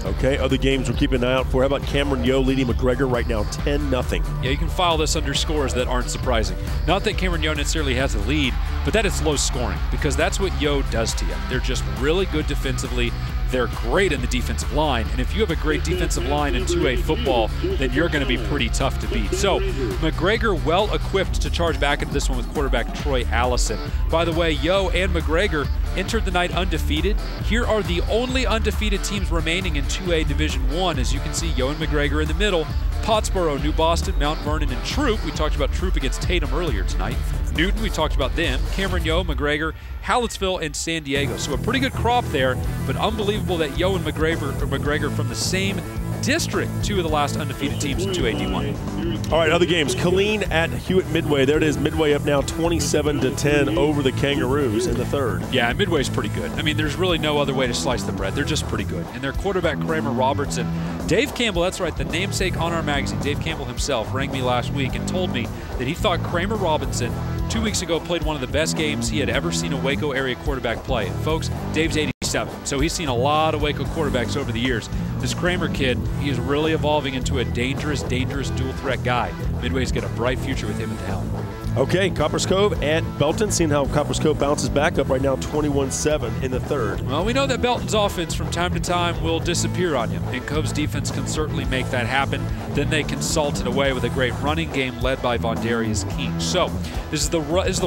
Okay, other games we're keeping an eye out for. How about Cameron Yo leading McGregor right now, 10-0? Yeah, you can file this under scores that aren't surprising. Not that Cameron Yo necessarily has a lead, but that it's low scoring because that's what Yo does to you. They're just really good defensively. They're great in the defensive line, and if you have a great defensive line in 2A football, then you're going to be pretty tough to beat. So McGregor well equipped to charge back into this one with quarterback Troy Allison. By the way, Yo and McGregor entered the night undefeated. Here are the only undefeated teams remaining in 2A Division I. As you can see, Yo and McGregor in the middle. Pottsboro, New Boston, Mount Vernon, and Troop. We talked about Troop against Tatum earlier tonight. Newton, we talked about them. Cameron Yo, McGregor, Hallettsville, and San Diego. So a pretty good crop there, but unbelievable that Yo and McGregor from the same district, 2 of the last undefeated teams in 2A D1. All right, other games. Killeen at Hewitt Midway. There it is. Midway up now 27-10 over the Kangaroos in the third. Yeah, Midway's pretty good. I mean, there's really no other way to slice the bread. They're just pretty good. And their quarterback, Kramer Robertson, Dave Campbell, that's right, the namesake on our magazine, Dave Campbell himself, rang me last week and told me that he thought Kramer Robinson 2 weeks ago played one of the best games he had ever seen a Waco area quarterback play. And folks, Dave's 87, so he's seen a lot of Waco quarterbacks over the years. This Kramer kid, he is really evolving into a dangerous, dangerous dual-threat guy. Midway's got a bright future with him at the helm. Okay, Copperas Cove at Belton. Seeing how Copperas Cove bounces back up right now, 21-7 in the third. Well, we know that Belton's offense from time to time will disappear on you, and Cove's defense can certainly make that happen. Then they can salt it away with a great running game led by Vondarius King. So this is the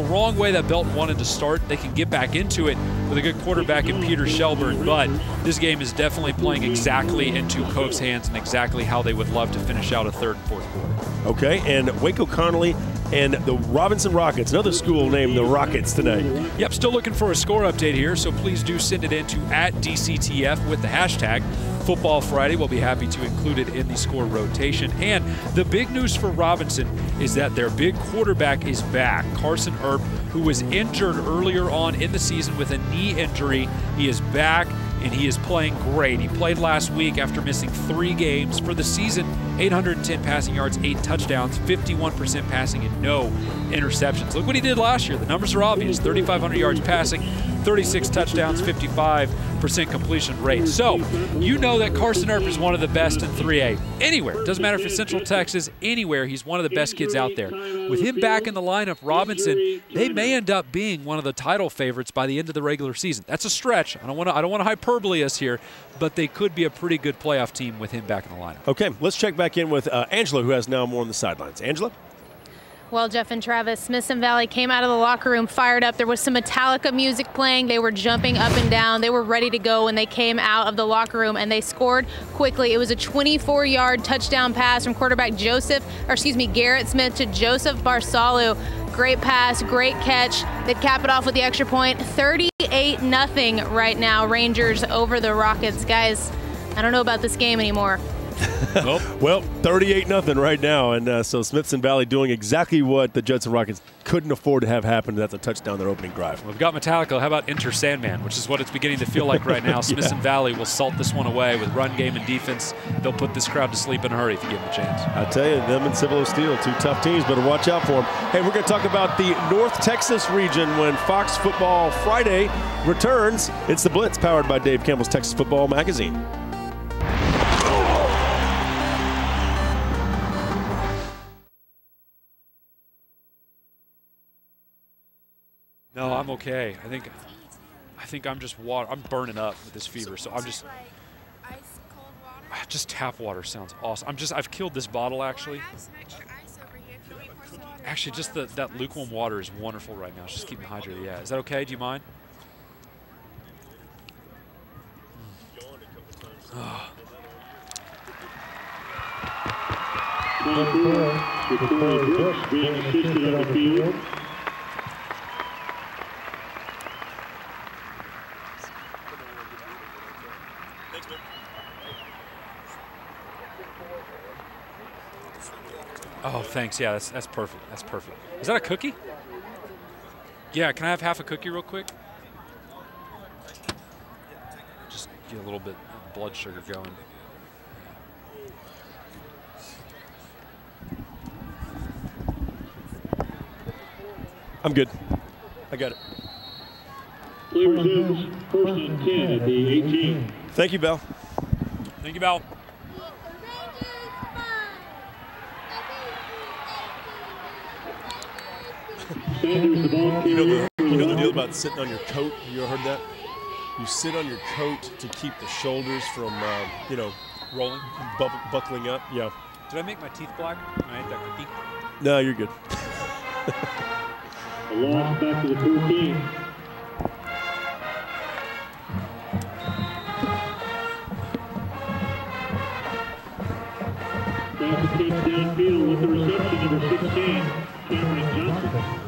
wrong way that Belton wanted to start. They can get back into it with a good quarterback in Peter Shelburne, but this game is definitely playing exactly into Cove's hands and exactly how they would love to finish out a third and fourth quarter. Okay, and Waco Connolly and the Robinson Rockets, another school named the Rockets tonight. Yep, still looking for a score update here, so please do send it in to @DCTF with the hashtag Football Friday. We'll be happy to include it in the score rotation. And the big news for Robinson is that their big quarterback is back. Carson Earp, who was injured earlier on in the season with a knee injury, he is back and he is playing great. He played last week after missing 3 games for the season. 810 passing yards, 8 touchdowns, 51% passing, and no interceptions. Look what he did last year. The numbers are obvious. 3,500 yards passing, 36 touchdowns, 55% completion rate. So you know that Carson Earp is one of the best in 3A. Anywhere. Doesn't matter if it's Central Texas, anywhere. He's one of the best kids out there. With him back in the lineup, Robinson, they may end up being one of the title favorites by the end of the regular season. That's a stretch. I don't want to hyperbole us here, but they could be a pretty good playoff team with him back in the lineup. Okay, let's check back in with Angela, who has now more on the sidelines. Angela? Well, Jeff and Travis, Smithson Valley came out of the locker room fired up. There was some Metallica music playing. They were jumping up and down. They were ready to go when they came out of the locker room, and they scored quickly. It was a 24-yard touchdown pass from quarterback Garrett Smith to Joseph Barsalu. Great pass, great catch. They'd cap it off with the extra point. 38 38-0 right now, Rangers over the Rockets. Guys, I don't know about this game anymore. Well, 38-0 right now, and so Smithson Valley doing exactly what the Judson Rockets couldn't afford to have happen. That's a touchdown their opening drive. We've got Metallica. How about Enter Sandman, which is what it's beginning to feel like right now. Smithson Valley will salt this one away with run game and defense. They'll put this crowd to sleep in a hurry if you give them a chance. I tell you, them and Cibolo Steel, two tough teams, better watch out for them. Hey, we're going to talk about the North Texas region when Fox Football Friday returns. It's the Blitz, powered by Dave Campbell's Texas Football Magazine. No, I'm okay. I think I'm just water. I'm burning up with this fever, so I'm just tap water sounds awesome. I've killed this bottle actually. Actually, just that lukewarm water is wonderful right now. It's just keeping me hydrated. Yeah, is that okay? Do you mind? Oh. Brooks being assisted on the field. Oh, thanks. Yeah, that's perfect. That's perfect. Is that a cookie? Yeah, can I have half a cookie real quick? Just get a little bit of blood sugar going. I'm good. I got it. Play resumes first and 10 at the 18. Thank you, Bell. Thank you, Bell. You know the deal about sitting on your coat? You ever heard that? You sit on your coat to keep the shoulders from, rolling, buckling up. Yeah. Did I make my teeth black when I ate that cookie? No, you're good. A loss back to the 14. Traffic takes downfield with the reception, number 16, Cameron Johnson.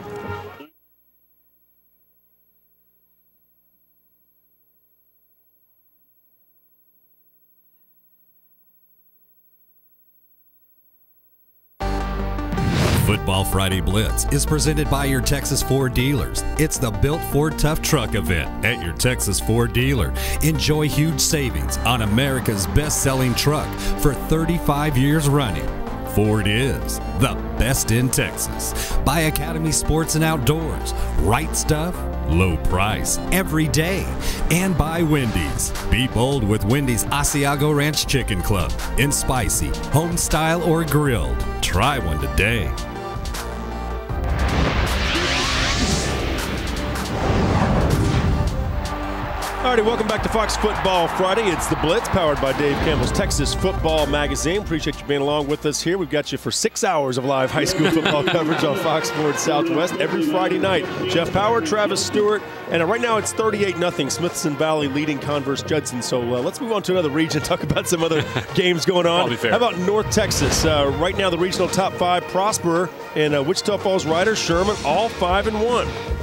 Football Friday Blitz is presented by your Texas Ford dealers. It's the Built Ford Tough Truck event at your Texas Ford dealer. Enjoy huge savings on America's best-selling truck for 35 years running. Ford is the best in Texas. By Academy Sports and Outdoors. Right stuff, low price, every day. And by Wendy's. Be bold with Wendy's Asiago Ranch Chicken Club. In spicy, home style, or grilled. Try one today. All righty, welcome back to Fox Football Friday. It's the Blitz, powered by Dave Campbell's Texas Football Magazine. Appreciate you being along with us here. We've got you for 6 hours of live high school football coverage on Fox Sports Southwest every Friday night. Jeff Power, Travis Stewart, and right now it's 38-0. Smithson Valley leading Converse Judson. So let's move on to another region, talk about some other games going on. How about North Texas? Right now the regional top 5, Prosper and Wichita Falls Riders, Sherman, all 5-1.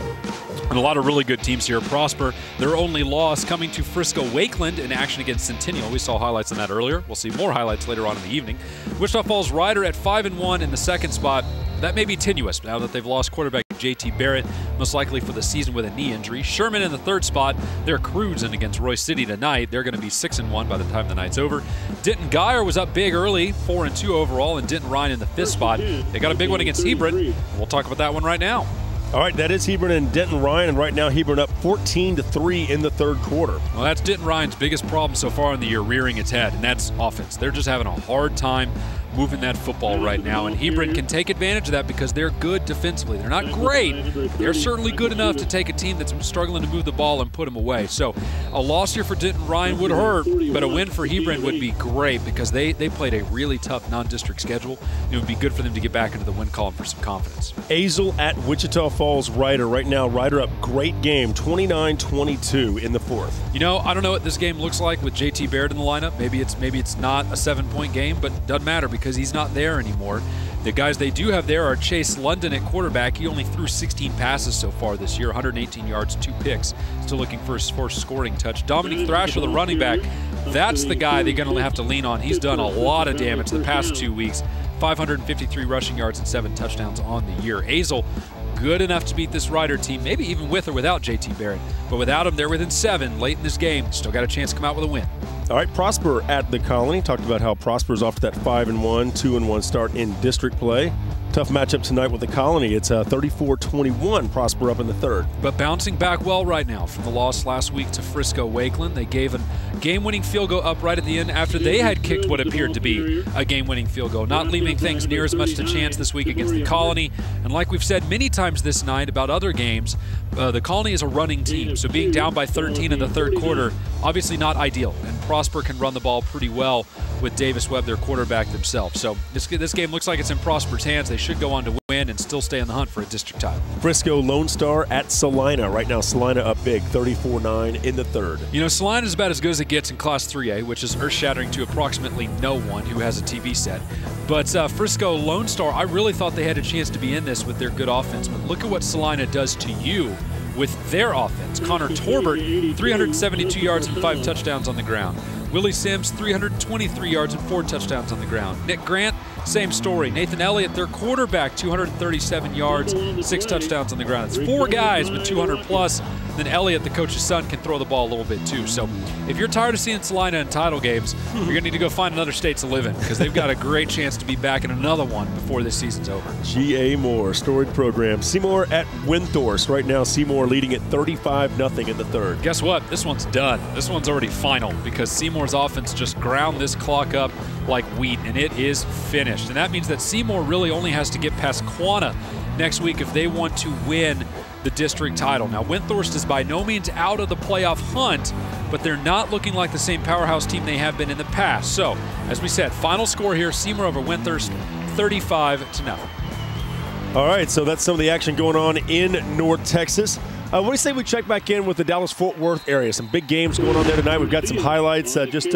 And a lot of really good teams here. Prosper, their only loss coming to Frisco Wakeland in action against Centennial. We saw highlights on that earlier. We'll see more highlights later on in the evening. Wichita Falls Rider at 5-1 in the second spot. That may be tenuous now that they've lost quarterback J.T. Barrett, most likely for the season with a knee injury. Sherman in the third spot. They're cruising against Royce City tonight. They're going to be 6-1 by the time the night's over. Denton Guyer was up big early, 4-2 overall, and Denton Ryan in the fifth spot. They got a big one against Hebron. We'll talk about that one right now. All right, that is Hebron and Denton Ryan, and right now Hebron up 14-3 in the third quarter. Well, that's Denton Ryan's biggest problem so far in the year, rearing its head, and that's offense. They're just having a hard time moving that football right now, and Hebron can take advantage of that because they're good defensively. They're not great. They're certainly good enough to take a team that's struggling to move the ball and put them away. So a loss here for Denton Ryan would hurt, but a win for Hebron would be great because they played a really tough non-district schedule. It would be good for them to get back into the win column for some confidence. Azle at Wichita Falls Rider. Right now, Rider up, great game, 29-22 in the fourth. You know, I don't know what this game looks like with J.T. Barrett in the lineup. Maybe it's not a 7-point game, but it doesn't matter because because he's not there anymore. The guys they do have there are Chase London at quarterback. He only threw 16 passes so far this year, 118 yards, 2 picks. Still looking for his first scoring touch. Dominic Thrasher, the running back, that's the guy they're going to have to lean on. He's done a lot of damage the past 2 weeks. 553 rushing yards and 7 touchdowns on the year. Azle, good enough to beat this Rider team, maybe even with or without JT Barrett. But without him, they're within 7 late in this game. Still got a chance to come out with a win. All right, Prosper at the Colony. Talked about how Prosper's off to that 5-1, 2-1 start in district play. Tough matchup tonight with the Colony. It's 34-21, Prosper up in the third. But bouncing back well right now from the loss last week to Frisco Wakeland. They gave a game-winning field goal up right at the end after they had kicked what appeared to be a game-winning field goal, not leaving things near as much to chance this week against the Colony. And like we've said many times this night about other games, the Colony is a running team, so being down by 13 in the third quarter, obviously not ideal. And Prosper can run the ball pretty well with Davis Webb, their quarterback themselves. So this game looks like it's in Prosper's hands. They should go on to win and still stay in the hunt for a district title. Frisco Lone Star at Salina. Right now, Salina up big, 34-9 in the third. You know, Salina is about as good as it gets in Class 3A, which is earth-shattering to approximately no one who has a TV set. But Frisco Lone Star, I really thought they had a chance to be in this with their good offense. But look at what Salina does to you with their offense. Connor Torbert, 372 yards and 5 touchdowns on the ground. Willie Sims, 323 yards and 4 touchdowns on the ground. Nick Grant, same story. Nathan Elliott, their quarterback, 237 yards, 6 touchdowns on the ground. It's 4 guys with 200 plus. Then Elliott, the coach's son, can throw the ball a little bit too. So if you're tired of seeing Salina in title games, you're going to need to go find another state to live in because they've got a great chance to be back in another one before this season's over. G.A. Moore, storied program. Seymour at Windthorst. Right now, Seymour leading at 35-0 in the third. Guess what? This one's done. This one's already final because Seymour's offense just ground this clock up like wheat, and it is finished. And that means that Seymour really only has to get past Quanah next week if they want to win the district title. Now, Windthorst is by no means out of the playoff hunt, but they're not looking like the same powerhouse team they have been in the past. So, as we said, final score here, Seymour over Windthorst, 35-0. All right, so that's some of the action going on in North Texas. What do you say we check back in with the Dallas-Fort Worth area? Some big games going on there tonight. We've got some highlights just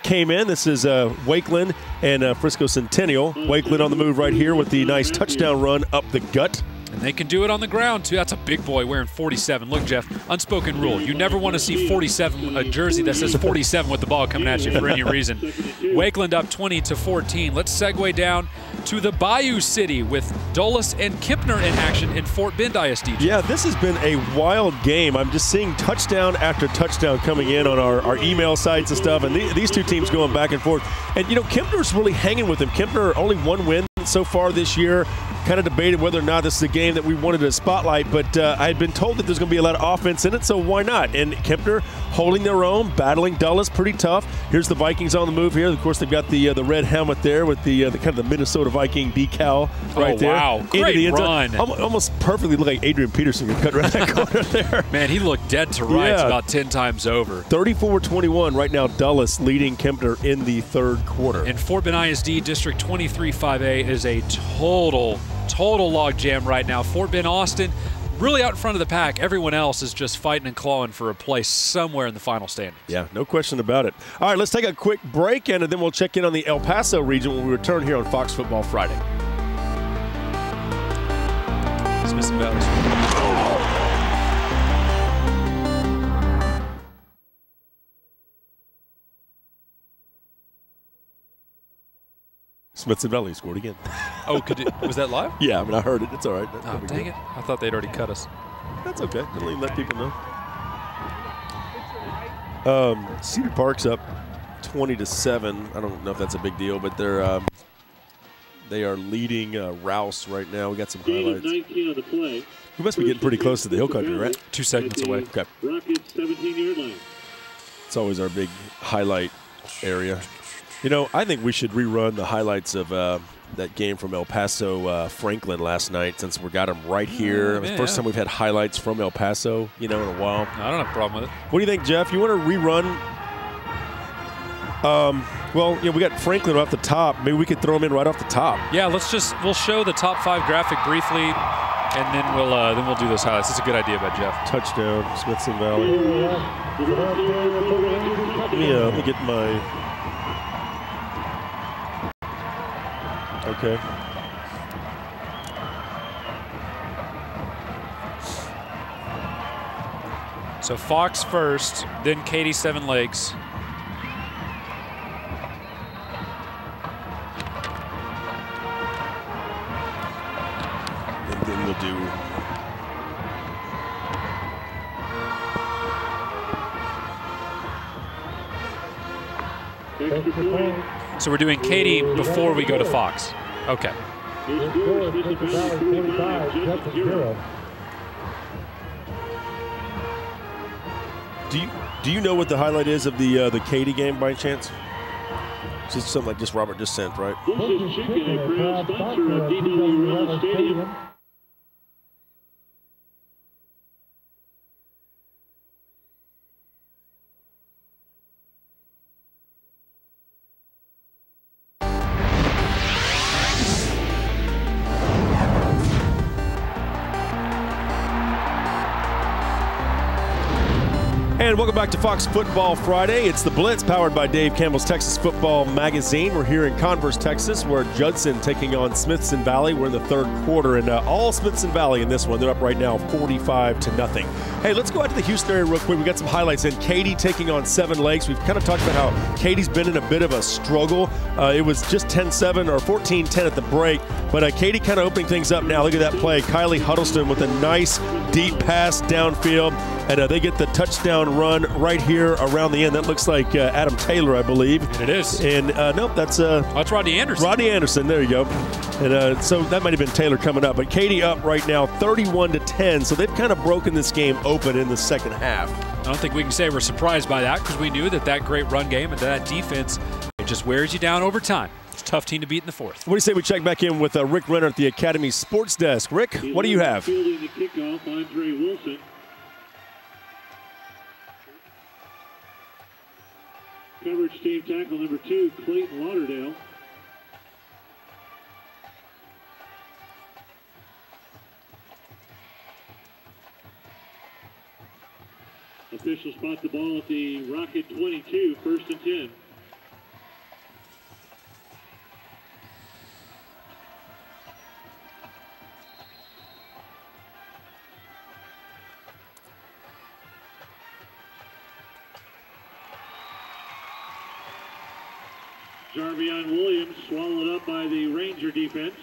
came in. This is Wakeland and Frisco Centennial. Wakeland on the move right here with the nice touchdown run up the gut. And they can do it on the ground, too. That's a big boy wearing 47. Look, Jeff, unspoken rule. You never want to see 47, a jersey that says 47 with the ball coming at you for any reason. Wakeland up 20-14. Let's segue down to the Bayou City with Dulles and Kempner in action in Fort Bend ISD. Yeah, this has been a wild game. I'm just seeing touchdown after touchdown coming in on our email sites and stuff, and these two teams going back and forth. And, you know, Kempner's really hanging with them. Kempner only 1 win so far this year. Kind of debated whether or not this is a game that we wanted to spotlight, but I had been told that there's going to be a lot of offense in it, so why not? And Kempner holding their own, battling Dulles, pretty tough. Here's the Vikings on the move here. Of course, they've got the red helmet there with the kind of the Minnesota Viking decal right there. Wow, great run. Almost perfectly look like Adrian Peterson could cut around that corner there. Man, he looked dead to rights about 10 times over. 34-21 right now, Dulles leading Kempner in the third quarter. And Fort Bend ISD District 23-5A is a total log jam right now. Fort Bend Austin really out in front of the pack. Everyone else is just fighting and clawing for a place somewhere in the final standings. Yeah, no question about it. All right, let's take a quick break, and then we'll check in on the El Paso region when we return here on Fox Football Friday. Smith and Valley. Smithson Valley scored again. Oh, was that live? Yeah, I mean, I heard it. It's all right. Oh, dang it. I thought they'd already cut us. That's okay. We'll let people know. Cedar Park's up 20-7. I don't know if that's a big deal, but they are leading Rouse right now. We got some highlights. 19 on the play. We must be getting pretty close to the Hill Country, right? 2 segments away. Okay. Rockets 17-yard line. It's always our big highlight area. You know, I think we should rerun the highlights of that game from El Paso Franklin last night, since we got them right here. It was the first time we've had highlights from El Paso, in a while. I don't have a problem with it. What do you think, Jeff? You want to rerun? Well, we got Franklin off the top. Maybe we could throw them in right off the top. Yeah, we'll show the top 5 graphic briefly, and then we'll do those highlights. It's a good idea by Jeff. Touchdown, Smithson Valley. Let me get my. Okay. So Fox first, then Katy Seven Lakes. And then we'll do So we're doing Katy before we go to Fox. Okay. Do you know what the highlight is of the Katy game by chance? It's just something like just Robert just sent, right? This is Chicken, a proud sponsor of DW Run Stadium. And welcome back to Fox Football Friday. It's the Blitz, powered by Dave Campbell's Texas Football Magazine. We're here in Converse, Texas, where Judson taking on Smithson Valley. We're in the third quarter, and all Smithson Valley in this one. They're up right now 45-0. Hey, let's go out to the Houston area real quick. We got some highlights in. Katy taking on Seven Lakes. We've kind of talked about how Katy's been in a bit of a struggle. It was just 10-7 or 14-10 at the break, but Katy kind of opening things up now. Look at that play. Kylie Huddleston with a nice deep pass downfield, and they get the touchdown run right here around the end. That looks like Adam Taylor, I believe. It is. And nope, that's Rodney Anderson. Rodney Anderson, there you go. And so that might have been Taylor coming up. But Katy up right now 31-10, so they've kind of broken this game open in the second half. I don't think we can say we're surprised by that, because we knew that great run game and that defense, it just wears you down over time. It's a tough team to beat in the fourth. What do you say we check back in with Rick Renner at the Academy Sports Desk? Rick, what do you have? Fielding the kickoff, Andre Wilson. Coverage team tackle number 2, Clayton Lauderdale. Officials spot the ball at the Rocket 22, 1st and 10. Jarvion Williams swallowed up by the Ranger defense.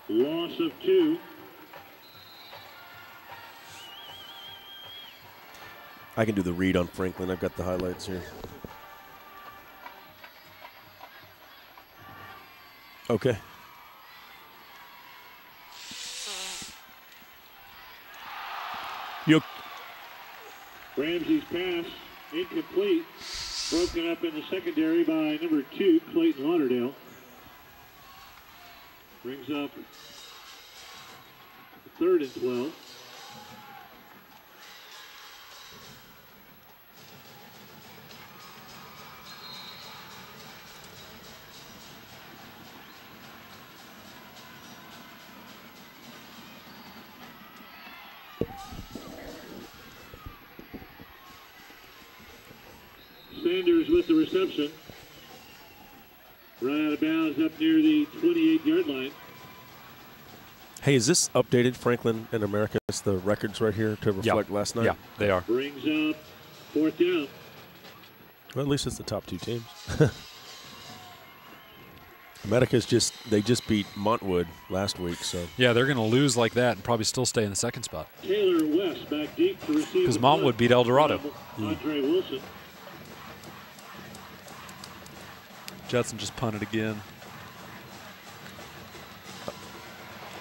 Loss of 2. I can do the read on Franklin. I've got the highlights here. Okay. Ramsey's pass incomplete. Broken up in the secondary by number 2, Clayton Lauderdale. Brings up 3rd and 12. Sanders with the reception. Run out of bounds up near the 28-yard line. Hey, is this updated, Franklin and America? It's the records right here to reflect last night? Yeah, they are. Brings up 4th down. Well, at least it's the top 2 teams. America's they just beat Montwood last week, so. Yeah, they're going to lose like that and probably still stay in the second spot. Taylor West back deep to receive. Because Montwood beat El Dorado. Andre Wilson. Judson just punted again.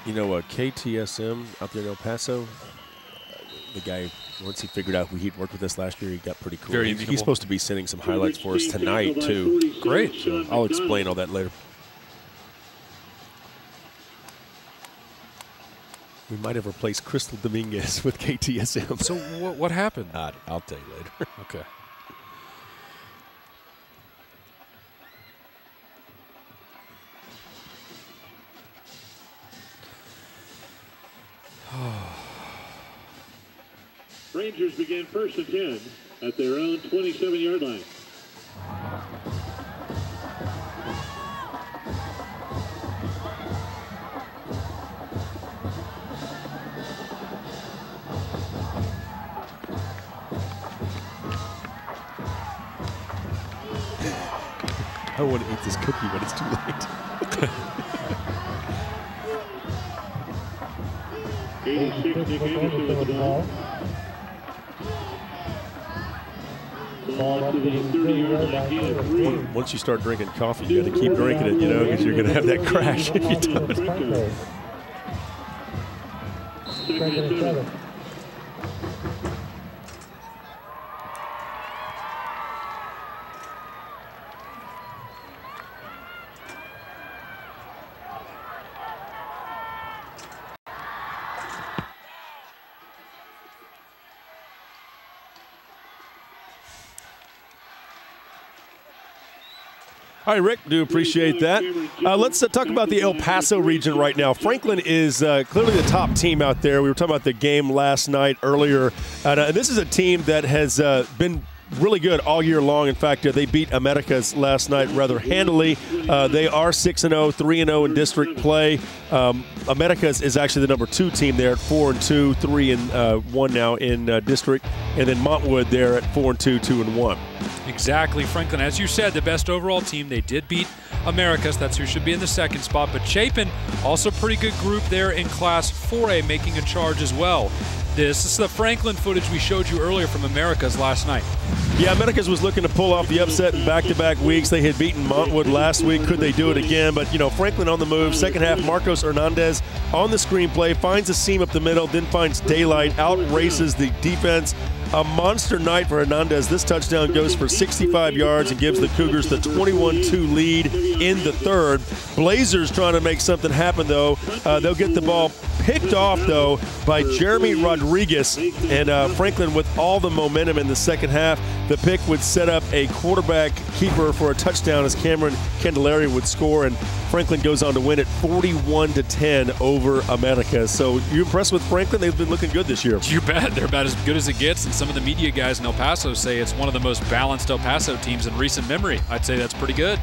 You know, KTSM out there in El Paso, the guy, once he figured out he'd worked with us last year, he got pretty cool. He's supposed to be sending some highlights for us tonight, too. Great. So I'll explain all that later. We might have replaced Crystal Dominguez with KTSM. So what happened? I'll tell you later. Okay. Rangers begin 1st and 10. at their own 27-yard line. I want to eat this cookie, but it's too late. 86, Nick Anderson with the ball. Ball to the 30-yard line, gain of 3. Once you start drinking coffee, you got to keep drinking it, you know, because you're going to have that crash if you don't. Second and 7. All right, Rick, do appreciate that. Let's talk about the El Paso region right now. Franklin is clearly the top team out there. We were talking about the game last night earlier. And this is a team that has been really good all year long. In fact, they beat Americas last night rather handily. They are 6-0, 3-0 in district play. Americas is actually the number 2 team there at 4-2, 3-1 now in district. And then Montwood there at 4-2, 2-1. Exactly, Franklin. As you said, the best overall team. They did beat Americas. That's who should be in the second spot. But Chapin, also pretty good group there in Class 4A, making a charge as well. This is the Franklin footage we showed you earlier from Americas last night. Yeah, Americas was looking to pull off the upset in back-to-back weeks. They had beaten Montwood last week. Could they do it again? But, you know, Franklin on the move. Second half, Marcos Hernandez on the screenplay, finds a seam up the middle, then finds daylight, out-races the defense. A monster night for Hernandez. This touchdown goes for 65 yards and gives the Cougars the 21-2 lead in the third. Blazers trying to make something happen, though. They'll get the ball picked off, though, by Jeremy Rodriguez. And Franklin with all the momentum in the second half. The pick would set up a quarterback keeper for a touchdown as Cameron Candelaria would score. And Franklin goes on to win it 41-10 over America. So you impressed with Franklin? They've been looking good this year. You bet. They're about as good as it gets. And some of the media guys in El Paso say it's one of the most balanced El Paso teams in recent memory. I'd say that's pretty good.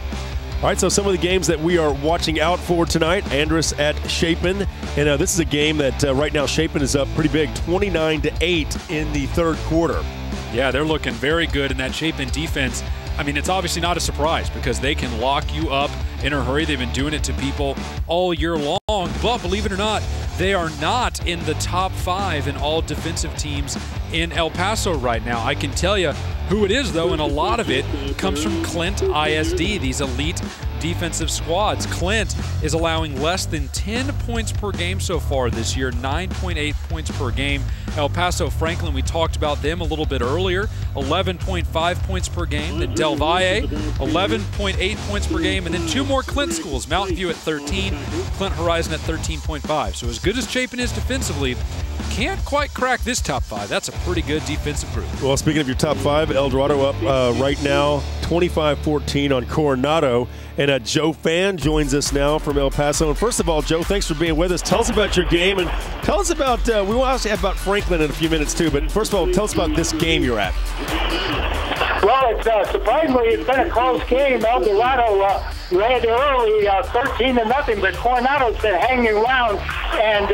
All right, so some of the games that we are watching out for tonight, Andress at Chapin. And this is a game that right now Chapin is up pretty big, 29-8 in the third quarter. Yeah, they're looking very good in that Chapin defense. I mean, it's obviously not a surprise because they can lock you up in a hurry. They've been doing it to people all year long. But believe it or not, they are not in the top 5 in all defensive teams in El Paso right now. I can tell you who it is, though, and a lot of it comes from Clint ISD, these elite defensive squads. Clint is allowing less than 10 points per game so far this year, 9.8 points per game. El Paso Franklin, we talked about them a little bit earlier, 11.5 points per game. Then Del Valle, 11.8 points per game. And then 2 more Clint schools, Mountain View at 13, Clint Horizon at 13.5. So as good as Chapin is defensively, can't quite crack this top 5. That's a pretty good defensive group. Well, speaking of your top 5, El Dorado up right now, 25-14 on Coronado. And Joe Fan joins us now from El Paso. And first of all, Joe, thanks for being with us. Tell us about your game, and tell us about, we will ask you about Franklin in a few minutes too, but first of all, tell us about this game you're at. Well, it's surprisingly, it's been a close game. El Dorado led early, 13-0, but Coronado's been hanging around. And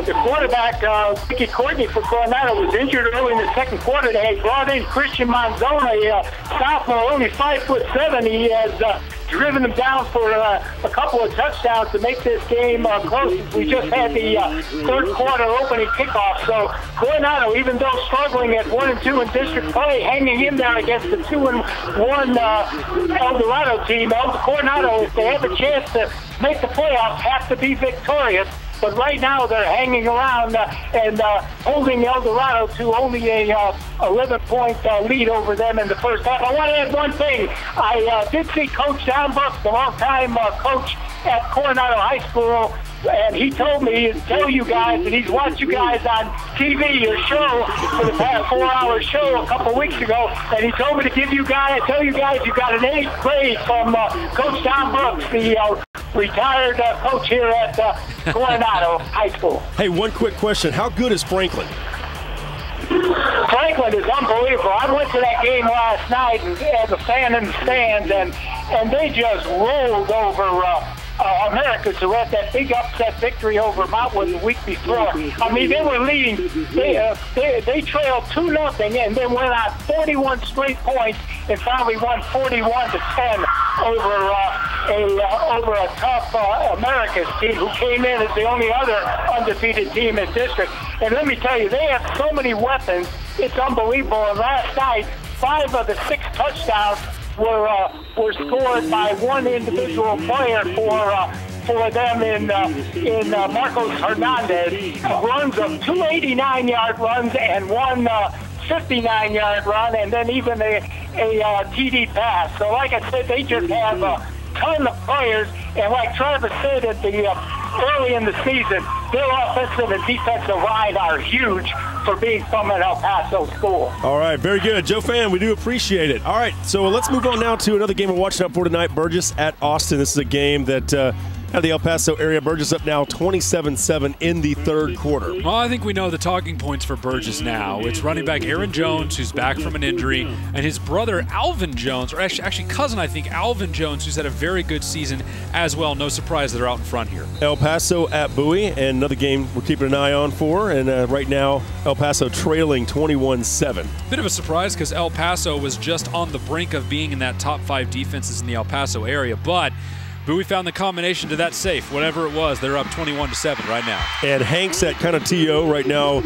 the quarterback, Ricky Courtney for Coronado, was injured early in the second quarter. They had brought in Christian Manzona, a sophomore, only 5'7". He has driven them down for a couple of touchdowns to make this game close. We just had the third quarter opening kickoff. So Coronado, even though struggling at 1-2 in district play, hanging in there against the 2-1 El Dorado team. Coronado, if they have a chance to make the playoffs, have to be victorious. But right now they're hanging around and holding El Dorado to only a 11-point lead over them in the first half. I want to add one thing. I did see Coach Don Brooks, the longtime coach at Coronado High School, and he told me to tell you guys that he's watched you guys on TV, your show, for the past 4-hour show a couple weeks ago, and he told me to tell you guys you got an 8th grade from Coach Don Brooks, the retired coach here at Coronado High School. Hey, one quick question. How good is Franklin? Franklin is unbelievable. I went to that game last night and as a fan in the stands, and they just rolled over Americans, who had that big upset victory over Montwood the week before. I mean, they were leading. They trailed 2-0 and then went on 41 straight points and finally won 41-10 over a tough Americans team who came in as the only other undefeated team in district. And let me tell you, they have so many weapons. It's unbelievable. And last night, 5 of the 6 touchdowns were scored by one individual player for them in Marcos Hernandez. Runs of 2 89-yard runs and one 59-yard run, and then even a TD pass. So like I said, they just have a ton of players, and like Travis said at the early in the season, their offensive and defensive line are huge for being from an El Paso school. All right, very good. Joe Fan, we do appreciate it. All right, so let's move on now to another game we're watching out for tonight, Burgess at Austin. This is a game that out of the El Paso area. Burgess up now 27-7 in the third quarter. Well, I think we know the talking points for Burgess now. It's running back Aaron Jones, who's back from an injury, and his brother Alvin Jones, or actually cousin, I think, Alvin Jones, who's had a very good season as well. No surprise they're out in front here. El Paso at Bowie, and another game we're keeping an eye on for, and right now El Paso trailing 21-7. Bit of a surprise because El Paso was just on the brink of being in that top 5 defenses in the El Paso area, but Bowie found the combination to that safe. Whatever it was, they're up 21-7 right now. And Hanks at Canutillo right now.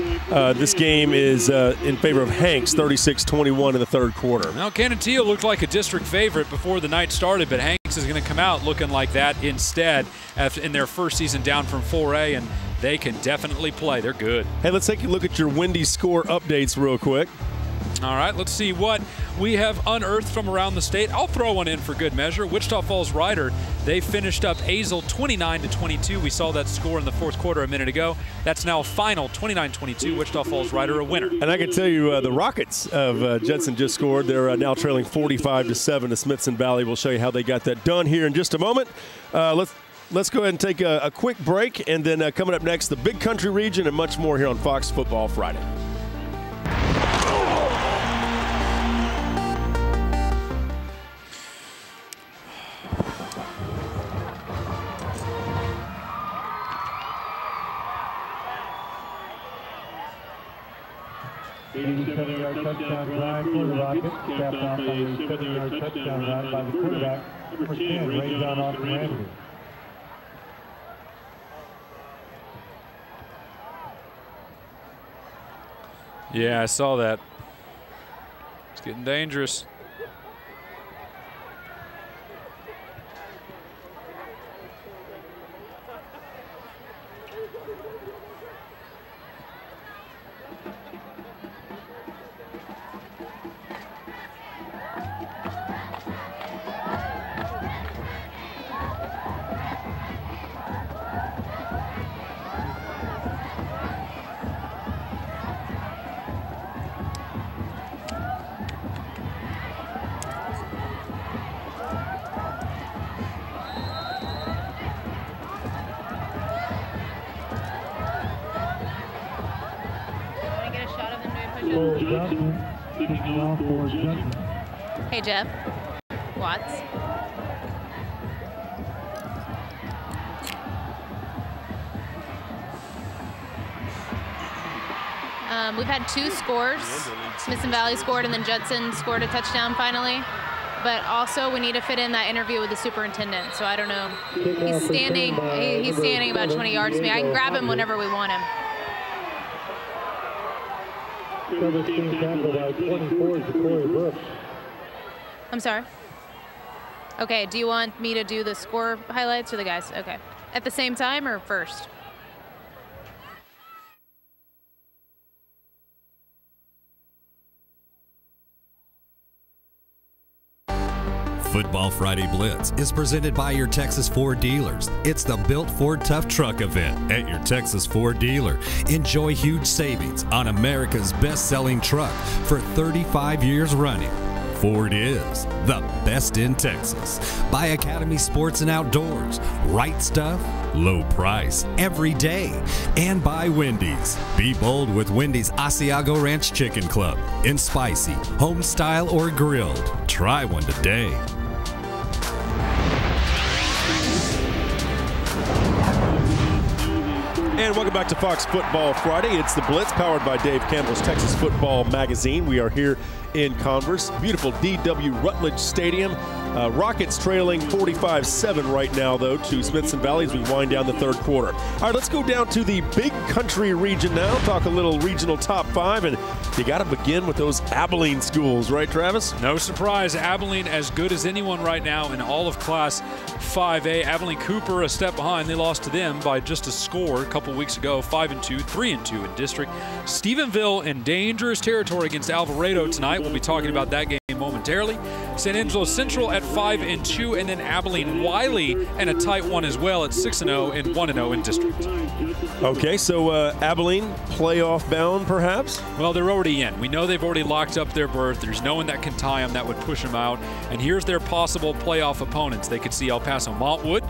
This game is in favor of Hanks, 36-21 in the third quarter. Now, Canutillo looked like a district favorite before the night started, but Hanks is going to come out looking like that instead in their first season down from 4A, and they can definitely play. They're good. Hey, let's take a look at your Wendy's score updates real quick. All right, let's see what we have unearthed from around the state. I'll throw one in for good measure. Wichita Falls Rider, they finished up Azle 29-22. We saw that score in the fourth quarter a minute ago. That's now final 29-22. Wichita Falls Rider a winner. And I can tell you the Rockets of Judson just scored. They're now trailing 45-7 to Smithson Valley. We'll show you how they got that done here in just a moment. Let's go ahead and take a quick break, and then coming up next, the Big Country region and much more here on Fox Football Friday. Touchdown drive for the Rockets, capped off on a 7-yard touchdown run by the quarterback, number 10, Ray John Austin Randy. Yeah, I saw that. It's getting dangerous. Hey, Jeff. Watts. We've had 2 scores. Smithson Valley scored, and then Judson scored a touchdown finally. But also, we need to fit in that interview with the superintendent. So I don't know. He's standing. He's standing about 20 yards from me. I can grab him whenever we want him. I'm sorry. Okay, do you want me to do the score highlights or the guys? Okay. At the same time or first? Football Friday Blitz is presented by your Texas Ford dealers. It's the Built Ford Tough Truck event at your Texas Ford dealer. Enjoy huge savings on America's best-selling truck for 35 years running. Ford is the best in Texas. By Academy Sports and Outdoors, Right Stuff, low price every day. And by Wendy's. Be bold with Wendy's Asiago Ranch Chicken Club. In spicy, home style, or grilled. Try one today. And welcome back to Fox Football Friday. It's the Blitz, powered by Dave Campbell's Texas Football Magazine. We are here in Converse, beautiful D.W. Rutledge Stadium. Rockets trailing 45-7 right now, though, to Smithson Valley as we wind down the third quarter. All right, let's go down to the Big Country region now, talk a little regional top 5, and you got to begin with those Abilene schools, right, Travis? No surprise, Abilene as good as anyone right now in all of Class 5A. Abilene Cooper a step behind. They lost to them by just a score a couple weeks ago, 5-2, 3-2 in district. Stephenville in dangerous territory against Alvarado tonight. We'll be talking about that game momentarily. San Angelo Central at 5-2, and then Abilene Wiley and a tight one as well at 6-0 and 1-0 in district. Okay, so Abilene playoff bound, perhaps? Well, they're already in. We know they've already locked up their berth. There's no one that can tie them that would push them out. And here's their possible playoff opponents. They could see El Paso Montwood,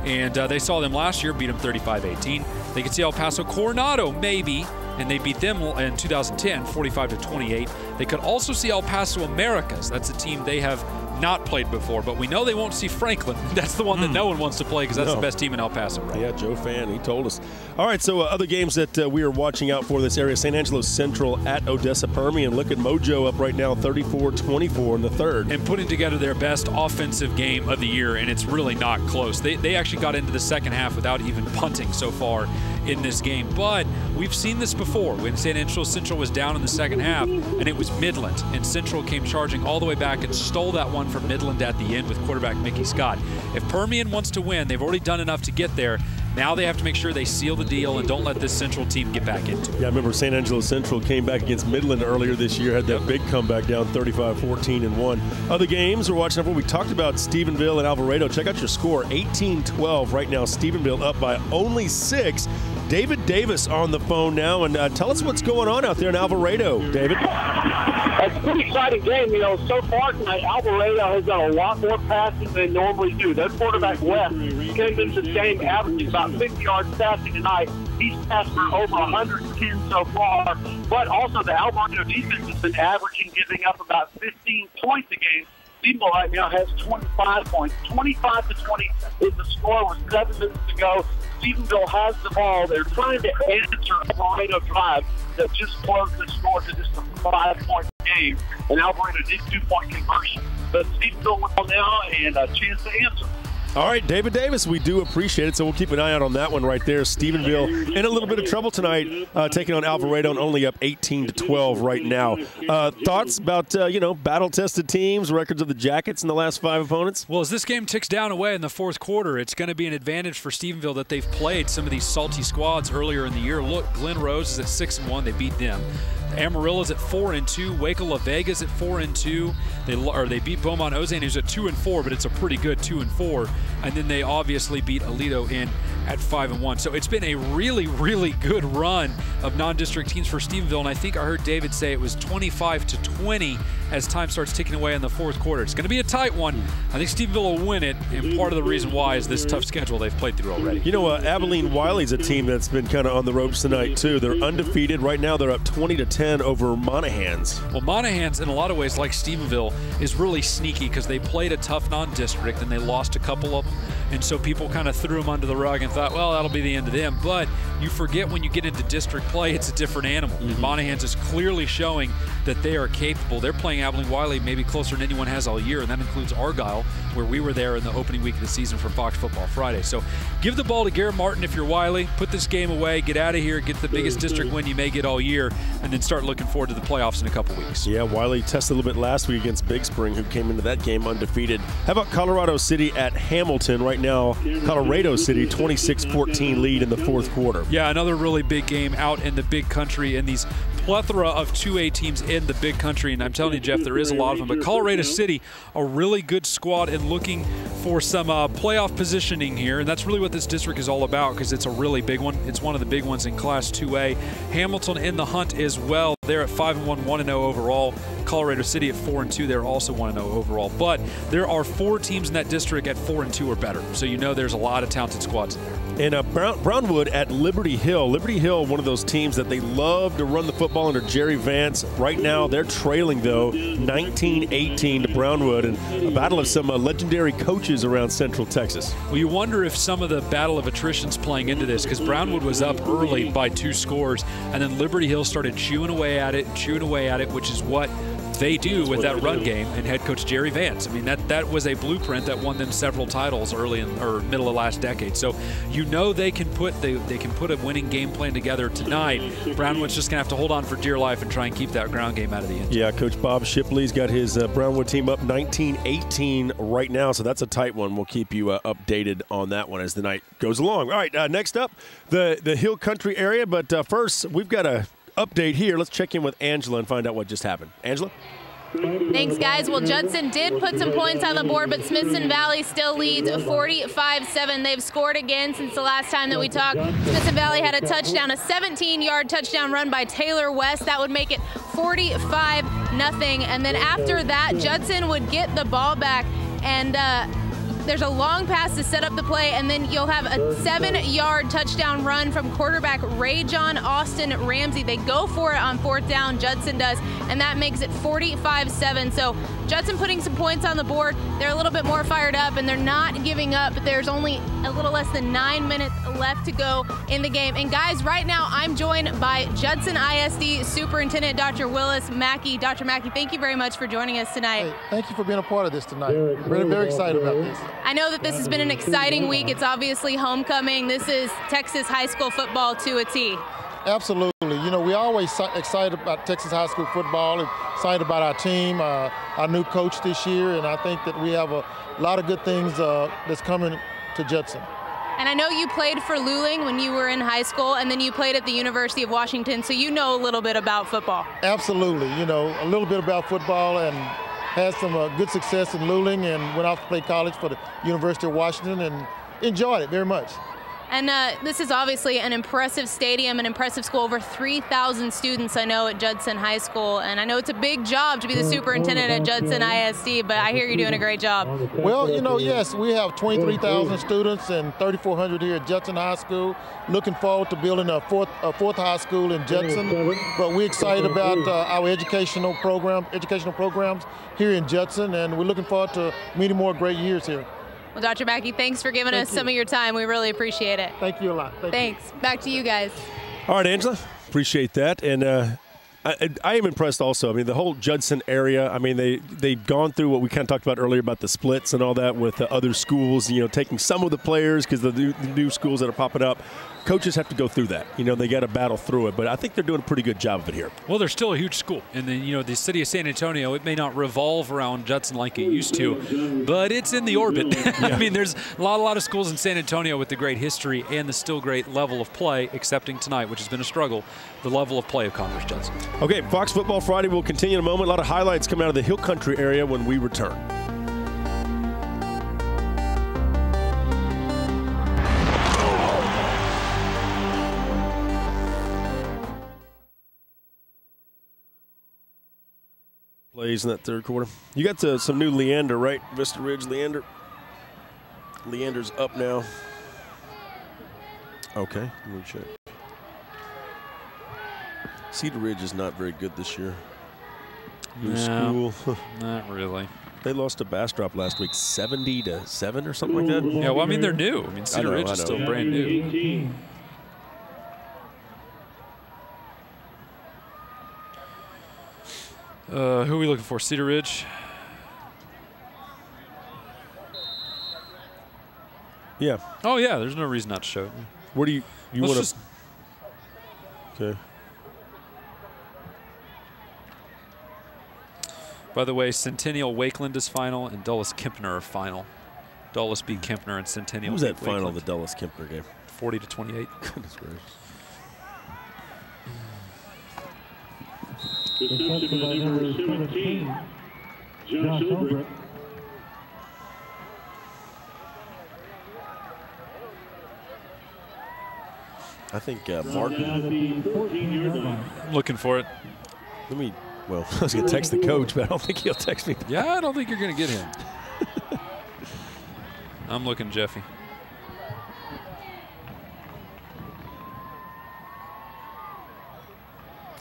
and they saw them last year, beat them 35-18. They could see El Paso Coronado, maybe, and they beat them in 2010, 45-28. They could also see El Paso Americas. That's a team they have not played before, but we know they won't see Franklin. That's the one that no one wants to play because that's the best team in El Paso, right? Yeah, Joe Fan, he told us. All right, so other games that we are watching out for this area, San Angelo Central at Odessa Permian. Look at Mojo up right now, 34-24 in the third. And putting together their best offensive game of the year, and it's really not close. They actually got into the second half without even punting so far in this game. But we've seen this before when San Angelo Central was down in the second half, and it was Midland, and Central came charging all the way back and stole that one from Midland at the end with quarterback Mickey Scott. If Permian wants to win, they've already done enough to get there. Now they have to make sure they seal the deal and don't let this Central team get back into it. Yeah, I remember San Angelo Central came back against Midland earlier this year, had that big comeback down 35-14 and 1. Other games we're watching up, we talked about Stephenville and Alvarado. Check out your score, 18-12 right now. Stephenville up by only 6. David Davis on the phone now, and tell us what's going on out there in Alvarado, David. It's a pretty exciting game. You know, so far tonight, Alvarado has done a lot more passing than they normally do. Their quarterback, West, came into the game averaging about 50 yards passing tonight. He's passed for over 110 so far. But also the Alvarado defense has been averaging, giving up about 15 points a game. Stephenville right now has 25 points. 25-20 is the score with 7 minutes to go. Stephenville has the ball. They're trying to answer a Alvarado drive that just closed the score to just a 5-point game. And Alvarado did 2-point conversion. But Stephenville with the ball now and a chance to answer. All right, David Davis, we do appreciate it, so we'll keep an eye out on that one right there. Stephenville in a little bit of trouble tonight, taking on Alvarado and only up 18-12 right now. Thoughts about, battle-tested teams, records of the Jackets in the last 5 opponents? Well, as this game ticks down away in the fourth quarter, it's going to be an advantage for Stephenville that they've played some of these salty squads earlier in the year. Look, Glen Rose is at 6-1. They beat them. Amarillo's at 4-2. Waco La Vega's at 4-2. They beat Beaumont Ozane, who's at 2-4, but it's a pretty good 2-4. And then they obviously beat Aledo in at 5-1. So it's been a really, really good run of non-district teams for Stephenville. And I think I heard David say it was 25-20 as time starts ticking away in the fourth quarter. It's going to be a tight one. I think Stephenville will win it, and part of the reason why is this tough schedule they've played through already. You know, Abilene Wiley's a team that's been kind of on the ropes tonight, too. They're undefeated. Right now they're up 20-10 over Monahans. Well, Monahans, in a lot of ways, like Stephenville, is really sneaky because they played a tough non-district and they lost a couple of them. And so people kind of threw them under the rug and thought, well, that'll be the end of them. But you forget when you get into district play, it's a different animal. And Monahans is clearly showing that they are capable. They're playing Abilene Wiley maybe closer than anyone has all year, and that includes Argyle, where we were there in the opening week of the season for Fox Football Friday. So give the ball to Garrett Martin if you're Wiley. Put this game away, get out of here, get the biggest district win you may get all year, and then start looking forward to the playoffs in a couple weeks. Yeah, Wiley tested a little bit last week against Big Spring, who came into that game undefeated. How about Colorado City at Hamilton? Right now, Colorado City 26-14 lead in the fourth quarter. Yeah, another really big game out in the big country, and these plethora of 2A teams in the big country. And I'm telling you, Jeff, there is a lot of them. But Colorado City, a really good squad and looking for some playoff positioning here. And that's really what this district is all about because it's a really big one. It's one of the big ones in Class 2A. Hamilton in the hunt as well. They're at 5-1, 1-0 overall. Colorado City at 4-2. They're also 1-0 overall. But there are 4 teams in that district at 4-2 or better. So you know there's a lot of talented squads in there. And Brownwood at Liberty Hill. Liberty Hill, one of those teams that they love to run the football under Jerry Vance. Right now, they're trailing, though, 19-18 to Brownwood, and a battle of some legendary coaches around Central Texas. Well, you wonder if some of the battle of attrition's playing into this, because Brownwood was up early by 2 scores, and then Liberty Hill started chewing away at it, which is what they do with that run game and head coach Jerry Vance. I mean, that was a blueprint that won them several titles early in or middle of last decade. So you know they can put a winning game plan together tonight. Brownwood's just gonna have to hold on for dear life and try and keep that ground game out of the end. Yeah, Coach Bob Shipley's got his Brownwood team up 19-18 right now, so that's a tight one. We'll keep you updated on that one as the night goes along. All right, next up, the Hill Country area, but first we've got a update here. Let's check in with Angela and find out what just happened. Angela? Thanks, guys. Well, Judson did put some points on the board, but Smithson Valley still leads 45-7. They've scored again since the last time that we talked. Smithson Valley had a touchdown, a 17-yard touchdown run by Taylor West. That would make it 45-0. And then after that, Judson would get the ball back, and there's a long pass to set up the play, and then you'll have a 7-yard touchdown run from quarterback Ray John Austin Ramsey. They go for it on 4th down, Judson does, and that makes it 45-7. So Judson putting some points on the board. They're a little bit more fired up, and they're not giving up. There's only a little less than 9 minutes left to go in the game. And guys, right now I'm joined by Judson ISD Superintendent Dr. Willis Mackey. Dr. Mackey, thank you very much for joining us tonight. Hey, thank you for being a part of this tonight. We're very excited about this. I know that this has been an exciting week. It's obviously homecoming. This is Texas high school football to a T. Absolutely. You know, we're always excited about Texas high school football, excited about our team, our new coach this year, and I think that we have a lot of good things that's coming to Judson. And I know you played for Luling when you were in high school, and then you played at the University of Washington, so you know a little bit about football. Absolutely. You know, a little bit about football, and had some good success in Luling, and went off to play college for the University of Washington and enjoyed it very much. And this is obviously an impressive stadium, an impressive school, over 3,000 students I know at Judson High School. And I know it's a big job to be the superintendent at Judson ISD, but I hear you're doing a great job. Well, you know, yes, we have 23,000 students and 3,400 here at Judson High School. Looking forward to building a fourth high school in Judson. But we're excited about our educational programs here in Judson, and we're looking forward to many more great years here. Well, Dr. Mackey, thanks for giving us some of your time. We really appreciate it. Thank you a lot. Thanks. Back to you guys. All right, Angela, appreciate that. And I am impressed also. I mean, the whole Judson area, I mean, they've gone through what we kind of talked about earlier about the splits and all that with other schools, you know, taking some of the players because the new schools that are popping up. Coaches have to go through that. You know, they got to battle through it. But I think they're doing a pretty good job of it here. Well, they're still a huge school. And then, you know, the city of San Antonio, it may not revolve around Judson like it used to, but it's in the orbit. I mean, there's a lot of schools in San Antonio with the great history and the still great level of play, excepting tonight, which has been a struggle, the level of play of Converse Judson. Okay, Fox Football Friday will continue in a moment. A lot of highlights coming out of the Hill Country area when we return. Plays in that third quarter. You got some new Leander, right? Vista Ridge Leander. Leander's up now. Okay, let me check. Cedar Ridge is not very good this year. New school. Not really. They lost to Bastrop last week, 70-7 or something like that. Yeah, well, I mean, they're new. I mean, Cedar Ridge is still brand new. Who are we looking for? Cedar Ridge? Yeah. Oh, yeah, there's no reason not to show it. What do you want to? Okay. By the way, Centennial Wakeland is final and Dulles Kempner are final. Dulles beat Kempner and Centennial. Who was that final of the Dulles Kempner game? 40-28. Goodness gracious. Reception by number 17, Josh Ulbrich. I think Martin. Looking for it. Well, I was going to text the coach, but I don't think he'll text me. Yeah, I don't think you're going to get him. I'm looking, Jeffy.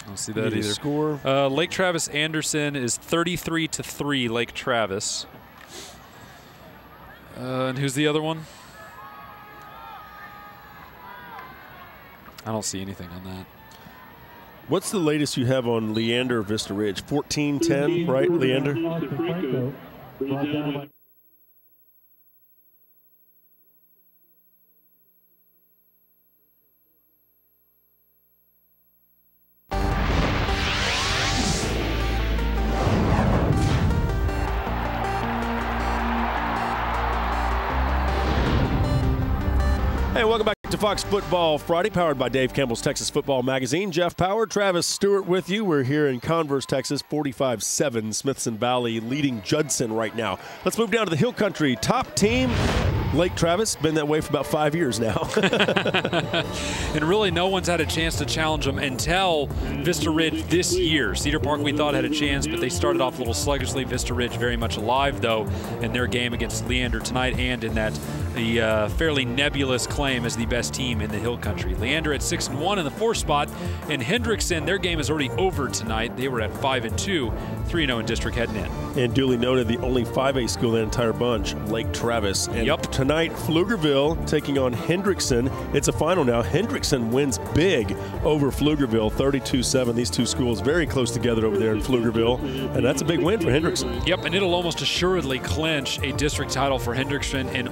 I don't see that either. Score. Lake Travis Anderson is 33-3. Lake Travis. And who's the other one? I don't see anything on that. What's the latest you have on Leander Vista Ridge? 14-10, right, Leander? Hey, welcome back to Fox Football Friday, powered by Dave Campbell's Texas Football Magazine. Jeff Power, Travis Stewart with you. We're here in Converse, Texas, 45-7, Smithson Valley leading Judson right now. Let's move down to the Hill Country. Top team, Lake Travis, been that way for about 5 years now. And really no one's had a chance to challenge them until Vista Ridge this year. Cedar Park we thought had a chance, but they started off a little sluggishly. Vista Ridge very much alive, though, in their game against Leander tonight and in that the fairly nebulous claim as the best team in the Hill Country. Leander at 6-1 in the 4th spot, and Hendrickson, their game is already over tonight. They were at 5-2, 3-0 in district heading in. And duly noted, the only 5A school in that entire bunch, Lake Travis. And tonight, Pflugerville taking on Hendrickson. It's a final now. Hendrickson wins big over Pflugerville, 32-7. These two schools very close together over there in Pflugerville, and that's a big win for Hendrickson. Yep, and it'll almost assuredly clinch a district title for Hendrickson, and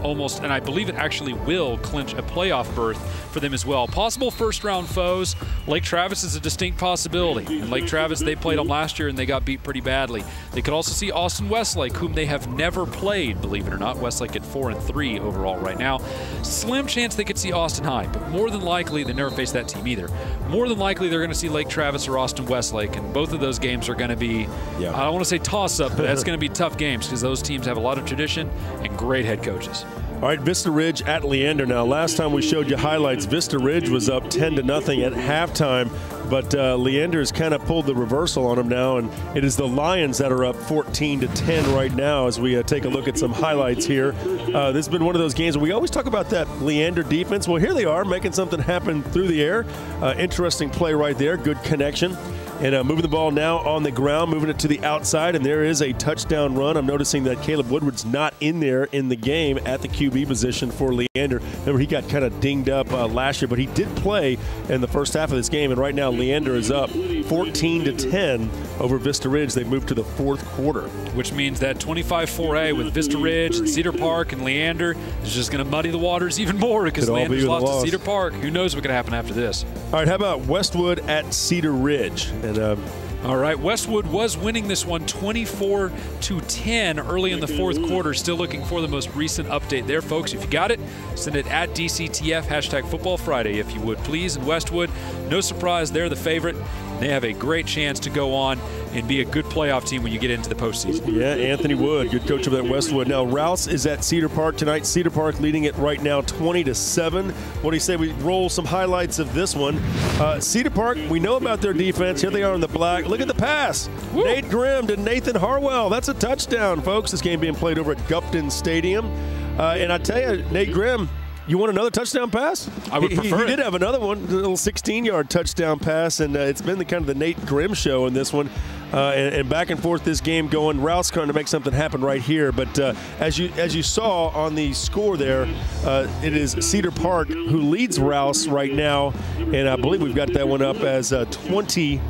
I believe it actually will clinch a playoff berth for them as well. Possible first-round foes. Lake Travis is a distinct possibility. And Lake Travis, they played them last year and they got beat pretty badly. They could also see Austin Westlake, whom they have never played, believe it or not. Westlake at 4-3 overall right now. Slim chance they could see Austin High, but more than likely, they never faced that team either. More than likely, they're going to see Lake Travis or Austin Westlake, and both of those games are going to be, I don't want to say toss-up, but that's going to be tough games because those teams have a lot of tradition and great head coaches. All right, Vista Ridge at Leander. Now, last time we showed you highlights, Vista Ridge was up 10-0 at halftime, but Leander has kind of pulled the reversal on them now, and it is the Lions that are up 14-10 right now as we take a look at some highlights here. This has been one of those games where we always talk about that Leander defense. Well, here they are making something happen through the air. Interesting play right there, good connection. And moving the ball now on the ground, moving it to the outside, and there is a touchdown run. I'm noticing that Caleb Woodward's not in there in the game at the QB position for Leander. Remember, he got kind of dinged up last year, but he did play in the first half of this game, and right now Leander is up 14-10 over Vista Ridge. They've moved to the 4th quarter. Which means that 25-4A with Vista Ridge and Cedar Park and Leander is just going to muddy the waters even more because Leander's lost to Cedar Park. Who knows what could happen after this? All right, how about Westwood at Cedar Ridge? And all right, Westwood was winning this one 24-10 early in the 4th quarter. Still looking for the most recent update there, folks. If you got it, send it at DCTF, #FootballFriday, if you would, please. And Westwood, no surprise, they're the favorite. They have a great chance to go on and be a good playoff team when you get into the postseason. Yeah, Anthony Wood, good coach of that Westwood. Now, Rouse is at Cedar Park tonight. Cedar Park leading it right now 20-7. What do you say we roll some highlights of this one? Cedar Park, we know about their defense. Here they are in the black. Look at the pass. Woo. Nate Grimm to Nathan Harwell. That's a touchdown, folks. This game being played over at Gupton Stadium. And I tell you, Nate Grimm, you want another touchdown pass? I would prefer He did have another one, a little 16-yard touchdown pass, and it's been the kind of the Nate Grimm show in this one. And back and forth this game going. Rouse trying to make something happen right here. But as you saw on the score there, it is Cedar Park who leads Rouse right now. And I believe we've got that one up as 20-6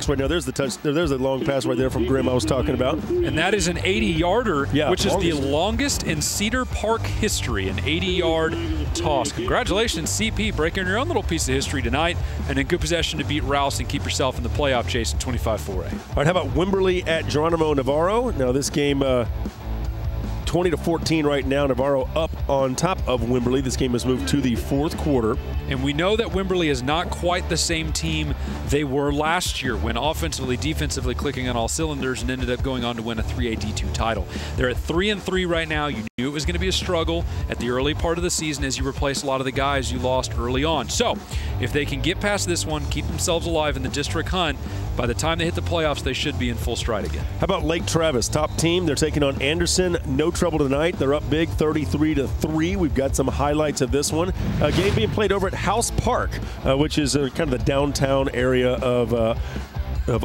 right now. There's the touch. There's the long pass right there from Grimm I was talking about. And that is an 80-yarder, which is the longest in Cedar Park history, an 80-yard toss. Congratulations, CP, breaking your own little piece of history tonight, and in good possession to beat Rouse and keep yourself in the playoff chase in 25-4A. All right, how about Wimberley at Geronimo Navarro? Now this game 20-14 right now. Navarro up on top of Wimberley. This game has moved to the fourth quarter. And we know that Wimberley is not quite the same team they were last year when offensively, defensively clicking on all cylinders and ended up going on to win a 3A D2 title. They're at 3-3 right now. You knew it was going to be a struggle at the early part of the season as you replace a lot of the guys you lost early on. So if they can get past this one, keep themselves alive in the district hunt, by the time they hit the playoffs, they should be in full stride again. How about Lake Travis, top team? They're taking on Anderson. No trouble tonight. They're up big, 33-3. We've got some highlights of this one. A game being played over at House Park, which is kind of the downtown area of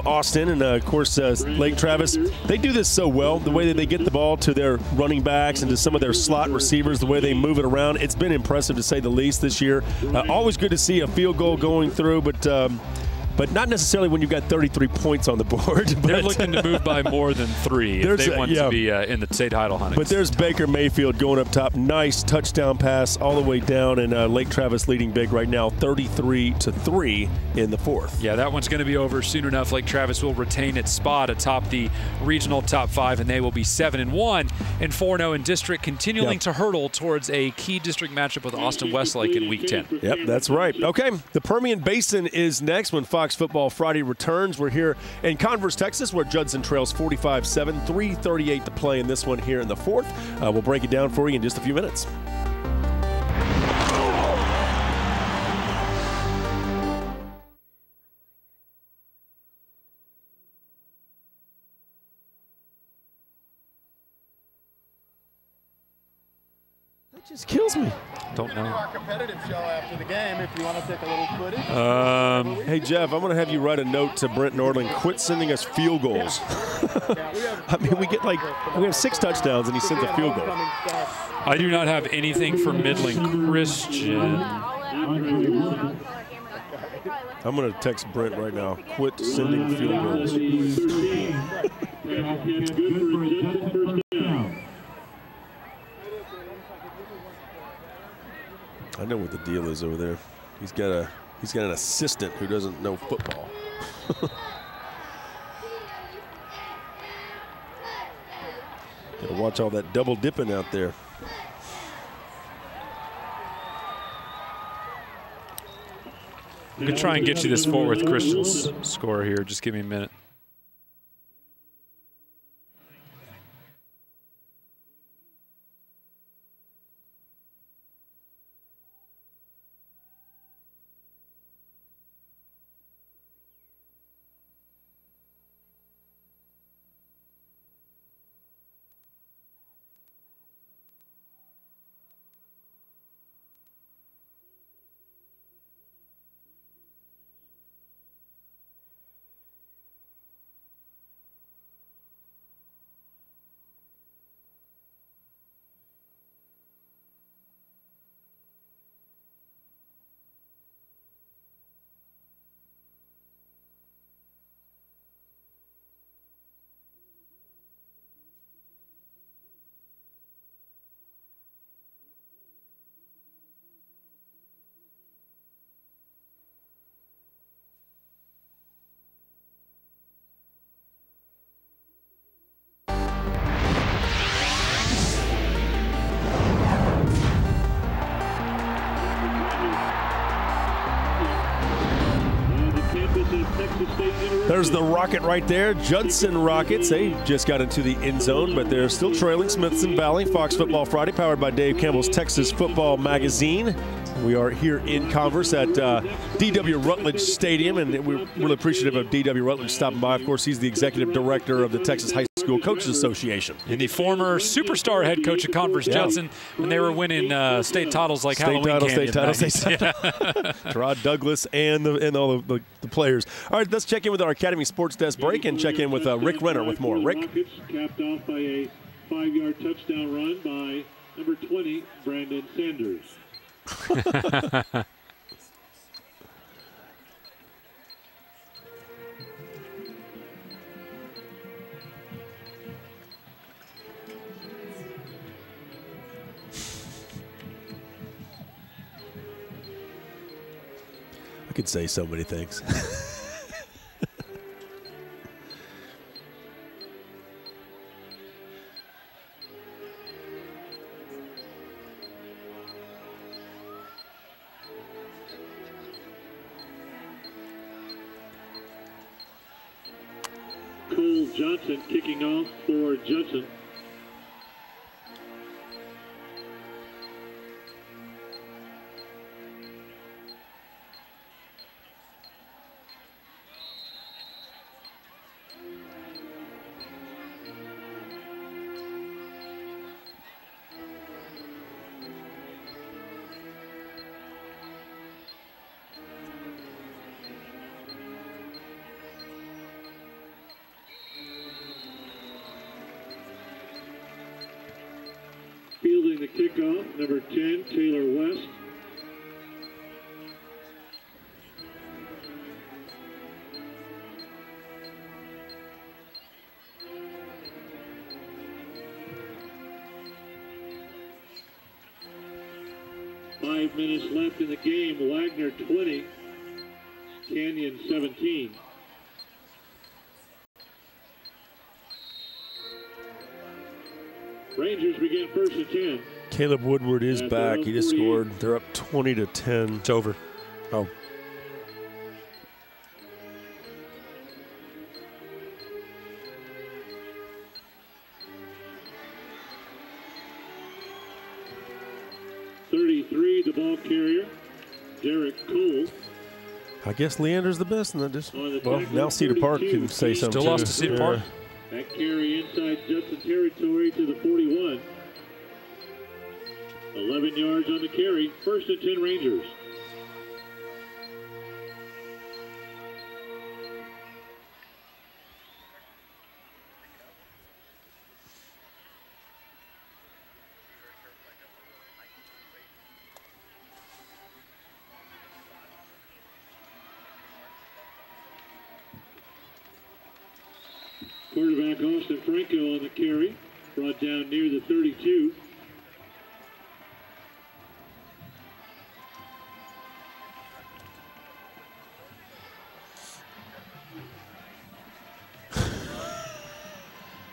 Austin. And, of course, Lake Travis, they do this so well. The way that they get the ball to their running backs and to some of their slot receivers, the way they move it around, it's been impressive to say the least this year. Always good to see a field goal going through, but not necessarily when you've got 33 points on the board. They're looking to move by more than 3 if they want to be in the state title hunting. But there's Baker Mayfield going up top. Nice touchdown pass all the way down, and Lake Travis leading big right now, 33-3 in the fourth. Yeah, that one's going to be over soon enough. Lake Travis will retain its spot atop the regional top 5, and they will be 7-1 and 4-0 in district, continuing to hurdle towards a key district matchup with Austin Westlake in Week 10. Yep, that's right. Okay, the Permian Basin is next when Fox Football Friday returns. We're here in Converse, Texas, where Judson trails 45-7, 3:38 to play in this one here in the fourth. We'll break it down for you in just a few minutes. That just kills me. Don't know. Our competitive show after the game if you want to take a little footage. Hey, Jeff, I'm going to have you write a note to Brent Nordling. Quit sending us field goals. I mean, we have 6 touchdowns, and he sends a field goal. I do not have anything for Midland Christian. I'm going to text Brent right now. Quit sending field goals. I know what the deal is over there. He's got an assistant who doesn't know football. Got to watch all that double dipping out there. I'm going to try and get you this Fort Worth Christian's score here. Just give me a minute. There's the Rocket right there. Judson Rockets. They just got into the end zone, but they're still trailing Smithson Valley. Fox Football Friday, powered by Dave Campbell's Texas Football Magazine. We are here in Converse at D.W. Rutledge Stadium, and we're really appreciative of D.W. Rutledge stopping by. Of course, he's the executive director of the Texas High School Coaches Association. And the former superstar head coach of Converse Judson when they were winning state titles like Halloween Candy. State title. Terod Douglas and all the players. All right, let's check in with our Academy Sports Desk break and check in with Rick Renner with more. Rick? Capped off by a 5-yard touchdown run by number 20, Brandon Sanders. I could say so many things. Johnson kicking off for Judson. Fielding the kickoff, number 10, Taylor West. Five minutes left in the game. Wagner 20, Canyon 17. Rangers begin first and 10. Caleb Woodward is back. He just scored. They're up 20-10. It's over. Oh. .33, the ball carrier, Derek Cole. I guess Leander's the best in that. Well, now Cedar Park can say something. Still lost to Cedar Park. That carry inside Judson territory to the 41. 11 yards on the carry. First and 10 Rangers. Quarterback Austin Franco on the carry, brought down near the 32.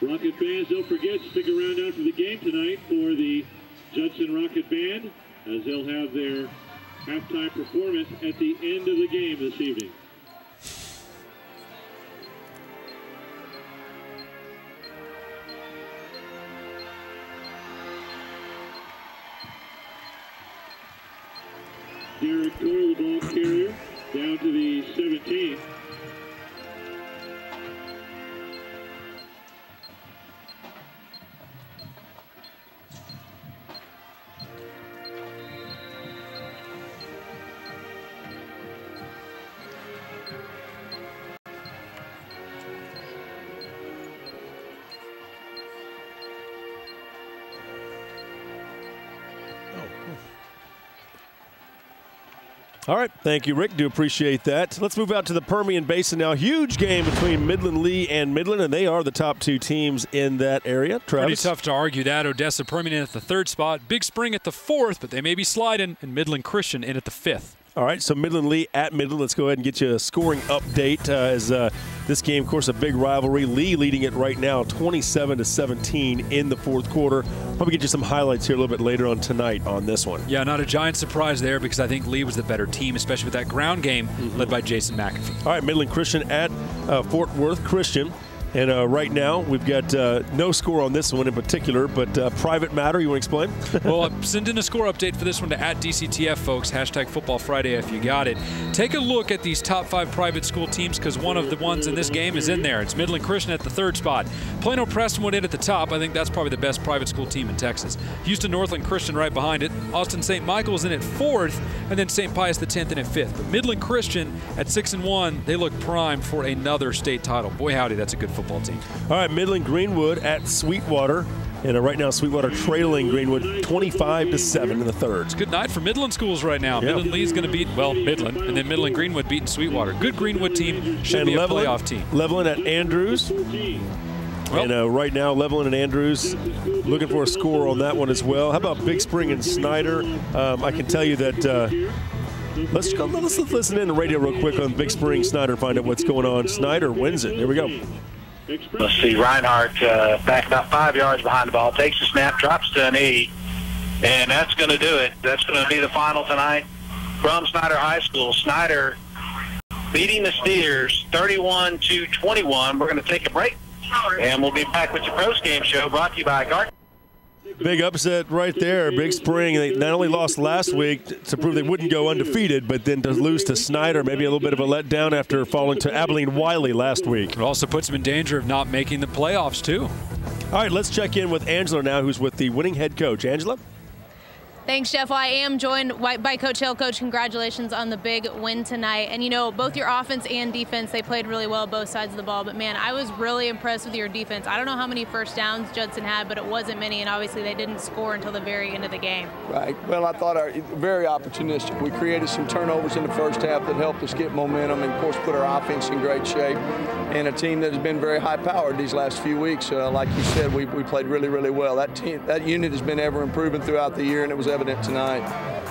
Rocket fans, don't forget, stick around after the game tonight for the Judson Rocket Band, as they'll have their halftime performance at the end of the game this evening. Derek Cole, the ball carrier, down to the 17. All right, thank you, Rick. Do appreciate that. Let's move out to the Permian Basin now. Huge game between Midland Lee and Midland, and they are the top two teams in that area. Travis? Pretty tough to argue that. Odessa Permian at the 3rd spot, Big Spring at the 4th, but they may be sliding, and Midland Christian in at the 5th. All right, so Midland Lee at Midland. Let's go ahead and get you a scoring update as this game, of course, a big rivalry. Lee leading it right now, 27-17 in the 4th quarter. Probably get you some highlights here a little bit later on tonight on this one. Yeah, not a giant surprise there because I think Lee was the better team, especially with that ground game led by Jason McAfee. All right, Midland Christian at Fort Worth Christian. And right now, we've got no score on this one in particular, but private matter, you want to explain? Well, send in a score update for this one to @DCTF, folks, #FootballFriday if you got it. Take a look at these top 5 private school teams because one of the ones in this game is in there. It's Midland Christian at the 3rd spot. Plano Prestonwood in at the top. I think that's probably the best private school team in Texas. Houston Northland Christian right behind it. Austin St. Michael's in at 4th, and then St. Pius the 10th in at 5th. But Midland Christian at 6-1, they look primed for another state title. Boy, howdy, that's a good football team. All right, Midland Greenwood at Sweetwater. And right now, Sweetwater trailing Greenwood 25-7 in the 3rd. It's a good night for Midland schools right now. Yep. Midland Lee's going to beat, well, Midland, and then Midland Greenwood beating Sweetwater. Good Greenwood team, should be a playoff team. Levelland at Andrews. Well, and right now, Levelland and Andrews looking for a score on that one as well. How about Big Spring and Snyder? I can tell you that let's listen in the radio real quick on Big Spring Snyder and find out what's going on. Snyder wins it. Here we go. Let's see, Reinhardt back about 5 yards behind the ball, takes a snap, drops to a knee, and that's going to do it. That's going to be the final tonight from Snyder High School. Snyder beating the Steers 31-21. We're going to take a break. And we'll be back with your post-game show brought to you by Garden. Big upset right there. Big Spring. They not only lost last week to prove they wouldn't go undefeated, but then to lose to Snyder, maybe a little bit of a letdown after falling to Abilene Wiley last week. It also puts them in danger of not making the playoffs, too. All right, let's check in with Angela now, who's with the winning head coach. Angela? Thanks, Jeff. Well, I am joined by Coach Hill. Coach, congratulations on the big win tonight. And, you know, both your offense and defense, they played really well both sides of the ball. But, man, I was really impressed with your defense. I don't know how many first downs Judson had, but it wasn't many. And, obviously, they didn't score until the very end of the game. Right. Well, I thought very opportunistic. We created some turnovers in the first half that helped us get momentum and, of course, put our offense in great shape. And a team that has been very high-powered these last few weeks. Like you said, we played really, really well. That unit has been ever improving throughout the year, and it was evident tonight.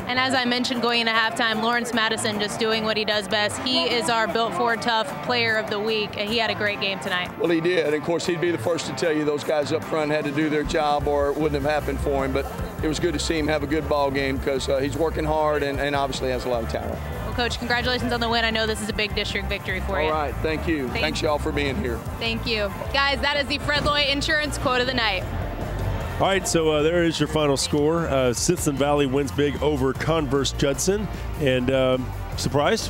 And as I mentioned going into halftime, Lawrence Madison just doing what he does best. He is our Built for Tough Player of the Week, and he had a great game tonight. Well, he did. And, of course, he'd be the first to tell you those guys up front had to do their job or it wouldn't have happened for him. But it was good to see him have a good ball game because he's working hard and obviously has a lot of talent. Well, Coach, congratulations on the win. I know this is a big district victory for you. All right. Thank you. Thanks, y'all, for being here. Thank you. Guys, that is the Fred Loy Insurance Quote of the Night. All right, so there is your final score. Smithson Valley wins big over Converse Judson. And surprised?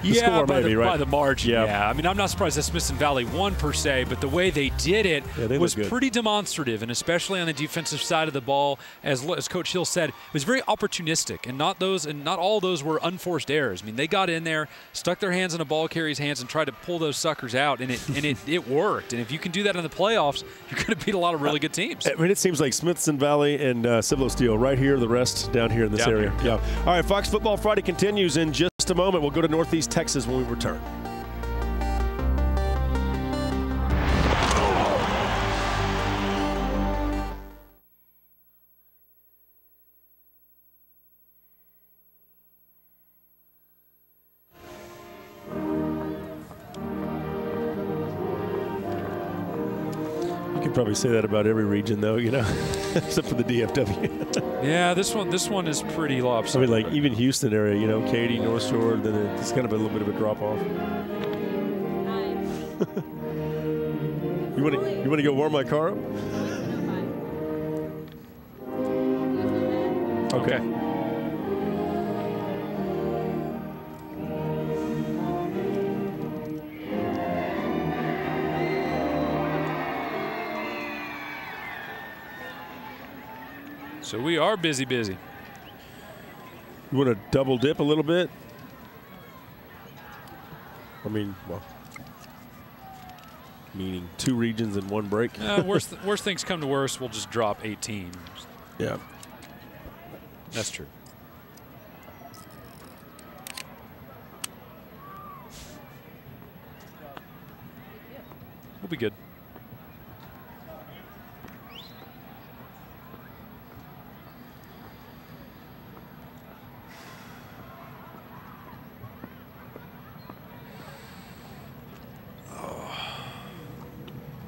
Yeah, score, maybe, right? By the margin, yeah. I mean, I'm not surprised that Smithson Valley won per se, but the way they did it was pretty demonstrative, and especially on the defensive side of the ball, as Coach Hill said, it was very opportunistic, and not all those were unforced errors. I mean, they got in there, stuck their hands in a ball carrier's hands, and tried to pull those suckers out, and it worked. And if you can do that in the playoffs, you're going to beat a lot of really good teams. I mean, it seems like Smithson Valley and Cibolo Steel right here, the rest down here in this area. Yeah. All right, Fox Football Friday continues in just a moment. We'll go to Northeast Texas when we return. You could probably say that about every region, though, you know, except for the DFW. Yeah, this one is pretty lopsided. I mean, like even Houston area, you know, Katy, North Shore, then it's kind of a little bit of a drop off. You want to go warm my car up? Okay. So we are busy. You want to double dip a little bit? I mean, well, meaning 2 regions and 1 break. Worst things come to worst, we'll just drop 18. Yeah. That's true. We'll be good.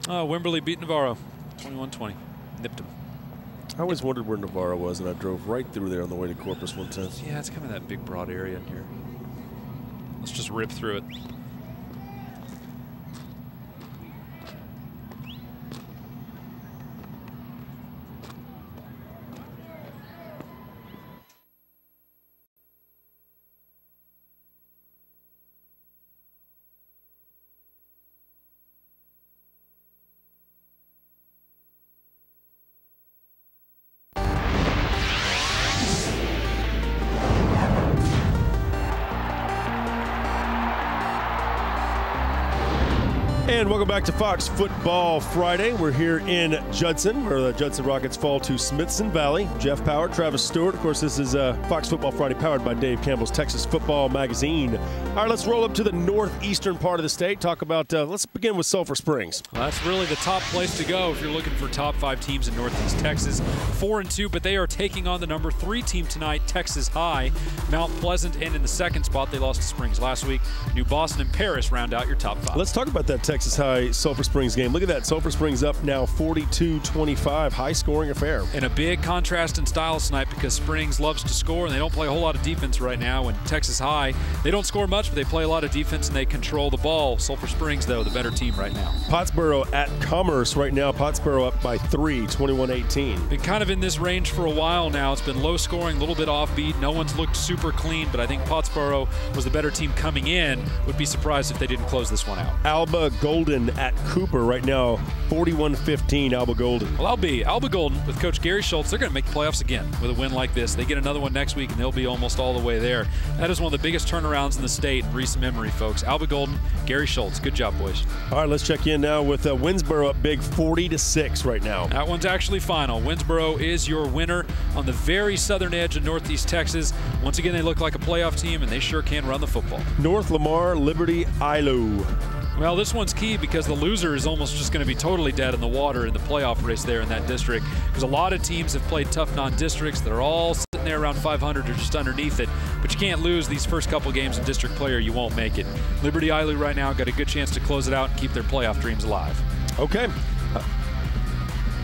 Wimberley beat Navarro 21-20. Nipped him. I always wondered where Navarro was, and I drove right through there on the way to Corpus one time. Yeah, it's kind of that big, broad area in here. Let's just rip through it. And welcome back to Fox Football Friday. We're here in Judson, where the Judson Rockets fall to Smithson Valley. Jeff Power, Travis Stewart. Of course, this is Fox Football Friday, powered by Dave Campbell's Texas Football Magazine. All right, let's roll up to the northeastern part of the state. Talk about, let's begin with Sulphur Springs. Well, that's really the top place to go if you're looking for top 5 teams in Northeast Texas. 4-2, but they are taking on the number 3 team tonight, Texas High. Mount Pleasant, and in the second spot, they lost to Springs last week. New Boston and Paris round out your top 5. Let's talk about that Texas Texas High Sulphur Springs game. Look at that. Sulphur Springs up now 42-25. High-scoring affair. And a big contrast in style tonight because Springs loves to score, and they don't play a whole lot of defense right now. And Texas High, they don't score much, but they play a lot of defense, and they control the ball. Sulphur Springs, though, the better team right now. Pottsboro at Commerce right now. Pottsboro up by 3, 21-18. Been kind of in this range for a while now. It's been low scoring, a little bit offbeat. No one's looked super clean, but I think Pottsboro was the better team coming in. Would be surprised if they didn't close this one out. Alba Golden at Cooper right now, 41-15, Alba Golden. Well, Alba Golden with Coach Gary Schultz, they're going to make the playoffs again with a win like this. They get another one next week, and they'll be almost all the way there. That is one of the biggest turnarounds in the state in recent memory, folks. Alba Golden, Gary Schultz. Good job, boys. All right, let's check in now with Winsboro up big 40-6 right now. That one's actually final. Winsboro is your winner on the very southern edge of Northeast Texas. Once again, they look like a playoff team, and they sure can run the football. North Lamar, Liberty, Ilo. Well, this one's key because the loser is almost just going to be totally dead in the water in the playoff race there in that district, because a lot of teams have played tough non-districts that are all sitting there around 500 or just underneath it, but you can't lose these first couple games in district play or you won't make it. Liberty Ilo right now got a good chance to close it out and keep their playoff dreams alive. Okay.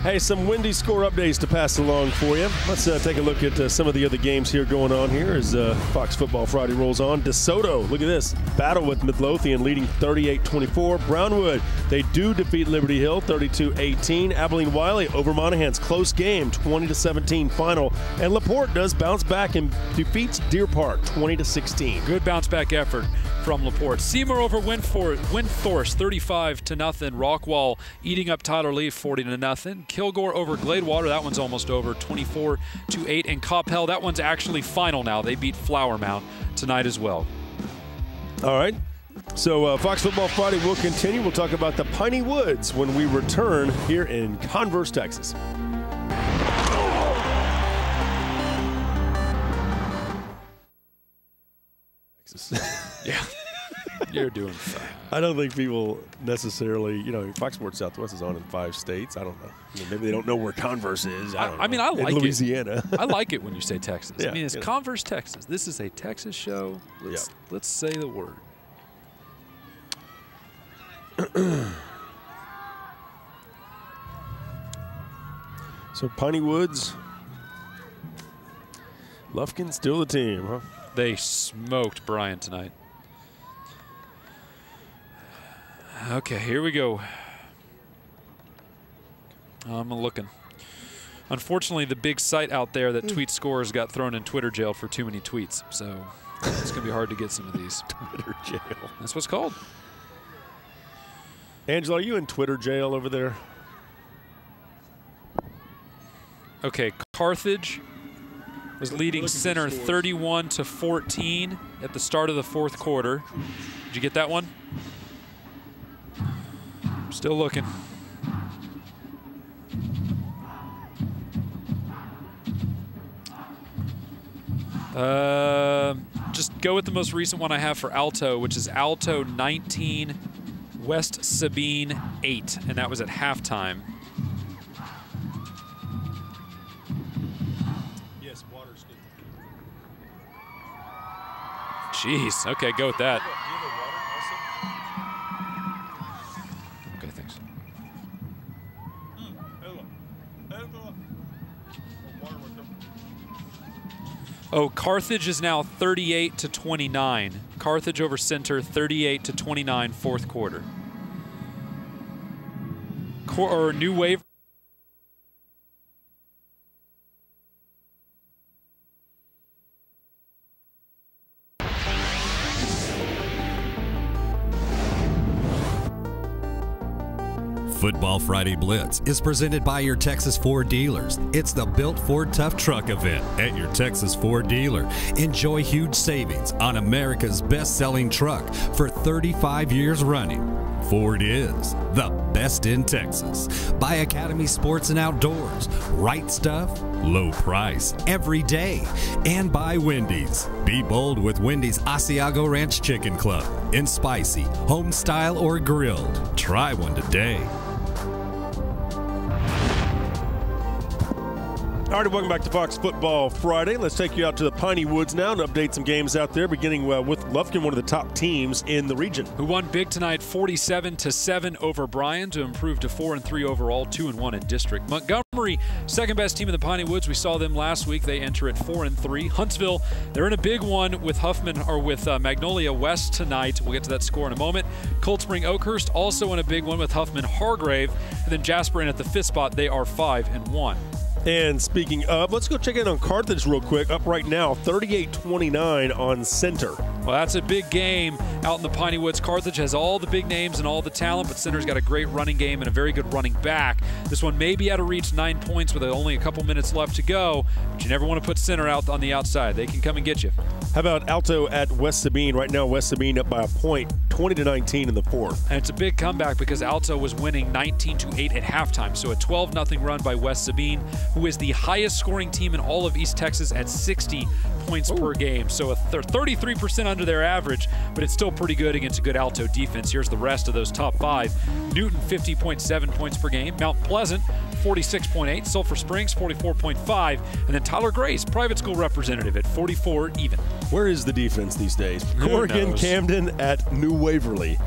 Hey, some Wendy's score updates to pass along for you. Let's take a look at some of the other games here going on here as Fox Football Friday rolls on. DeSoto, look at this. Battle with Midlothian leading 38-24. Brownwood, they do defeat Liberty Hill 32-18. Abilene Wiley over Monahans, close game, 20-17 final. And LaPorte does bounce back and defeats Deer Park 20-16. Good bounce back effort from LaPorte. Seymour over Windforce 35-0. Rockwall eating up Tyler Leaf 40-0. Kilgore over Gladewater, that one's almost over, 24-8. And Coppell, that one's actually final now. They beat Flower Mount tonight as well. All right. So Fox Football Friday will continue. We'll talk about the Piney Woods when we return here in Converse, Texas. Yeah. You're doing fine. I don't think people necessarily, Fox Sports Southwest is on in 5 states. I don't know. Maybe they don't know where Converse is. I like it. Louisiana. I like it when you say Texas. Yeah, it's Converse, Texas. This is a Texas show. Let's say the word. So Piney Woods, Lufkin still the team, huh? They smoked Bryan tonight. Okay, here we go. I'm looking. Unfortunately, the big site out there that tweets scores got thrown in Twitter jail for too many tweets. So it's going to be hard to get some of these. Twitter jail. That's what it's called. Angela, are you in Twitter jail over there? Okay, Carthage was leading center 31-14 at the start of the fourth quarter. Did you get that one? Still looking. Just go with the most recent one I have for Alto, which is Alto 19, West Sabine 8, and that was at halftime. Yes, water's good. Jeez, okay, go with that. Okay, thanks. Oh, Carthage is now 38-29. Carthage over Center, 38-29, fourth quarter. New Wave. Football Friday Blitz is presented by your Texas Ford dealers. It's the Built Ford Tough Truck event at your Texas Ford dealer. Enjoy huge savings on America's best-selling truck for 35 years running. Ford is the best in Texas. By Academy Sports and Outdoors. Right stuff, low price, every day. And by Wendy's. Be bold with Wendy's Asiago Ranch Chicken Club. In spicy, home style, or grilled. Try one today. All right, welcome back to Fox Football Friday. Let's take you out to the Piney Woods now and update some games out there, beginning with Lufkin, one of the top teams in the region. Who won big tonight, 47-7 over Bryan to improve to 4-3 overall, 2-1 in district. Montgomery, second best team in the Piney Woods. We saw them last week. They enter at 4-3. Huntsville, they're in a big one with Magnolia West tonight. We'll get to that score in a moment. Cold Spring Oakhurst also in a big one with Huffman Hargrave. And then Jasper in at the 5th spot. They are 5-1. And speaking of, let's go check in on Carthage real quick. Up right now, 38-29 on Center. Well, that's a big game out in the Piney Woods. Carthage has all the big names and all the talent, but Center's got a great running game and a very good running back. This one may be out of reach, 9 points with only a couple minutes left to go, but you never want to put Center out on the outside. They can come and get you. How about Alto at West Sabine? Right now, West Sabine up by a point, 20-19 in the 4th. And it's a big comeback because Alto was winning 19-8 at halftime. So a 12-0 run by West Sabine, who is the highest scoring team in all of East Texas at 60 points per game. So they're 33% under their average, but it's still pretty good against a good Alto defense. Here's the rest of those top 5. Newton, 50.7 points per game. Mount Pleasant, 46.8. Sulphur Springs, 44.5. And then Tyler Grace, private school representative, at 44 even. Where is the defense these days? Who Corrigan knows? Camden at New Waverly.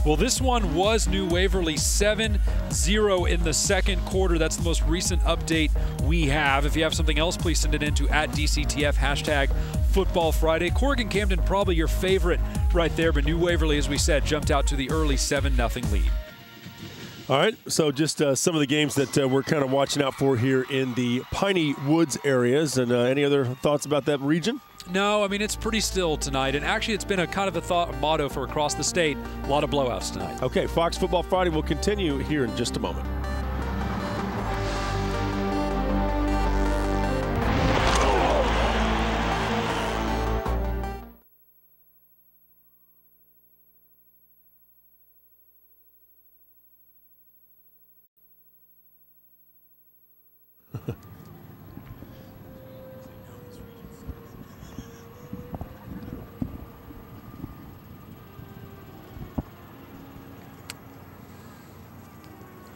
Well, this one was New Waverly 7-0 in the second quarter. That's the most recent update we have. If you have something else, please send it in to @DCTF, #Football Friday. Corrigan Camden, probably your favorite right there, but New Waverly, as we said, jumped out to the early 7-0 lead. All right, so just some of the games that we're kind of watching out for here in the Piney Woods areas. And any other thoughts about that region? No, I mean, it's pretty still tonight. And actually, it's been a kind of a motto for across the state. A lot of blowouts tonight. Okay, Fox Football Friday will continue here in just a moment.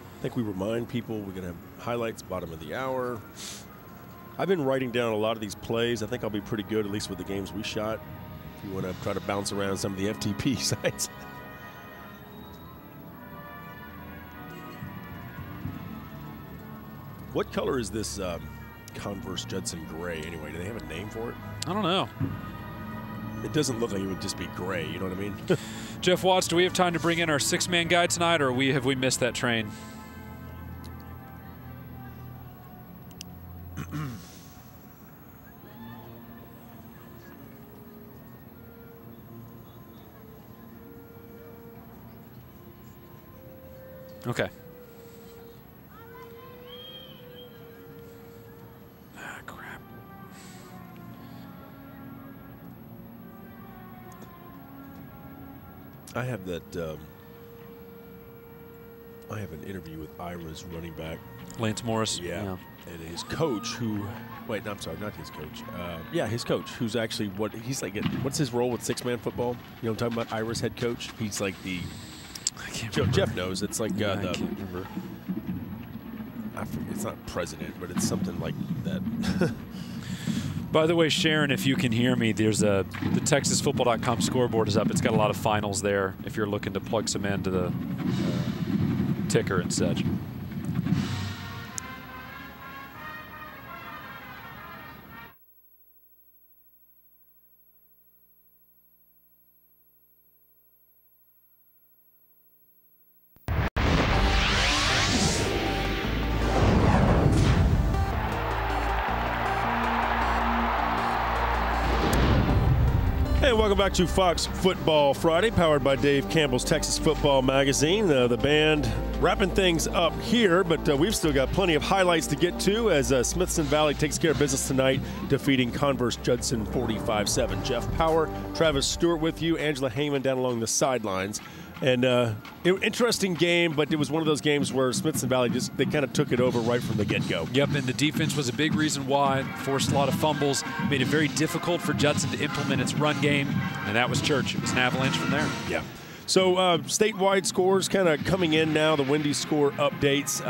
I think we remind people we're going to have highlights bottom of the hour. I've been writing down a lot of these plays. I think I'll be pretty good, at least with the games we shot. If you want to try to bounce around some of the FTP sites. What color is this Converse Judson gray anyway? Do they have a name for it? I don't know. It doesn't look like it would just be gray, you know what I mean? Jeff Watts, do we have time to bring in our 6-man guy tonight, or have we missed that train? Okay. Ah, crap. I have that. I have an interview with Ira's running back, Lance Morris. Yeah. And his coach, who, wait, no, I'm sorry, not his coach. Yeah, his coach, who's actually he's like. What's his role with 6-man football? You know, what I'm talking about Ira's head coach. He's like the. I can't remember. Jeff knows. It's like I the. can't remember. It's not president, but it's something like that. By the way, Sharon, if you can hear me, there's the TexasFootball.com scoreboard is up. It's got a lot of finals there if you're looking to plug some into the ticker and such. Hey, welcome back to Fox Football Friday, powered by Dave Campbell's Texas Football Magazine. The band wrapping things up here, but we've still got plenty of highlights to get to as Smithson Valley takes care of business tonight, defeating Converse Judson 45-7. Jeff Power, Travis Stewart with you, Angela Heyman down along the sidelines. And interesting game, but it was one of those games where Smithson Valley they kind of took it over right from the get-go. Yep, and the defense was a big reason why. Forced a lot of fumbles, made it very difficult for Judson to implement its run game, and that was church. It was an avalanche from there. Yeah. So statewide scores kind of coming in now, the Wendy's score updates.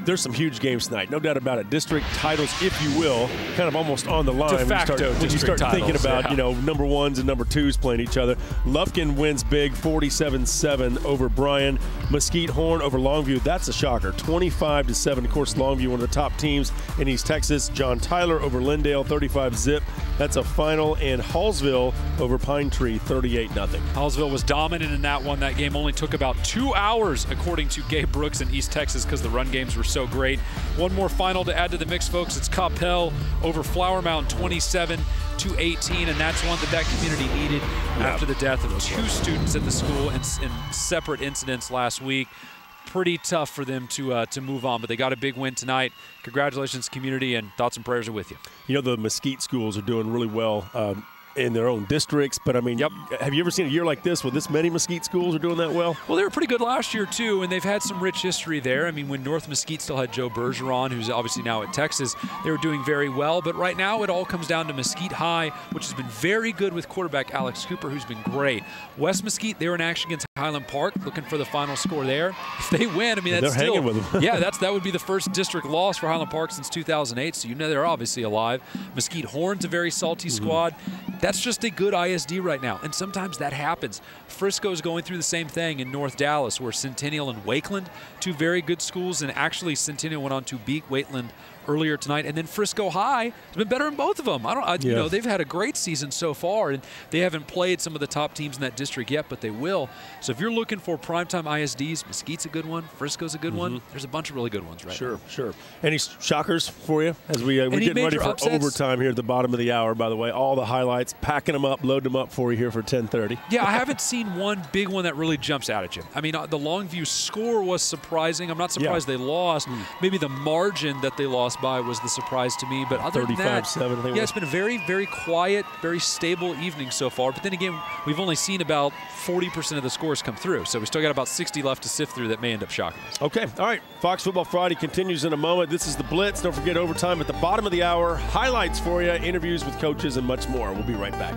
there's some huge games tonight, no doubt about it. District titles, if you will, kind of almost on the line De facto when you start thinking about number ones and number twos playing each other. Lufkin wins big, 47-7 over Bryan. Mesquite Horn over Longview. That's a shocker, 25-7. Of course, Longview, one of the top teams in East Texas. John Tyler over Lindale, 35-zip. That's a final. And Hallsville over Pine Tree, 38-0. Hallsville was dominant in that one. That game only took about 2 hours, according to Gabe Brooks in East Texas, because the run games were so great. One more final to add to the mix, folks. It's Coppell over Flower Mound, 27-18, and that's one that community needed after the death of 2 students at the school in separate incidents last week. Pretty tough for them to move on, but they got a big win tonight. Congratulations, community, and thoughts and prayers are with you. You know, the Mesquite schools are doing really well in their own districts, but I mean, have you ever seen a year like this where this many Mesquite schools are doing that well? Well, they were pretty good last year too, and they've had some rich history there. I mean, when North Mesquite still had Joe Bergeron, who's obviously now at Texas, they were doing very well, but right now it all comes down to Mesquite High, which has been very good with quarterback Alex Cooper, who's been great. West Mesquite, they were in action against Highland Park, looking for the final score there. If they win, I mean, that's they're hanging with them. Yeah, that would be the first district loss for Highland Park since 2008, so you know they're obviously alive. Mesquite Horn's a very salty squad. That's just a good ISD right now, and sometimes that happens. Frisco's going through the same thing in North Dallas, where Centennial and Wakeland, 2 very good schools, and actually Centennial went on to beat Wakeland earlier tonight, and then Frisco High has been better in both of them. You know, they've had a great season so far, and they haven't played some of the top teams in that district yet, but they will. So if you're looking for primetime ISDs, Mesquite's a good one, Frisco's a good one. There's a bunch of really good ones right now. Sure. Any shockers for you as we're getting ready for overtime here at the bottom of the hour, by the way. All the highlights, packing them up, loading them up for you here for 10:30. Yeah, I haven't seen one big one that really jumps out at you. I mean, the Longview score was surprising. I'm not surprised they lost. Maybe the margin that they lost by was the surprise to me, but other than that, 35-7, it's been a very, very quiet, very stable evening so far. But then again, we've only seen about 40% of the scores come through, so we still got about 60 left to sift through that may end up shocking us. Okay, all right. Fox Football Friday continues in a moment. This is the Blitz. Don't forget overtime at the bottom of the hour. Highlights for you, interviews with coaches, and much more. We'll be right back.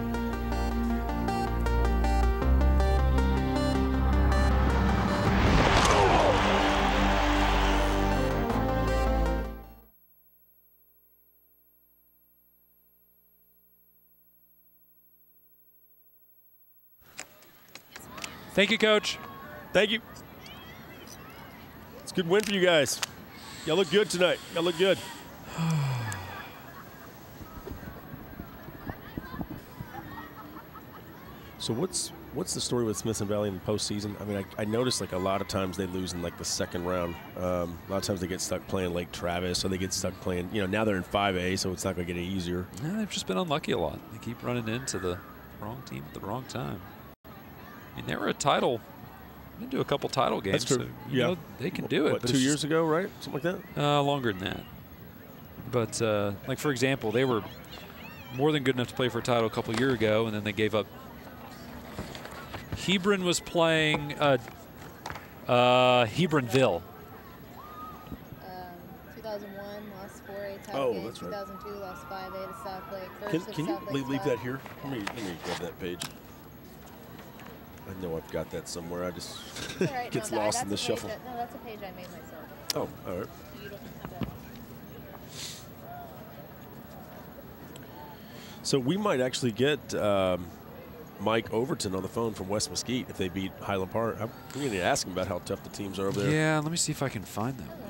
Thank you, Coach. Thank you. It's a good win for you guys. Y'all look good tonight. Y'all look good. So what's the story with Smithson Valley in the postseason? I mean, I noticed like a lot of times they lose in like the second round. A lot of times they get stuck playing Lake Travis, or they get stuck playing, now they're in 5A, so it's not going to get any easier. Yeah, they've just been unlucky a lot. They keep running into the wrong team at the wrong time. I mean, they were a title. They do a couple title games. That's true. So, you know, they can do it. What, but 2 years ago, right? Something like that? Longer than that. But, like, for example, they were more than good enough to play for a title a couple years ago, and then they gave up. Hebron was playing Hebronville. 2001, lost 4A title game. That's right. 2002, lost 5A to South Lake. Can you leave that here? Let me grab that page. I know I've got that somewhere. I just right, gets lost in the shuffle. No, that's a page I made myself. Oh, all right. You don't have that. So we might actually get Mike Overton on the phone from West Mesquite if they beat Highland Park. I'm going to ask him about how tough the teams are over there. Yeah, let me see if I can find that one.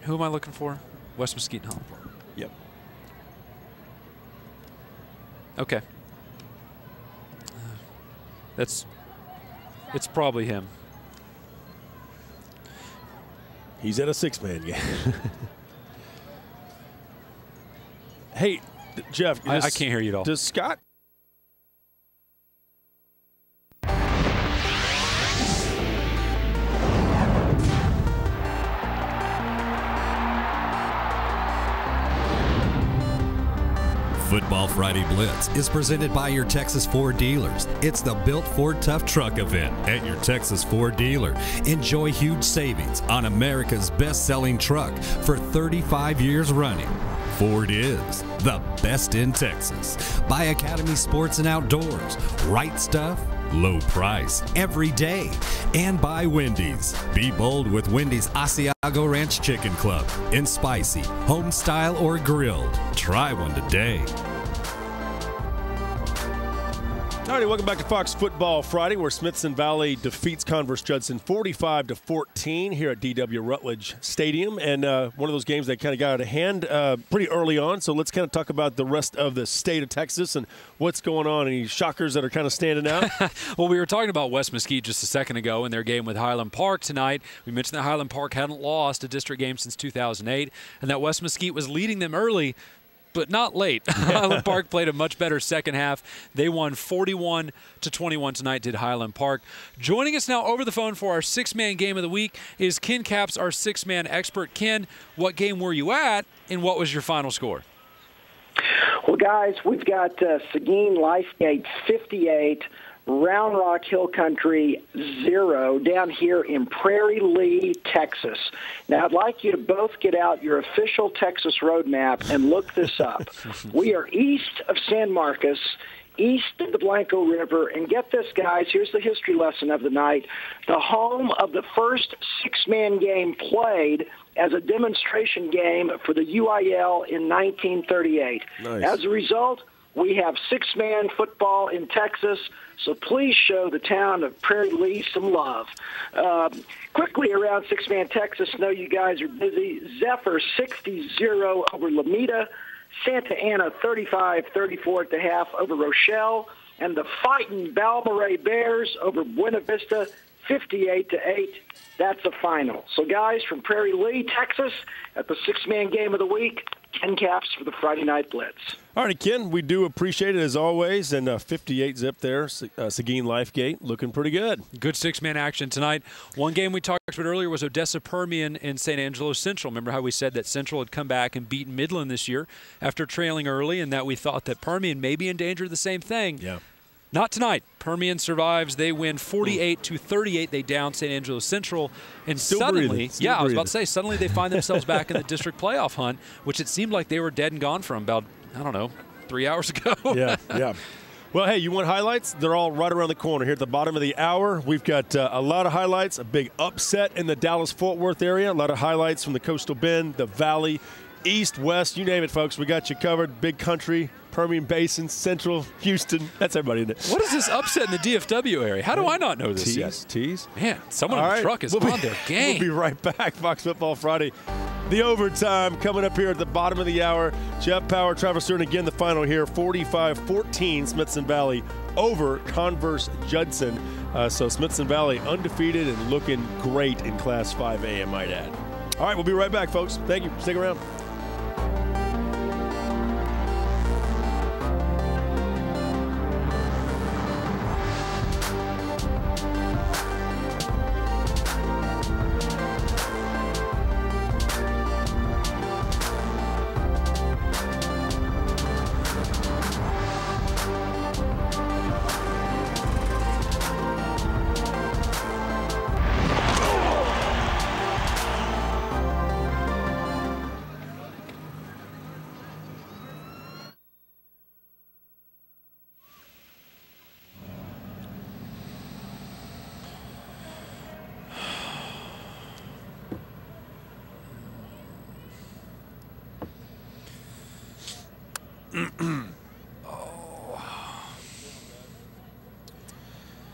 Who am I looking for? West Mesquite and Highland Park. Yep. Okay. It's probably him. He's at a 6-man game. Hey, Jeff. I can't hear you at all. Does Scott? Football Friday Blitz is presented by your Texas Ford dealers. It's the Built Ford Tough Truck event at your Texas Ford dealer. Enjoy huge savings on America's best-selling truck for 35 years running. Ford is the best in Texas. By Academy Sports and Outdoors. Right stuff, low price, every day. And by Wendy's. Be bold with Wendy's Asiago Ranch Chicken Club. In spicy, home style, or grilled. Try one today. All righty, welcome back to Fox Football Friday, where Smithson Valley defeats Converse Judson 45-14 here at D.W. Rutledge Stadium. And one of those games that kind of got out of hand pretty early on. So let's kind of talk about the rest of the state of Texas and what's going on. Any shockers that are kind of standing out? Well, we were talking about West Mesquite just a second ago in their game with Highland Park tonight. We mentioned that Highland Park hadn't lost a district game since 2008, and that West Mesquite was leading them early, but not late. Highland Park played a much better second half. They won 41-21 tonight, did Highland Park. Joining us now over the phone for our six-man game of the week is Ken Capps, our six-man expert. Ken, what game were you at, and what was your final score? Well, guys, we've got Seguin Lifegate 58, Round Rock Hill Country 0 down here in Prairie Lee, Texas. Now, I'd like you to both get out your official Texas road map and look this up. We are east of San Marcos, east of the Blanco River, and get this, guys, here's the history lesson of the night. The home of the first six-man game played as a demonstration game for the UIL in 1938. Nice. As a result, we have six-man football in Texas, so please show the town of Prairie Lee some love. Quickly around six-man Texas, know you guys are busy. Zephyr 60-0 over Lomita. Santa Ana 35-34 at the half over Rochelle. And the Fighting Balmorhea Bears over Buena Vista 58-8. That's a final. So, guys, from Prairie Lee, Texas, at the six-man game of the week, Ken Capps for the Friday Night Blitz. All right, Ken, we do appreciate it as always. And 58 zip there, Seguin Lifegate, looking pretty good. Good six-man action tonight. One game we talked about earlier was Odessa Permian and St. Angelo Central. Remember how we said that Central had come back and beaten Midland this year after trailing early, and that we thought that Permian may be in danger of the same thing. Yeah. Not tonight. Permian survives. They win 48-38. They down St. Angelo Central. And suddenly, I was about to say, suddenly they find themselves back in the district playoff hunt, which it seemed like they were dead and gone from about, 3 hours ago. Yeah. Well, hey, you want highlights? They're all right around the corner here at the bottom of the hour. We've got a lot of highlights, a big upset in the Dallas-Fort Worth area, a lot of highlights from the Coastal Bend, the Valley, East, West, you name it, folks. We got you covered. Big country, Permian Basin, Central, Houston. That's everybody in it. What is this upset in the DFW area? How do I not know this yet? Tease. Man, someone in the truck is on their game. We'll be right back. Fox Football Friday. The overtime coming up here at the bottom of the hour. Jeff Power, Travis Stern, again the final here. 45-14, Smithson Valley over Converse Judson. So Smithson Valley undefeated and looking great in Class 5A, I might add. All right, we'll be right back, folks. Thank you. Stick around.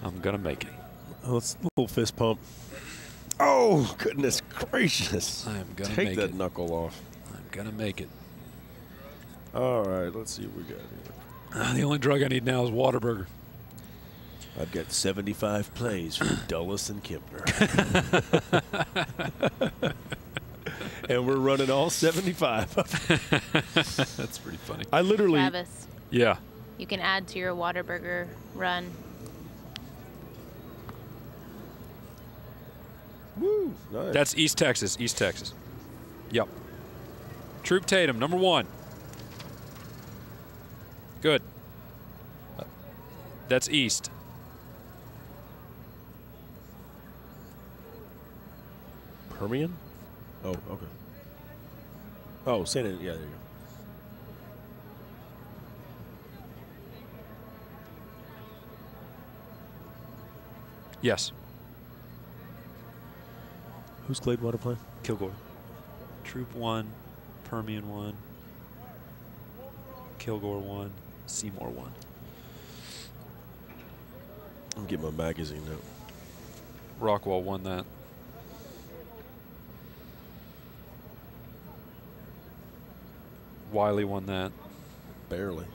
I'm going to make it. Let's a little fist pump. Oh, goodness gracious. I am going to Take make that it. knuckle off. I'm going to make it. All right, let's see what we got here. The only drug I need now is Whataburger. I've got 75 plays from Dulles and Kempner. And we're running all 75. That's pretty funny. I literally. Travis, Yeah. you can add to your Whataburger run. Woo, nice. That's East Texas. East Texas. Yep. Troop Tatum, number 1. Good. That's East. Permian? Oh, okay. Oh, Santa, yeah, there you go. Yes. Who's Gladewater playing? Kilgore. Troop 1, Permian 1, Kilgore 1, Seymour 1. I'm getting my magazine now. Rockwall won that. Wiley won that. Barely.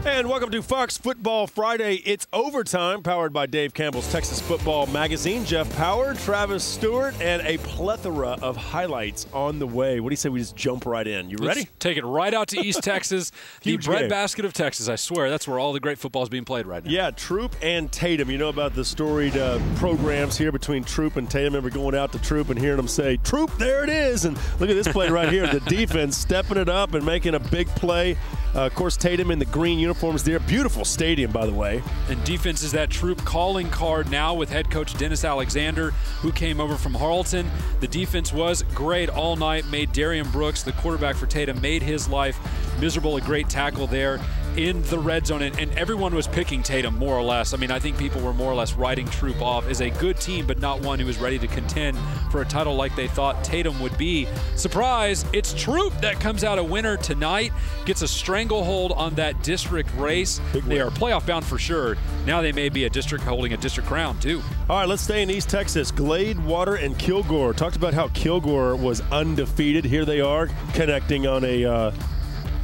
And welcome to Fox Football Friday. It's overtime, powered by Dave Campbell's Texas Football Magazine. Jeff Power, Travis Stewart, and a plethora of highlights on the way. What do you say we just jump right in? You ready? Let's take it right out to East Texas, the breadbasket of Texas. I swear, that's where all the great football is being played right now. Yeah, Troop and Tatum. You know about the storied programs here between Troop and Tatum. I remember going out to Troop and hearing them say, "Troop, there it is." And look at this play right here. The defense stepping it up and making a big play. Of course, Tatum in the green uniforms there. Beautiful stadium, by the way. And defense is that Troop calling card now with head coach Dennis Alexander, who came over from Harleton. The defense was great all night, made Darian Brooks, the quarterback for Tatum, made his life miserable. A great tackle there in the red zone, and everyone was picking Tatum more or less. I mean, I think people were more or less writing Troop off as a good team, but not one who was ready to contend for a title like they thought Tatum would be. Surprise, it's Troop that comes out a winner tonight, gets a stranglehold on that district race. They are playoff bound for sure. Now they may be a district holding a district crown too. All right, let's stay in East Texas. Gladewater and Kilgore. Talked about how Kilgore was undefeated. Here they are connecting on a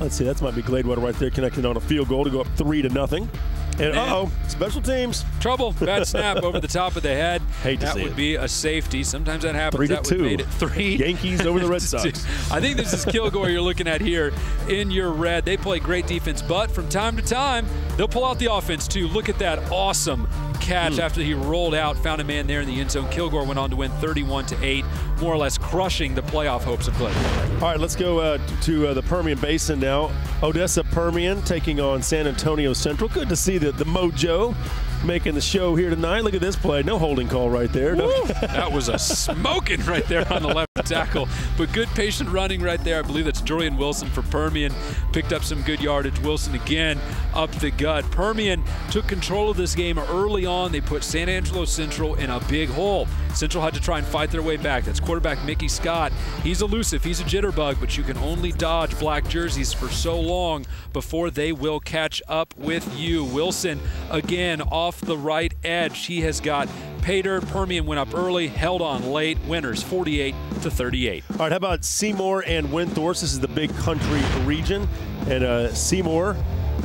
let's see, that might be Gladewater right there, connecting on a field goal to go up 3-0. And special teams. Trouble. Bad snap over the top of the head. Hate to see that would it. be a safety. Sometimes that happens. 3-2. That would made it 3. Yankees over the Red Sox. I think this is Kilgore you're looking at here in your red. They play great defense, but from time to time, they'll pull out the offense too. Look at that awesome catch after he rolled out, found a man there in the end zone. Kilgore went on to win 31-8, more or less crushing the playoff hopes of Gladewater. All right, let's go to the Permian Basin now. Odessa Permian taking on San Antonio Central. Good to see the mojo making the show here tonight. Look at this play. No holding call right there. No. That was a smoking right there on the left tackle. But good patient running right there. I believe that's Julian Wilson for Permian. Picked up some good yardage. Wilson again up the gut. Permian took control of this game early on. They put San Angelo Central in a big hole. Central had to try and fight their way back. That's quarterback Mickey Scott. He's elusive. He's a jitterbug, but you can only dodge black jerseys for so long before they will catch up with you. Wilson again off the right edge. He has got Pater. Permian went up early, held on late. Winners 48-38. All right, how about Seymour and Windthorst? This is the big country region. And Seymour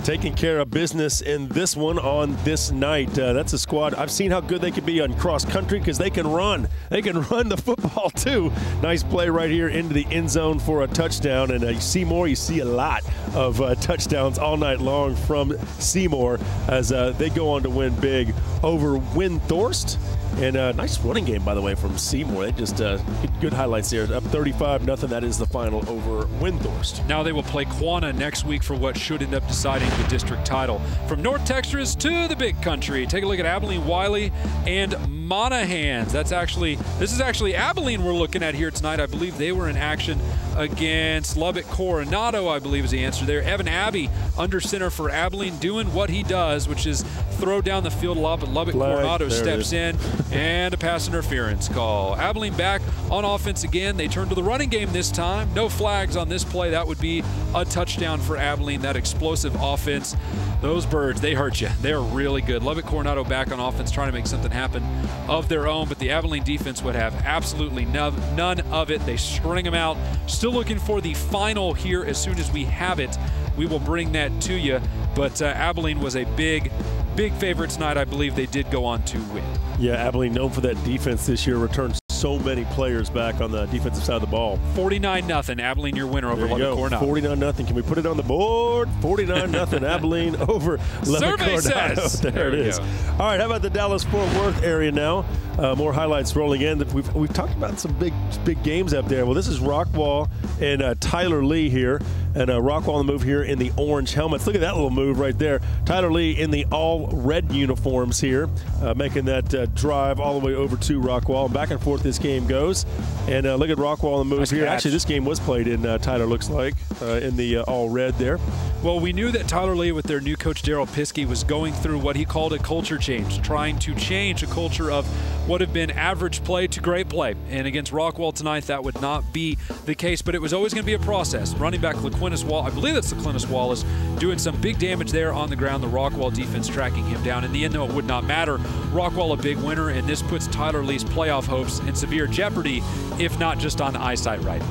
taking care of business in this one on this night. That's a squad. I've seen how good they can be on cross country because they can run. They can run the football too. Nice play right here into the end zone for a touchdown. And Seymour, you see a lot of touchdowns all night long from Seymour as they go on to win big over Windthorst. And a nice running game, by the way, from Seymour. They just good highlights there. Up 35-0. That is the final over Windthorst. Now they will play Quanah next week for what should end up deciding the district title. From North Texas to the big country, take a look at Abilene Wiley and Monahans. This is actually Abilene we're looking at here tonight. I believe they were in action against Lubbock Coronado, I believe is the answer there. Evan Abbey under center for Abilene doing what he does, which is throw down the field a lot, but Lubbock Coronado steps in and a pass interference call. Abilene back on offense again. They turn to the running game this time. No flags on this play. That would be a touchdown for Abilene. That explosive offense. Those birds, they hurt you. They're really good. Lubbock Coronado back on offense trying to make something happen of their own, but the Abilene defense would have absolutely none of it. They string them out. Still looking for the final here as soon as we have it. We will bring that to you, but Abilene was a big favorite tonight. I believe they did go on to win. Yeah, Abilene known for that defense this year, returned so many players back on the defensive side of the ball. 49-0, Abilene your winner over Lubbock Coronado. 49-0. Can we put it on the board? 49-0, Abilene over Lubbock Coronado. There it is. All right, how about the Dallas-Fort Worth area now? More highlights rolling in. We've talked about some big games up there. Well, this is Rockwall and Tyler Lee here. And Rockwall on the move here in the orange helmets. Look at that little move right there. Tyler Lee in the all-red uniforms here, making that drive all the way over to Rockwall. Back and forth this game goes. And look at Rockwall on the move here. Actually, this game was played in Tyler, looks like, in the all-red there. Well, we knew that Tyler Lee, with their new coach Daryl Piskey, was going through what he called a culture change, trying to change a culture of what have been average play to great play. And against Rockwall tonight, that would not be the case, but it was always going to be a process. Running back LaQuintus Wallace, I believe that's LaQuintus Wallace, doing some big damage there on the ground. The Rockwall defense tracking him down. In the end, though, it would not matter. Rockwall a big winner, and this puts Tyler Lee's playoff hopes in severe jeopardy, if not just on the eyesight right.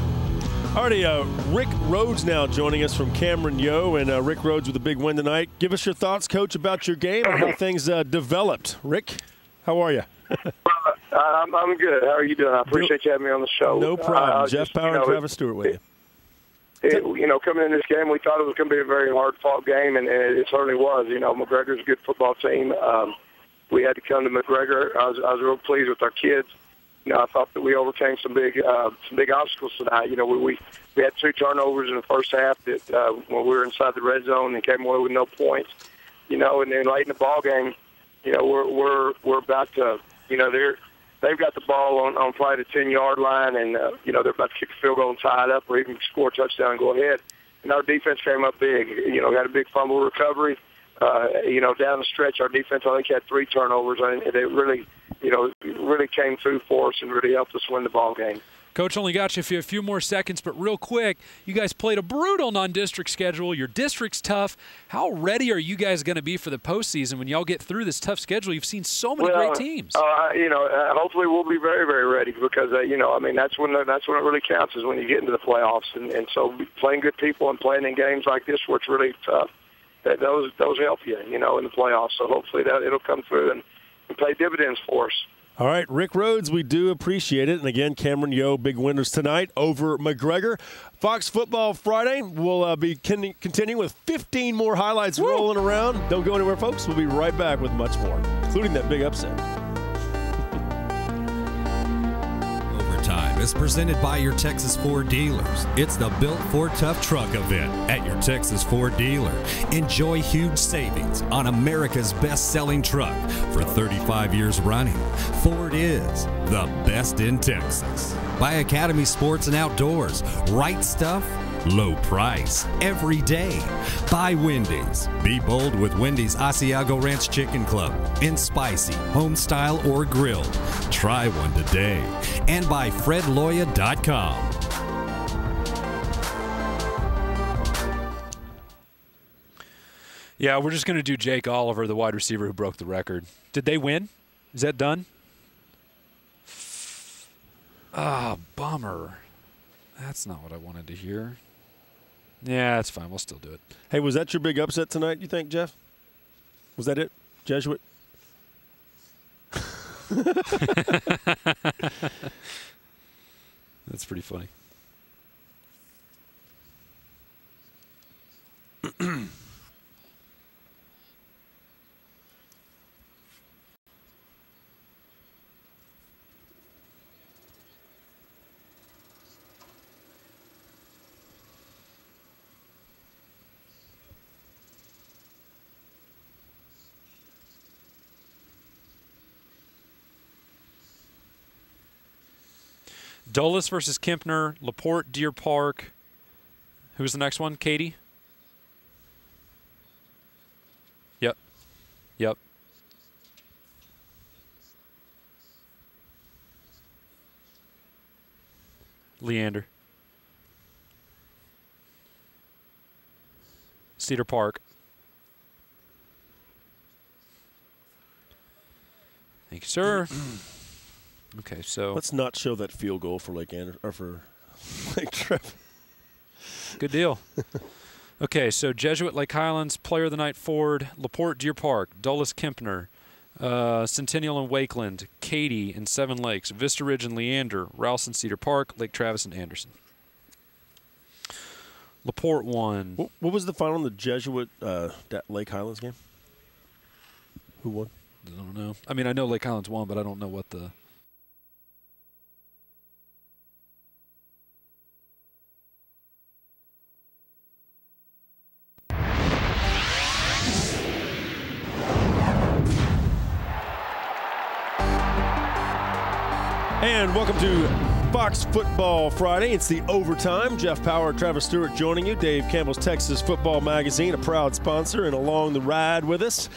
Alrighty, Rick Rhodes now joining us from Cameron Yo, and Rick Rhodes with a big win tonight. Give us your thoughts, Coach, about your game and how things developed. Rick, how are you? I'm good. How are you doing? I appreciate you having me on the show. No problem. Jeff Power and Travis Stewart with you. Coming in this game, we thought it was going to be a very hard-fought game, and it certainly was. McGregor's a good football team. We had to come to McGregor. I was real pleased with our kids. I thought that we overcame some big obstacles tonight. We had 2 turnovers in the first half that when we were inside the red zone and came away with no points. And then late in the ball game, we're about to, they've got the ball on probably the 10-yard line, and they're about to kick a field goal and tie it up, or even score a touchdown and go ahead. And our defense came up big. Had a big fumble recovery. Down the stretch, our defense, I think, had 3 turnovers, and it really came through for us and really helped us win the ball game. Coach, only got you a few more seconds, but real quick, you guys played a brutal non-district schedule. Your district's tough. How ready are you guys going to be for the postseason when y'all get through this tough schedule? You've seen so many great teams. Hopefully we'll be very, very ready because, that's when it really counts is when you get into the playoffs. And so playing good people and playing in games like this where it's really tough, those help you, in the playoffs. So hopefully it'll come through and pay dividends for us. All right, Rick Rhodes, we do appreciate it. And again, Cameron Yo, big winners tonight over McGregor. Fox Football Friday, we'll be continuing with 15 more highlights rolling around. Don't go anywhere, folks. We'll be right back with much more, including that big upset. Overtime is presented by your Texas Ford dealers. It's the Built Ford Tough Truck event at your Texas Ford dealer. Enjoy huge savings on America's best-selling truck for 35 years running. Ford is the best in Texas. By Academy Sports and Outdoors. Right stuff, low price every day. By Wendy's. Be bold with Wendy's Asiago Ranch Chicken Club in spicy, home style, or grilled. Try one today. And by FredLoya.com. Yeah, we're just going to do Jake Oliver, the wide receiver who broke the record. Did they win? Is that done? Ah, bummer. That's not what I wanted to hear. Yeah, that's fine. We'll still do it. Hey, was that your big upset tonight, you think, Jeff? Was that it? Jesuit? That's pretty funny. Dulles versus Kempner, LaPorte, Deer Park. Who's the next one? Katie? Yep. Leander. Cedar Park. Thank you, sir. Okay, so let's not show that field goal for Lake Anderson or for Lake Trevor. Good deal. Okay, so Jesuit, Lake Highlands, Player of the Night, Ford, LaPorte, Deer Park, Dulles, Kempner, Centennial and Wakeland, Katy and Seven Lakes, Vista Ridge and Leander, Rouse and Cedar Park, Lake Travis and Anderson. LaPorte won. What was the final in the Jesuit Lake Highlands game? Who won? I don't know. I mean, I know Lake Highlands won, but I don't know what the... And welcome to Fox Football Friday. It's the overtime. Jeff Power, Travis Stewart joining you. Dave Campbell's Texas Football Magazine, a proud sponsor, and along the ride with us.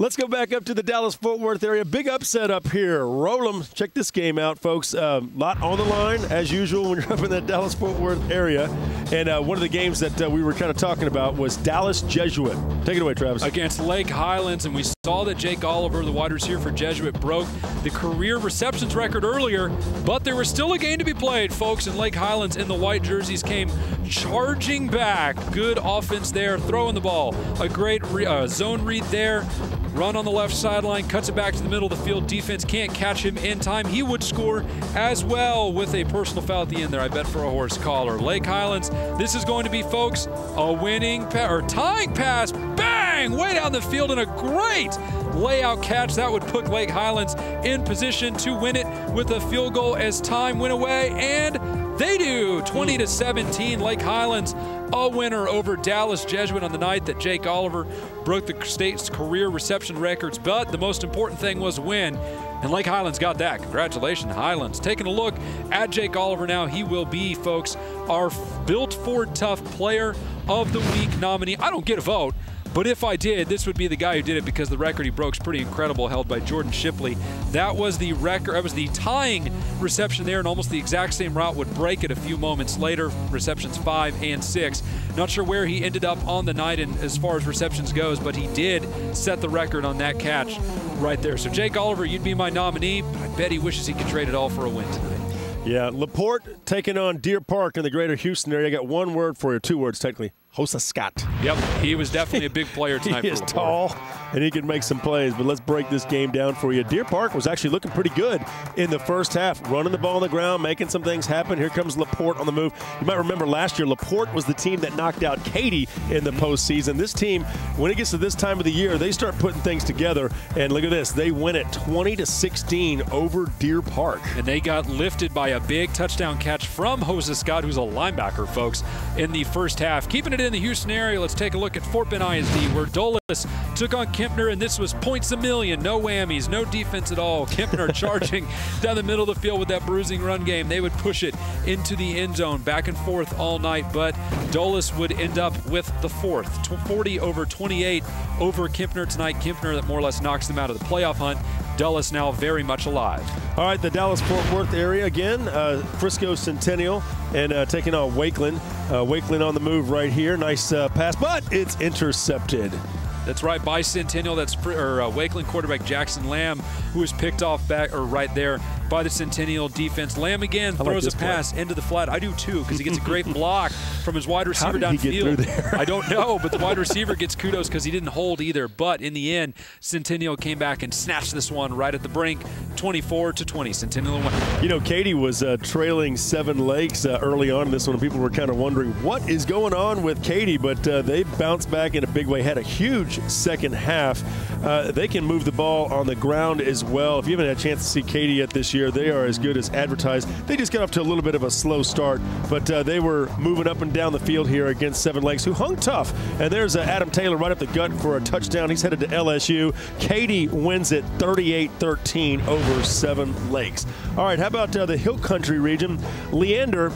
Let's go back up to the Dallas-Fort Worth area. Big upset up here. Roll 'em. Check this game out, folks. Lot on the line, as usual, when you're up in that Dallas-Fort Worth area. And one of the games that we were kind of talking about was Dallas-Jesuit. Take it away, Travis. Against Lake Highlands, and we saw that Jake Oliver, the wide receiver for Jesuit, broke the career receptions record earlier, but there was still a game to be played, folks, and Lake Highlands in the white jerseys came charging back. Good offense there, throwing the ball. A great zone read there. Run on the left sideline, cuts it back to the middle of the field. Defense can't catch him in time. He would score as well with a personal foul at the end there, I bet, for a horse collar. Lake Highlands, this is going to be, folks, a winning or tying pass. Bang! Way down the field, and a great layout catch. That would put Lake Highlands in position to win it with a field goal as time went away, and they do. 20-17, Lake Highlands a winner over Dallas Jesuit on the night that Jake Oliver broke the state's career reception records. But the most important thing was win, and Lake Highlands got that. Congratulations, Highlands. Taking a look at Jake Oliver now, he will be, folks, our Built Ford Tough Player of the Week nominee. I don't get a vote, but if I did, this would be the guy who did it, because the record he broke is pretty incredible, held by Jordan Shipley. That was the record. That was the tying reception there, and almost the exact same route would break it a few moments later. Receptions 5 and 6. Not sure where he ended up on the night and as far as receptions goes, but he did set the record on that catch right there. So Jake Oliver, you'd be my nominee, but I bet he wishes he could trade it all for a win tonight. Yeah, LaPorte taking on Deer Park in the greater Houston area. I got one word for you, 2 words technically. Hosa Scott. Yep, he was definitely a big player tonight. He is tall, and he can make some plays, but let's break this game down for you. Deer Park was actually looking pretty good in the first half, running the ball on the ground, making some things happen. Here comes LaPorte on the move. You might remember last year, LaPorte was the team that knocked out Katy in the postseason. This team, when it gets to this time of the year, they start putting things together, and look at this. They win it 20-16 over Deer Park. And they got lifted by a big touchdown catch from Hosa Scott, who's a linebacker, folks, in the first half. Keeping it in the Houston area, let's take a look at Fort Bend ISD, where Dulles took on Kempner, and this was points a million. No whammies, no defense at all. Kempner charging down the middle of the field with that bruising run game. They would push it into the end zone, back and forth all night, but Dulles would end up with the fourth. 40-28 over Kempner tonight. Kempner that more or less knocks them out of the playoff hunt. Dulles now very much alive. All right, the Dallas-Fort Worth area again. Frisco Centennial and taking on Wakeland. Wakeland on the move right here. Nice pass, but it's intercepted. That's right, by Centennial. That's Wakeland quarterback Jackson Lamb, who was picked off back or right there by the Centennial defense. Lamb again throws a pass into the flat. I do too, because he gets a great block from his wide receiver downfield. How did he get through there? I don't know, but the wide receiver gets kudos because he didn't hold either. But in the end, Centennial came back and snatched this one right at the brink, 24-20. Centennial won. You know, Katy was trailing Seven Lakes early on in this one. People were kind of wondering what is going on with Katy, but they bounced back in a big way. Had a huge second half. They can move the ball on the ground as well. If you haven't had a chance to see Katy yet this year, they are as good as advertised. They just got off to a little bit of a slow start, but they were moving up and down the field here against Seven Lakes, who hung tough. And there's Adam Taylor right up the gut for a touchdown. He's headed to LSU. Katy wins it 38-13 over Seven Lakes. All right, how about the Hill Country region? Leander,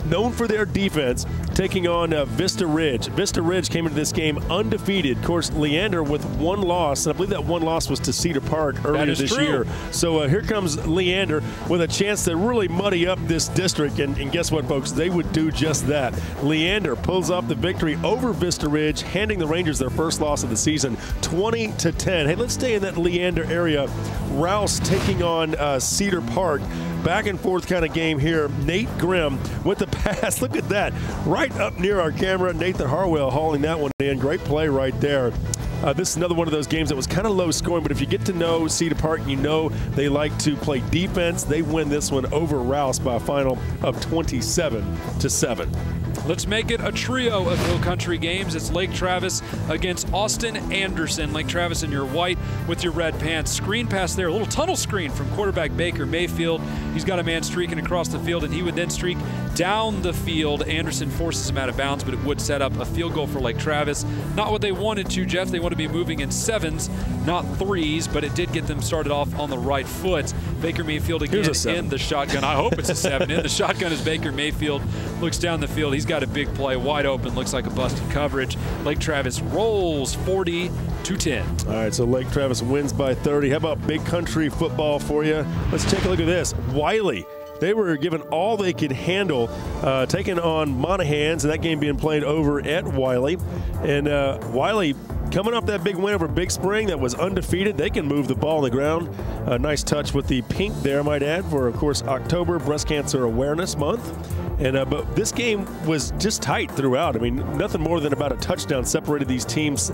known for their defense, taking on Vista Ridge. Vista Ridge came into this game undefeated. Of course, Leander with one loss, and I believe that one loss was to Cedar Park earlier this year. So here comes Leander with a chance to really muddy up this district, and guess what, folks? They would do just that. Leander pulls off the victory over Vista Ridge, handing the Rangers their first loss of the season, 20-10. Hey, let's stay in that Leander area. Rouse taking on Cedar Park. Back and forth kind of game here. Nate Grimm with the pass. Look at that. Right up near our camera. Nathan Harwell hauling that one in. Great play right there. This is another one of those games that was kind of low scoring, but if you get to know Cedar Park, you know they like to play defense. They win this one over Rouse by a final of 27-7. Let's make it a trio of Hill Country games. It's Lake Travis against Austin Anderson. Lake Travis in your white with your red pants. Screen pass there, a little tunnel screen from quarterback Baker Mayfield. He's got a man streaking across the field, and he would then streak down the field. Anderson forces him out of bounds, but it would set up a field goal for Lake Travis. Not what they wanted to, Jeff. They want to be moving in 7s, not 3s, but it did get them started off on the right foot. Baker Mayfield again in the shotgun. I hope it's a 7. In the shotgun is Baker Mayfield. Looks down the field. He's got a big play, wide open, looks like a busted coverage. Lake Travis rolls 40-10. All right, so Lake Travis wins by 30. How about big country football for you? Let's take a look at this. Wiley. They were given all they could handle, taking on Monahans, and that game being played over at Wiley. And Wiley, coming off that big win over Big Spring that was undefeated, they can move the ball on the ground. A nice touch with the pink there, I might add, for, of course, October Breast Cancer Awareness Month. And but this game was just tight throughout. I mean, nothing more than about a touchdown separated these teams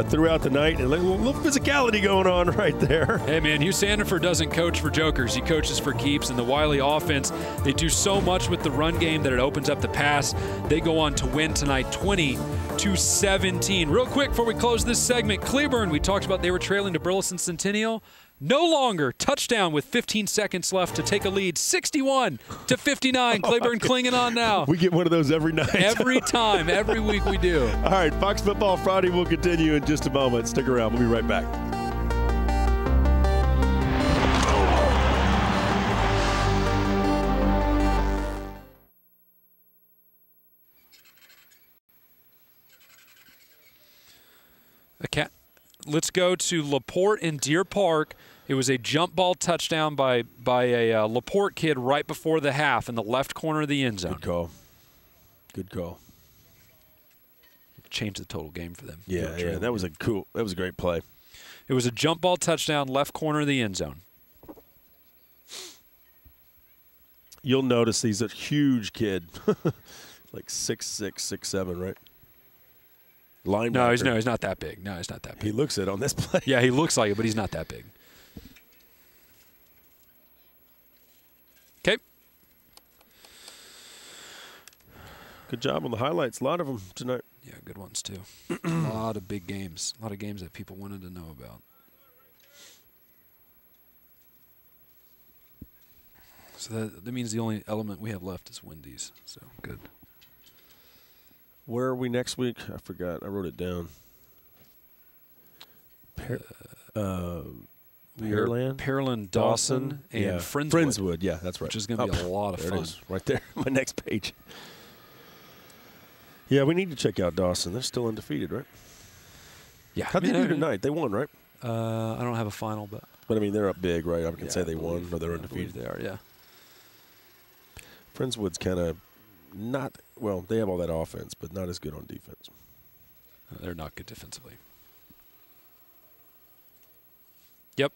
throughout the night. And a little physicality going on right there. Hey, man, Hugh Sandefur doesn't coach for jokers. He coaches for keeps. And the Wiley offense, they do so much with the run game that it opens up the pass. They go on to win tonight 20-17. Real quick before we close this segment, Cleburne, we talked about they were trailing to Burleson Centennial. No longer. Touchdown with 15 seconds left to take a lead. 61-59. Cleburne clinging on now. We get one of those every night. Every time. Every week we do. All right, Fox Football Friday will continue in just a moment. Stick around. We'll be right back. Let's go to LaPorte and Deer Park. It was a jump ball touchdown by a LaPorte kid right before the half in the left corner of the end zone. Good call. Good call. Changed the total game for them. Yeah, that was a great play. It was a jump ball touchdown, left corner of the end zone. You'll notice he's a huge kid, like 6'6", 6'7", right? Linebacker. No, he's not that big. No, he's not that big. He looks it on this play. Yeah, he looks like it, but he's not that big. Okay. Good job on the highlights. A lot of them tonight. Yeah, good ones too. A lot of big games. A lot of games that people wanted to know about. So that means the only element we have left is Wendy's. So good. Where are we next week? I forgot. I wrote it down. Pearland, Dawson, and Friendswood. Friendswood, yeah, that's right. Which is going to be a lot of fun. There it is, right there, my next page. Yeah, we need to check out Dawson. They're still undefeated, right? Yeah. How'd they do tonight? They won, right? I don't have a final, but I mean, they're up big, right? I can say they won, or they're undefeated. They are, yeah. Friendswood's kind of not, well, they have all that offense, but not as good on defense. They're not good defensively. Yep.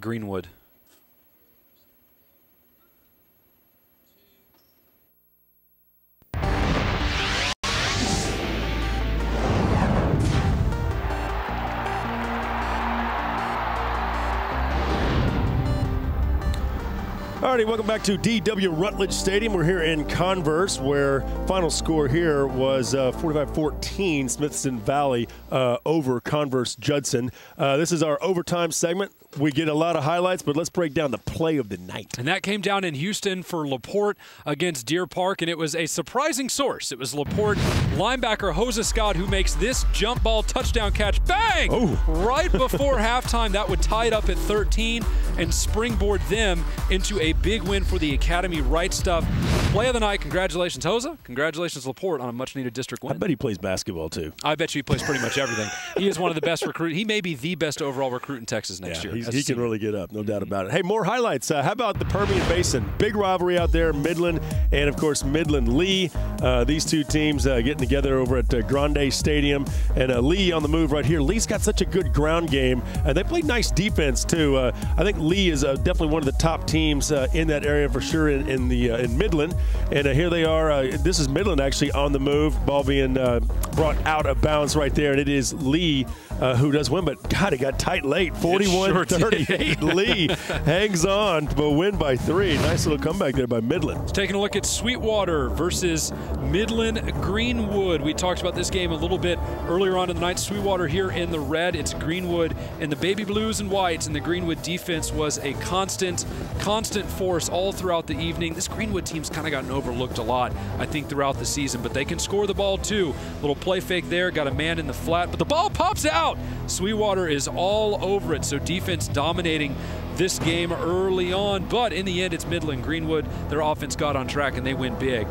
Greenwood. Alrighty, welcome back to D.W. Rutledge Stadium. We're here in Converse, where final score here was 45-14, Smithson Valley over Converse Judson. This is our overtime segment. We get a lot of highlights, but let's break down the play of the night. And that came down in Houston for LaPorte against Deer Park, and it was a surprising source. It was LaPorte linebacker Jose Scott who makes this jump ball touchdown catch. Bang! Oh. Right before halftime. That would tie it up at 13 and springboard them into a big win for the Academy. Right stuff. Play of the night. Congratulations, Jose. Congratulations, LaPorte, on a much-needed district win. I bet he plays basketball, too. I bet you he plays pretty much everything. He is one of the best recruits. He may be the best overall recruit in Texas next year. he can really get up, no doubt about it. Hey, more highlights. How about the Permian Basin? Big rivalry out there, Midland and, of course, Midland-Lee. These two teams getting together over at Grande Stadium. And Lee on the move right here. Lee's got such a good ground game. They play nice defense, too. I think Lee is definitely one of the top teams in that area for sure in Midland. And here they are. This is Midland actually on the move. Ball being brought out of bounds right there. And it is Lee who does win. But, God, it got tight late. 41-38. Sure Lee hangs on but win by 3. Nice little comeback there by Midland. Taking a look at Sweetwater versus Midland Greenwood. We talked about this game a little bit earlier on in the night. Sweetwater here in the red. It's Greenwood in the baby blues and whites. And the Greenwood defense was a constant force all throughout the evening. This Greenwood team's kind of gotten overlooked a lot, I think, throughout the season. But they can score the ball, too. Little play fake there. Got a man in the flat. But the ball pops out. Sweetwater is all over it. So defense dominating this game early on, but in the end, it's Midland Greenwood. Their offense got on track, and they win big,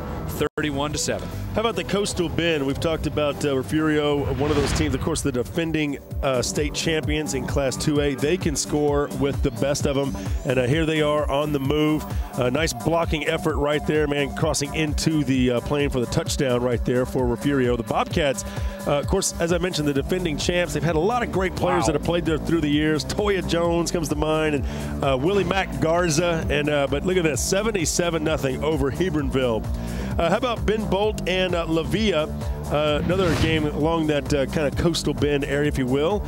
31-7. How about the Coastal Bend? We've talked about Refugio, one of those teams, of course, the defending state champions in Class 2A. They can score with the best of them, and here they are on the move. Nice blocking effort right there, man, crossing into the plane for the touchdown right there for Refugio. The Bobcats, of course, as I mentioned, the defending champs. They've had a lot of great players that have played there through the years. Toya Jones comes to mind, and Willie Mack Garza, and but look at this, 77-0 over Hebronville. How about Ben Bolt and Lavia? Another game along that kind of Coastal Bend area, if you will.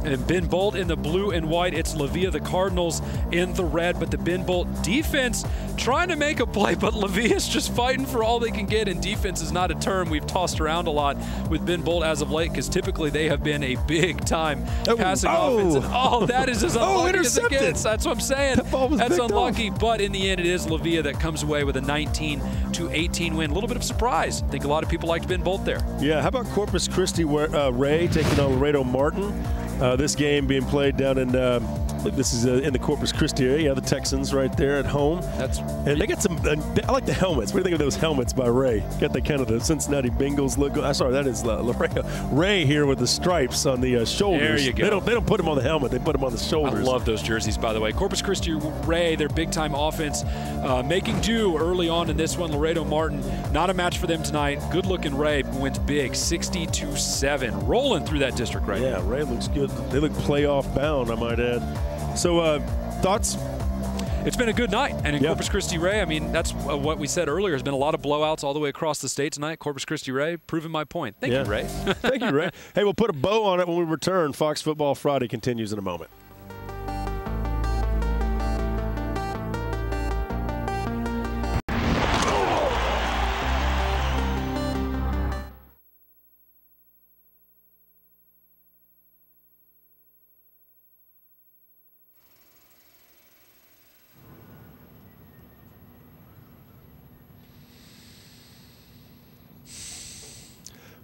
And Ben Bolt in the blue and white. It's Lavia, the Cardinals, in the red. But the Ben Bolt defense trying to make a play, but Lavia's just fighting for all they can get. And defense is not a term we've tossed around a lot with Ben Bolt as of late, because typically they have been a big-time passing offense. And, that is as unlucky as it gets. That's what I'm saying. That's unlucky. But in the end, it is Lavia that comes away with a 19-18 win. A little bit of surprise. I think a lot of people liked Ben Bolt there. Yeah, how about Corpus Christi Ray taking on Laredo Martin? This game being played down in, I think this is in the Corpus Christi area. Yeah, the Texans right there at home. And they got some, I like the helmets. What do you think of those helmets by Ray? Got the kind of the Cincinnati Bengals look. Sorry, that is Laredo. Ray here with the stripes on the shoulders. There you go. They don't put them on the helmet. They put them on the shoulders. I love those jerseys, by the way. Corpus Christi Ray, their big-time offense, making do early on in this one. Laredo Martin, not a match for them tonight. Good-looking Ray wins big, 60-7. Rolling through that district right now. Yeah, Ray looks good. They look playoff bound, I might add. So, thoughts? It's been a good night. And in Corpus Christi Ray, I mean, that's what we said earlier. There's been a lot of blowouts all the way across the state tonight. Corpus Christi Ray, proving my point. Thank you, Ray. Thank you, Ray. Hey, we'll put a bow on it when we return. Fox Football Friday continues in a moment.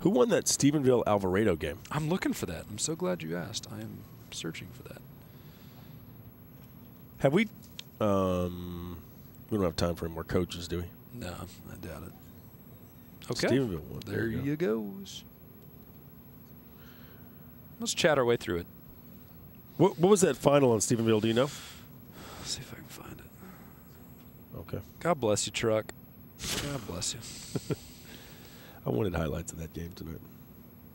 Who won that Stephenville-Alvarado game? I'm looking for that. I'm so glad you asked. I am searching for that. Have we don't have time for any more coaches, do we? No, I doubt it. Okay. Stephenville won. There you goes. Let's chat our way through it. What was that final on Stephenville? Do you know? Let's see if I can find it. Okay. God bless you, Truck. God bless you. I wanted highlights of that game tonight.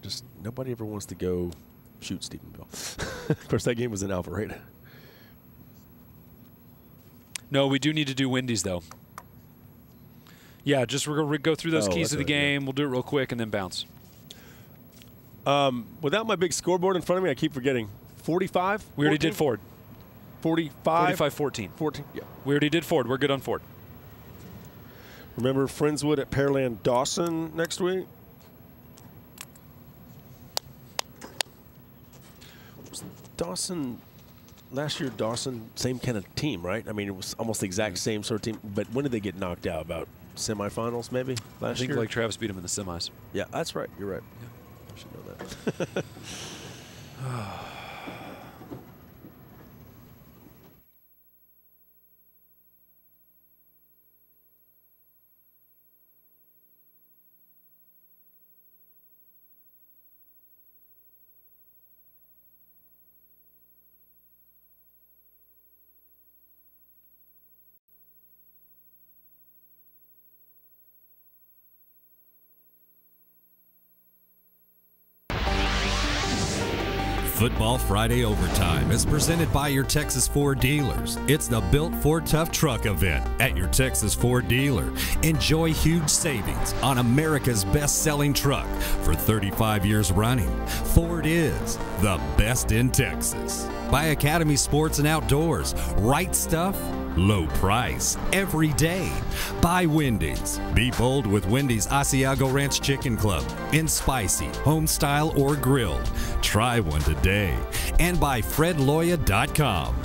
Just nobody ever wants to go shoot Stephenville. Of course, that game was in Alvarado. No, we do need to do Wendy's, though. Yeah, just we're going to go through those keys of the game. We'll do it real quick and then bounce. Without my big scoreboard in front of me, I keep forgetting. 45? We already did Ford. 45? 45-14. 14, yeah. We already did Ford. We're good on Ford. Remember Friendswood at Pearland Dawson next week? Dawson, last year Dawson, same kind of team, right? I mean, it was almost the exact same sort of team. But when did they get knocked out? About semifinals, maybe, last year? I think Lake Travis beat them in the semis. Yeah, that's right. You're right. Yeah. I should know that. Football Friday Overtime is presented by your Texas Ford dealers. It's the Built Ford Tough Truck event at your Texas Ford dealer. Enjoy huge savings on America's best-selling truck for 35 years running. Ford is the best in Texas. By Academy Sports and Outdoors. Right stuff, low price, every day. By Wendy's. Be bold with Wendy's Asiago Ranch Chicken Club. In spicy, home style, or grilled. Try one today. And by FredLoya.com.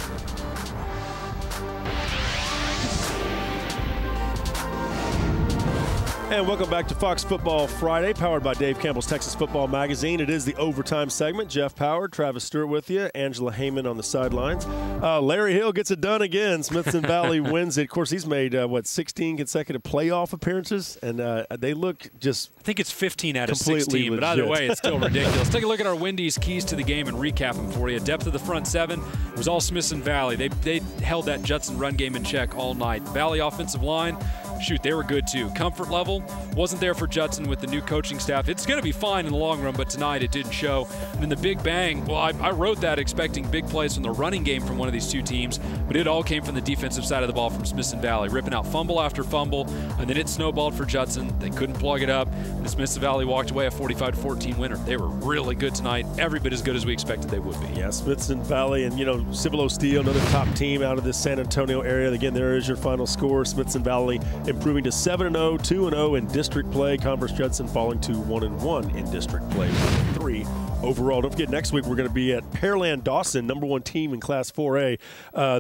And welcome back to Fox Football Friday, powered by Dave Campbell's Texas Football Magazine. It is the overtime segment. Jeff Power, Travis Stewart with you, Angela Heyman on the sidelines. Larry Hill gets it done again. Smithson Valley wins it. Of course, he's made, 16 consecutive playoff appearances, and they look just I think it's 15 out of 16, legit. But either way, it's still ridiculous. Take a look at our Wendy's keys to the game and recap them for you. Depth of the front seven was all Smithson Valley. They held that Judson run game in check all night. Valley offensive line, shoot, they were good too. Comfort level wasn't there for Judson with the new coaching staff. It's going to be fine in the long run, but tonight it didn't show. And then the big bang, well, I wrote that expecting big plays from the running game from one of these two teams, but it all came from the defensive side of the ball from Smithson Valley, ripping out fumble after fumble, and then it snowballed for Judson. They couldn't plug it up, and Smithson Valley walked away a 45-14 winner. They were really good tonight, every bit as good as we expected they would be. Yeah, Smithson Valley and, Cibolo Steel, another top team out of this San Antonio area. Again, there is your final score. Smithson Valley improving to 7-0, 2-0 in district play. Converse Judson falling to 1-1 in district play, 3 overall. Don't forget, next week we're going to be at Pearland Dawson, number 1 team in Class 4A.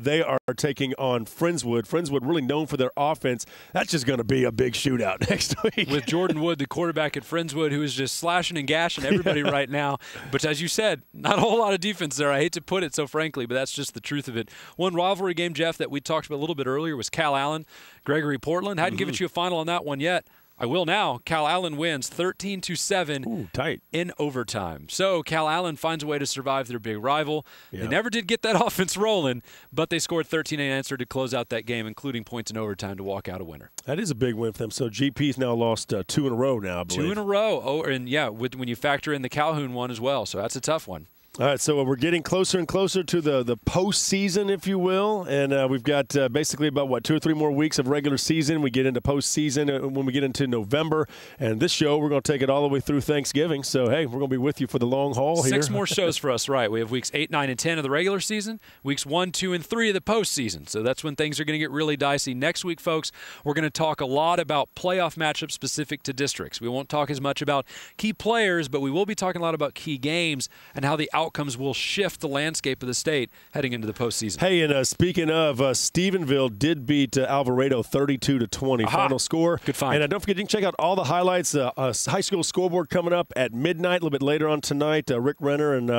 They are taking on Friendswood. Friendswood really known for their offense. That's just going to be a big shootout next week. With Jordan Wood, the quarterback at Friendswood, who is just slashing and gashing everybody right now. But as you said, not a whole lot of defense there. I hate to put it so frankly, but that's just the truth of it. One rivalry game, Jeff, that we talked about a little bit earlier was Cal Allen, Gregory Portland. Hadn't given you a final on that one yet. I will now. Cal Allen wins 13-7 Ooh, tight. in overtime. So Cal Allen finds a way to survive their big rival. Yeah. They never did get that offense rolling, but they scored 13 in answer to close out that game, including points in overtime to walk out a winner. That is a big win for them. So GP's now lost 2 in a row now, I believe. 2 in a row. Oh, and yeah, when you factor in the Calhoun one as well. So that's a tough one. All right, so we're getting closer and closer to the postseason, if you will, and we've got basically about, 2 or 3 more weeks of regular season. We get into postseason when we get into November, and this show, we're going to take it all the way through Thanksgiving. So, hey, we're going to be with you for the long haul here. 6 more shows for us, right. We have weeks 8, 9, and 10 of the regular season, weeks 1, 2, and 3 of the postseason. So that's when things are going to get really dicey. Next week, folks, we're going to talk a lot about playoff matchups specific to districts. We won't talk as much about key players, but we will be talking a lot about key games and how the outcomes will shift the landscape of the state heading into the postseason. Hey, and speaking of, Stephenville did beat Alvarado 32-20. Final score. Good find. And don't forget, you can check out all the highlights. High school scoreboard coming up at midnight, a little bit later on tonight. Rick Renner and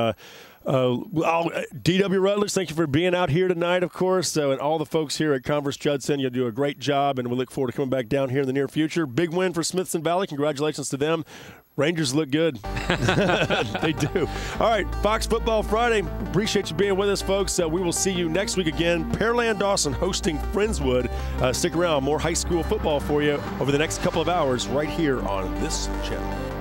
DW Rutledge, thank you for being out here tonight, of course. And all the folks here at Converse Judson, you'll do a great job, and we look forward to coming back down here in the near future. Big win for Smithson Valley. Congratulations to them. Rangers look good. They do. All right, Fox Football Friday. Appreciate you being with us, folks. We will see you next week again. Pearland Dawson hosting Friendswood. Stick around. More high school football for you over the next couple of hours right here on this channel.